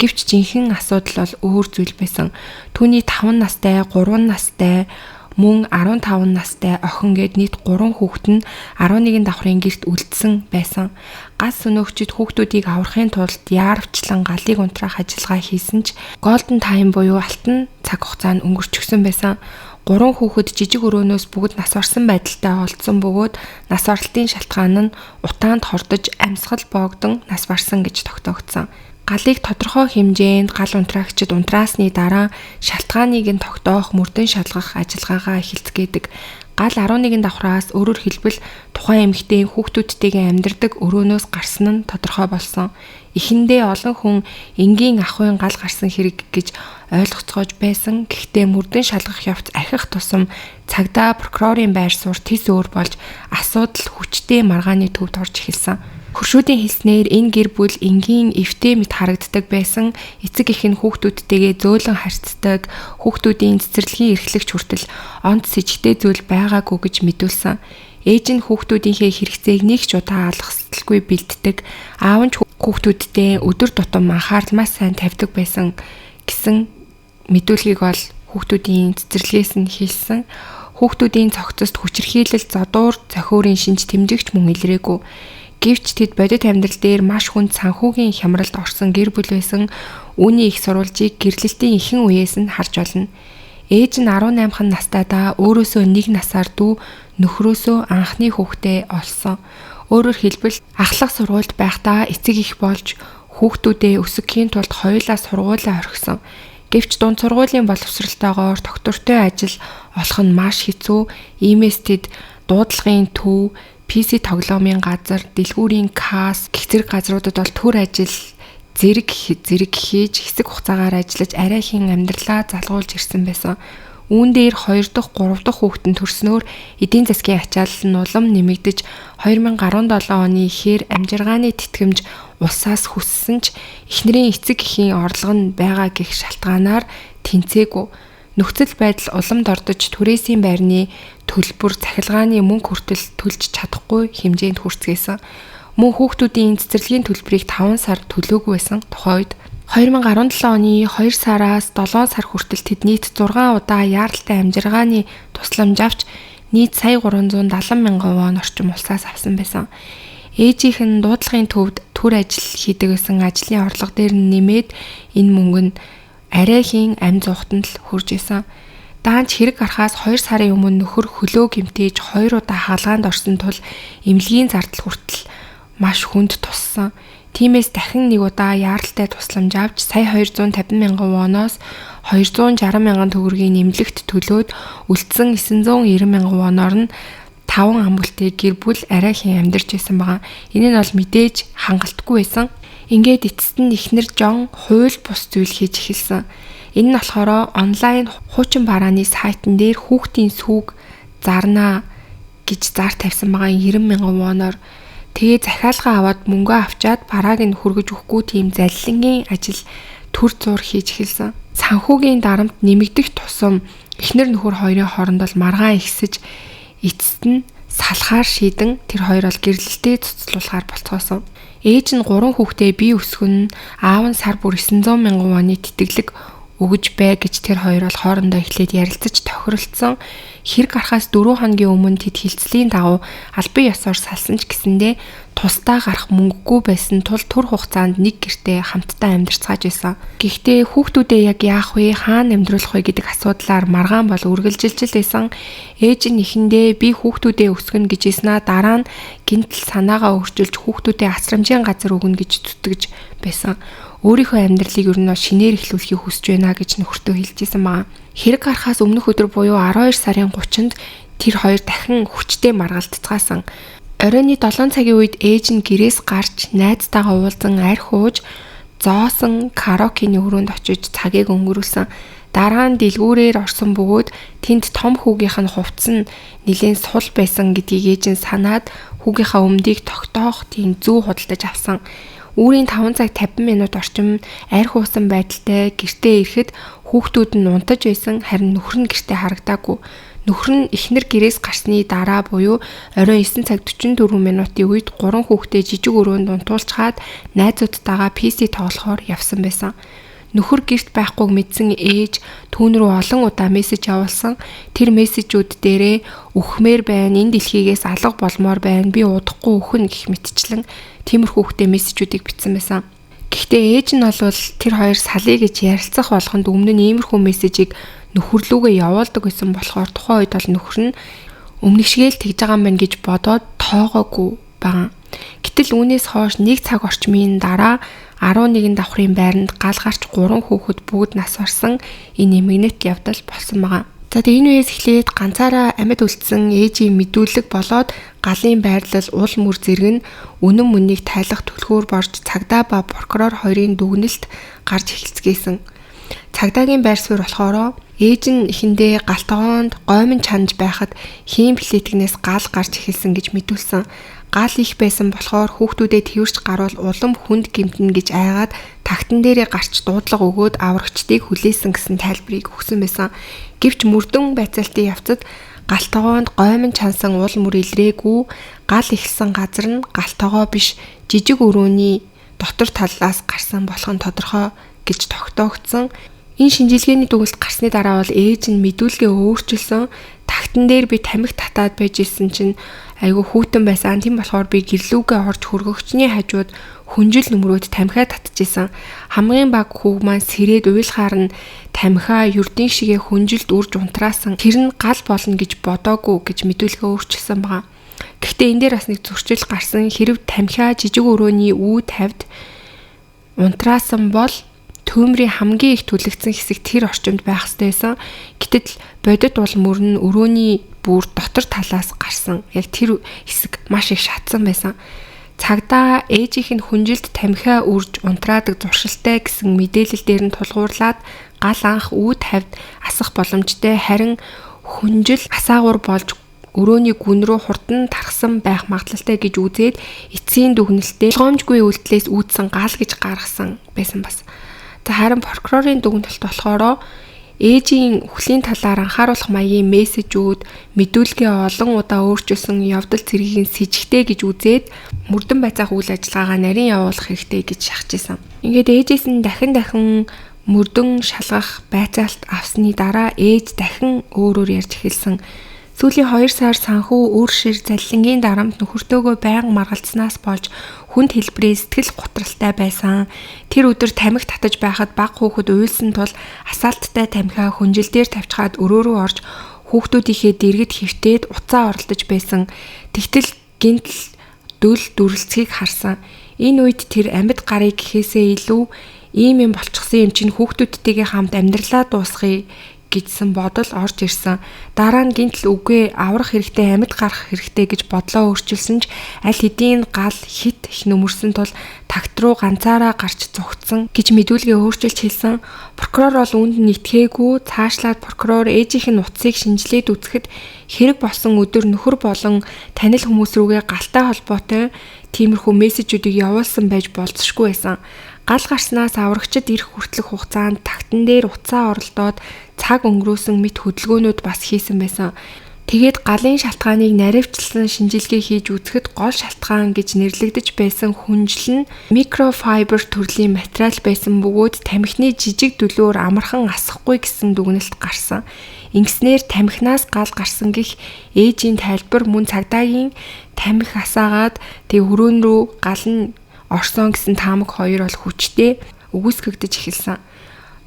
Гэвч жинхэнэ асуудал бол өөр зүйл байсан. Түүний 5 настай, 3 настай мөн 15 настай охин гээд нийт 3 хүүхэд нь 11 давхрын гэрт үлдсэн байсан. Гал сөнөөгчид хүүхдүүдийг аврахын тулд яарвчлан галыг унтраах ажиллагаа хийсэн ч Golden Time буюу алтан цаг хугацаа нь өнгөрчихсөн байсан. 3 хүүхэд жижиг өрөөнөөс бүгд нас орсон байдалтай олдсон бөгөөд нас оролтын шалтгаан нь утаанд хордож амьсгал боогдон нас барсан гэж тогтоогдсон. Галыг тодорхой хэмжээнд гал унтраагчид унтраасны дараа шалтгааныг нь тогтоох мөрдөн шалгах ажиллагаагаа эхэлцгээдэг. Гал 11 давхраас өөрөөр хэлбэл тухайн эмэгтэйн хүүхдүүдтэйгээ амьдардаг өрөөнөөс гарсан нь тодорхой болсон. Эхэндээ олон хүн энгийн ахуйн гал гарсан хэрэг гэж ойлгоцгоож байсан. Гэхдээ мөрдөн шалгах явц ахих тусам цагдаа прокурорын байр суурь тис өөр болж асуудал хүчтэй маргааны төвд орж эхэлсэн. Хөршүүдийн хэлснээр энэ гэр бүл энгийн эвтэй мэт харагддаг байсан. Эцэг эх нь хүүхдүүдтэйгээ зөөлөн харьцдаг, хүүхдүүдийн цэцэрлэгийн эрхлэгч хүртэл онц сэжигтэй зүйл байгаагүй гэж мэдүүлсэн. Ээж нь хүүхдүүдийнхээ хэрэгцээг нэг ч удаа алгасдалгүй бэлддэг. Аав нь хүүхдүүдтэй өдөр тутам анхаарал маш сайн тавьдаг байсан гэсэн мэдүүлгийг бол хүүхдүүдийн цэцэрлэгээс нь хэлсэн. Хүүхдүүдийн цогцост хүчирхийлэл, задуур, зохиурын шинж тэмдэгч мөн илрээгүй. Гэвч тэд бодит амьдрал дээр маш хүнд санхүүгийн хямралд орсон гэр бүл байсан. Үүний их сурвалжийг гэрлэлтийн ихэнх үеэс нь харж болно. Ээж нь 18хан настайдаа өөрөөсөө 1 насаар дүү нөхрөөсөө анхны хүүхдээ олсон. Өөрөөр хэлбэл ахлах сургуульд байхдаа эцэг их болж хүүхдүүдээ өсгөхийн тулд хоёулаа сургуулиа орхисон. Гэвч дунд сургуулийн боловсралтойгоор доктортой ажил олох нь маш хэцүү. Иймээс тэд дуудлагын төв, PC тоглоомын газар, дэлгүүрийн касс гэх зэрэг газруудад бол төр ажил зэрэг хийж хэсэг хугацаагаар ажиллаж арайхийн амьдралаа залгуулж ирсэн байсан. Үүн дээр 2 дахь, 3 дахь хүүхэд нь төрснөөр эдийн засгийн ачаалал нь улам нэмэгдэж 2017 оны ихээр амжиргааны тэтгэмж улсаас хүссэн ч эхнэрийн эцэг эхийн орлого нь байгаа гэх шалтгаанаар тэнцээгүй. Нөхцөл байдал уламд ордож түрээсийн байрны төлбөр цахилгааны мөнгө хүртэл төлж чадахгүй хэмжээнд хүрцгээсэн. Мөн хүүхдүүдийн цэцэрлэгийн төлбөрийг 5 сар төлөөгүй байсан тухай үед 2017 оны 2 сараас 7 сар хүртэл тэд нийт 6 удаа яаралтай амжиргааны тусламж авч нийт сая 370 мянган вон орчим улсаас авсан байсан. Ээжийнх нь дуудлагын төвд төр ажил хийдэг байсан ажлын орлого дээр нэмээд энэ мөнгө нь арайхийн амь зуухтанд л хүрж исэн. Даанч хэрэг гарахаас 2 сарын өмнө нөхөр хөлөө гэмтээж 2 удаа хаалгаанд орсон тул эмнэлгийн зардал хүртэл маш хүнд туссан. Тиймээс дахин 1 удаа яаралтай тусламж авч сая 250 мянган воноос 260 мянган төгрөгийн нэмлэгт төлөөд үлдсэн 990 мянган воноор нь 5 ам бүлтэй гэр бүл арайхийн амьдарч байсан байгаа. Энэ нь бол мэдээж хангалтгүй байсан. Ингээд эцэст нь эхнэр Жон хууль бус зүйл хийж эхэлсэн. Энэ нь болохоор онлайн хуучин барааны сайтн дээр хүүхдийн сүг зарнаа гэж зар тавьсан байгаа 90 мянган воноор. Тэгээ захиалга аваад мөнгө авчаад барааг нь хөргөж өгөхгүй тийм залилангийн ажил төр зур хийж эхэлсэн. Санхүүгийн дарамт нэмэгдэх тусам эхнэр нөхөр хоёрын хооронд бол маргаан ихсэж эцэст нь салахаар шийдэн тэр хоёр бол гэрлэлтэд цуцлуулахаар болцоосон. Ээж нь 3 хүүхдээ бие өсгөн аав нь сар бүр 900 мянган воны тэтгэлэг өгж бай гэж тэр хоёр бол хоорондоо эхлээд ярилцаж тохиролцсон. Хэрэг гарахаас 4 хоногийн өмнө тэд хилцлийн дагуу албан ёсоор салсан ч гэсэндээ тусдаа гарах мөнгөгүй байсан тул түр хугацаанд нэг гэртээ хамтдаа амьдарцгааж байсан. Гэхдээ хүүхдүүдээ яг яах вэ, хаана амьдруулах вэ гэдэг асуудлаар маргаан бол үргэлжилж байсан. Ээж нь эхэндээ би хүүхдүүдээ өсгөнө гэж хэлснаа дараа нь гинтл санаагаа өөрчилж хүүхдүүдээ асрамжийн газар өгнө гэж зүтгэж байсан. Өөрийнхөө амьдралыг ер нь шинээр эхлүүлэхийг хүсэж байна гэж нөхөртөө хэлжсэн байгаа. Хэрэг гарахаас өмнөх өдөр буюу 12 сарын 30-нд тэр хоёр дахин хүчтэй маргалдцгаасан. Оройны 7 цагийн үед ээж нь гэрээс гарч найзтайгаа уулзан арх ууж зоосон караокены өрөөнд очиж цагийг өнгөрүүлсэн. Дараа нь дэлгүүрээр орсон бөгөөд тэнд том хүүгийнх нь хувцс нь нэлээд сул байсан гэдгийг ээж нь санаад хүүгийнхаа өмдийг тогтоох тийм зүү худалдаж авсан. Үүрийн 5 цаг 50 минут орчим арх уусан байдалтай гэртээ ирэхэд хүүхдүүд нь унтаж байсан, харин нөхөр нь гэртээ харагдаагүй. Нөхөр нь эхнэр гэрээс гарсны дараа буюу оройн 9 цаг 44 минутын үед 3 хүүхдээ жижиг өрөөнд унтуулчаад найзуудтайгаа PC тоглохоор явсан байсан. Нөхөр гэрт байхгүйг мэдсэн ээж түүн рүү олон удаа мессеж явуулсан. Тэр мессежүүд дээрээ үхмээр байна, энэ дэлхийгээс алга болмоор байна, би удахгүй өхөн гэх мэтчлэн тиймэрхүү хүүхдээ мессежүүдийг бичсэн байсан. Гэхдээ ээж нь бол тэр хоёр салъя гэж ярилцах болгонд өмнө нь иймэрхүү мессежийг нөхөрлүүгээ явуулдаг байсан болохоор тухайн үед бол нөхөр нь өмнөх шигээл тэгж байгаа юм байна гэж бодоод тоогоогүй байгаа. Гэтэл үүнээс хойш 1 цаг орчмын дараа 11 давхрын байранд гал гарч 3 хүүхэд бүгд нас барсан энэ эмгэнэт явдал болсон байгаа. За тэгээ энэ үеэс эхлээд ганцаараа амьд үлдсэн ээжийн мэдүүлэг болоод галын байрлал уул мөр зэрэг нь үнэн мөнийг тайлах түлхүүр борж цагдаа ба прокурор хоёрын дүгнэлт гарч эхэлцгээсэн. Цагдаагийн байр суурь болохоор ээж нь эхэндээ галтгоонд гомин чанж байхад хийм плетгнээс гал гарч эхэлсэн гэж мэдүүлсэн. Гал их байсан болохоор хүүхдүүдэд тэрвэрч гарвал улам хүнд гэмтэн гэж айгаад тагтан дээрээ гарч дуудлага өгөөд аврагчдыг хүлээсэн гэсэн тайлбарыг өгсөн байсан. Гэвч мөрдөн байцаалтын явцад галтгоонд гомин чансан уул мөр илрээгүй, гал ихсэн газар нь галтгоо биш жижиг өрөөний дотор талаас гарсан болох нь тодорхой гэж тогтоогдсон. Энэ шинжилгээний дүгнэлт гарсны дараа бол ээж нь мэдүүлгээ өөрчилсөн. Тагтан дээр би тамхи татаад байж исэн чинь айгүй хүүтэн байсан. Тийм болохоор би гэрлүүгээ орж хөргөгчний хажууд хүнжил нөмрөөд тамхиа татчихсан. Хамгийн баг хүүг маань сэрээд уйлахаар нь тамхиа ердийн шигээ хүнжилд үрж унтраасан. Тэр нь гал болно гэж бодоогүй гэж мэдүүлгээ өөрчилсөн байгаа. Гэхдээ энэ дээр бас нэг зөрчил гарсан. Хэрв тамхиа жижиг өрөөний үү тавьд унтраасан бол төмрийн хамгийн их түлэгдсэн хэсэг тэр орчимд байх ёстой байсан. Гэтэл бодит бол мөрн өрөөний бүр дотор талаас гарсан. Яг тэр хэсэг маш их шатсан байсан. Цагдаа ээжийнх нь хүнжилд тамхиа үрж унтраадаг зуршилтай гэсэн мэдээлэл дээр нь тулгуурлаад гал анх үү тавьд асах боломжтой, харин хүнжил асаагуур болж өрөөний гүн рүү хурдан тархсан байх магадлалтай гэж үзээд эцсийн дүгнэлтээ болгоомжгүй үйлдэлээс үүдсэн гал гэж гаргасан байсан бас. Харин прокурорын дүгнэлт болохоор ээжийн үхлийн талаар анхааруулах маягийн мессежүүд, мэдүүлгээ олон удаа өөрчилсөн явдал цэргийн с ิจ гтэй гэж үзээд мөрдөн байцаах үйл ажиллагаагаа нарийн явуулах хэрэгтэй гэж шахажсэн. Ингээд ээжээс нь дахин мөрдөн шалгах байцаалт авсны дараа ээж дахин өөрөөр ярьж эхэлсэн. Сүүлийн 2 сар санхүү үр шир заллингийн дарамт нөхөртөөгөө байнга маргалцснаас болж хүнд хэлбэрээ сэтгэл готралтай байсан. Тэр өдөр тамхи татаж байхад баг хүүхэд уйлсан тул асаалттай тамхиа хүнжил дээр тавьчихад өрөө рүү орж хүүхдүүдийнхээ дэргэд хөвтөөд уцаа оролдож байсан. Тэгтэл гинтл дөл дүрлцгийг харсан. Энэ үед тэр амьд гарыг гэхээсээ илүү ийм юм болчихсон юм чинь хүүхдүүдтэйгээ хамт амьдралаа дуусгая гэжсэн бодол орж ирсэн. Дараа нь гинтл үгүй аврах хэрэгтэй, амьд гарах хэрэгтэй гэж бодлоо өөрчилсөн ч аль хэдийн гал хит их нөмөрсөн тул тагт руу ганцаараа гарч зугтсан гэж мэдүүлгээ өөрчилж хэлсэн. Прокурор бол үүнд нь итгээгүй. Цаашлаад прокурор ээжийнх нь утсыг шинжилээд үзэхэд хэрэг болсон өдөр нөхөр болон танил хүмүүс рүүгээ галтай холбоотой тиймэрхүү мессежүүдийг явуулсан байж болзошгүй байсан. Гал гарснаас аврагчид ирэх хүртэлх хугацаанд тагтан дээр уцаа оролдоод цаг өнгөрөөсөн мэт хөдөлгөөнүүд бас хийсэн байсан. Тэгээд галын шалтгааныг наривчлсан шинжилгээ хийж үзэхэд гол шалтгаан гэж нэрлэгдэж байсан хүнжил нь микрофайбер төрлийн материал байсан бөгөөд тамхины жижиг дөлөөр амархан асахгүй гэсэн дүгнэлт гарсан. Ингэснээр тамхинаас гал гарсан гэх ээжийн тайлбар мөн цагдаагийн тамхи асаагаад тэг өрөөн рүү гал нь орсон гэсэн таамаг хоёр бол хүчтэй үгүйсгэгдэж эхэлсэн.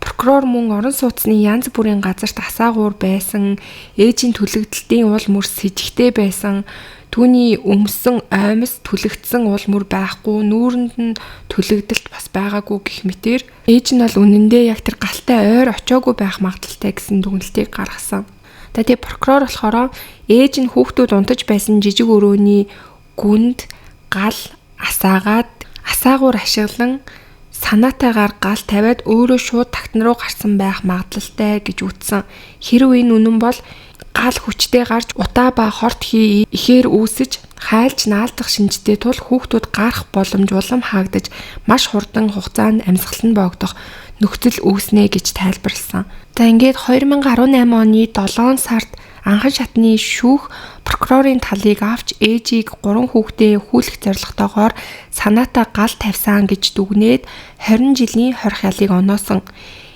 Прокурор мөн орон сууцны янз бүрийн газарт асаагуур байсан, ээжийн түлэгдэлтийн уул мөр с ิจ гтэй байсан, түүний өмсөн оймос түлэгдсэн уул мөр байхгүй, нүүрэнд нь түлэгдэлт бас байгаагүй гэх мэтэр ээж нь бол үнэндээ яг тэр галтай ойр очоогүй байх магадлалтай гэсэн дүгнэлтийг гаргасан. Тэгээд прокурор болохоор ээж нь хүүхдүүд унтаж байсан жижиг өрөөний гүнд гал асаагаад асаагуур ашиглан санаатайгаар гал тавиад өөрөө шууд тагтан руу гарсан байх магадлалтай гэж үзсэн. Хэрв энэ үнэн бол гал хүчтэй гарч утаа ба хорт ихээр үүсэж хайлж наалдах шинжтэй тул хүүхдүүд гарах боломж улам хаагдаж маш хурдан хугацаанд амьсгал нь богдох нөхцөл үүснэ гэж тайлбарласан. За ингээд 2018 оны 7 сард анхан шатны шүүх прокурорын талыг авч ээжийг 3 хүүхдээ хүүлэх зорилготойгоор санаатаа гал тавьсан гэж дүгнээд 20 жилийн хорих ялыг оноосон.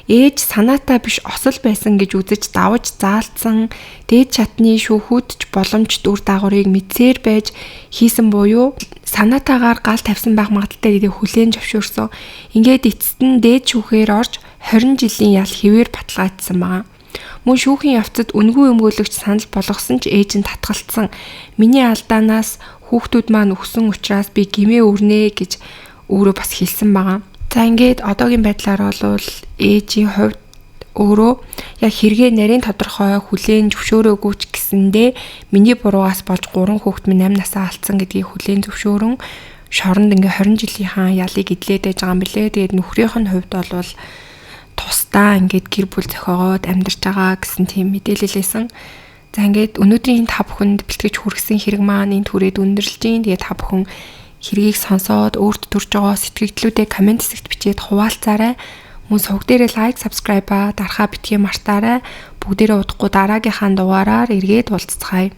Ээж санаатаа биш осол байсан гэж үзэж давж заалтсан. Дээд шатны шүүхүүд ч боломжит үр дагаврыг мэдсээр байж хийсэн буюу санаатаагаар гал тавьсан байх магадaltaй гэдгийг хүлээн зөвшөөрсөн. Ингээд эцэст нь дээд шүүхээр орж 20 жилийн ял хэвээр баталгаажсан байна. Мөн шүүхийн явцад үнгүй өмгөөлөгч санал болгосон ч ээж нь татгалцсан. Миний алдаанаас хүүхдүүд маань өгсөн учраас би гэмээ өрнэ гэж өөрөө бас хэлсэн байгаа. За ингээд одоогийн байдлаар бол ээжийн хувьд өөрөө яг хэрэгээ нарийн тодорхой хүлээн зөвшөөрөөгүй ч гэсэндээ миний буруугаас болж 3 хүүхэд минь 8 насаа алдсан гэдгийг хүлээн зөвшөөрөн шоронд ингээ 20 жилийнхаа ялыг эдлээд байж байгаа юм билээ. Тэгээд нөхрийнх нь хувьд бол тусдаа ингээд гэр бүл зохиогоод амьдарч байгаа гэсэн тийм мэдээлэл лээсэн. За ингээд өнөөдрийн та бүхэнд бэлтгэж хүргэсэн хэрэг маань энд хүрээд өндөрлж гин. Тэгээд та бүхэн хэргийг сонсоод өөрт төрж байгаа сэтгэгдлүүдээ комент хэсэгт бичээд хуваалцаарай. Мөн сувг дээрээ лайк, subscribe дарахаа битгий мартаарай. Бүгдээрээ удахгүй дараагийнхаа дугаараар эргээд уулзцгаая.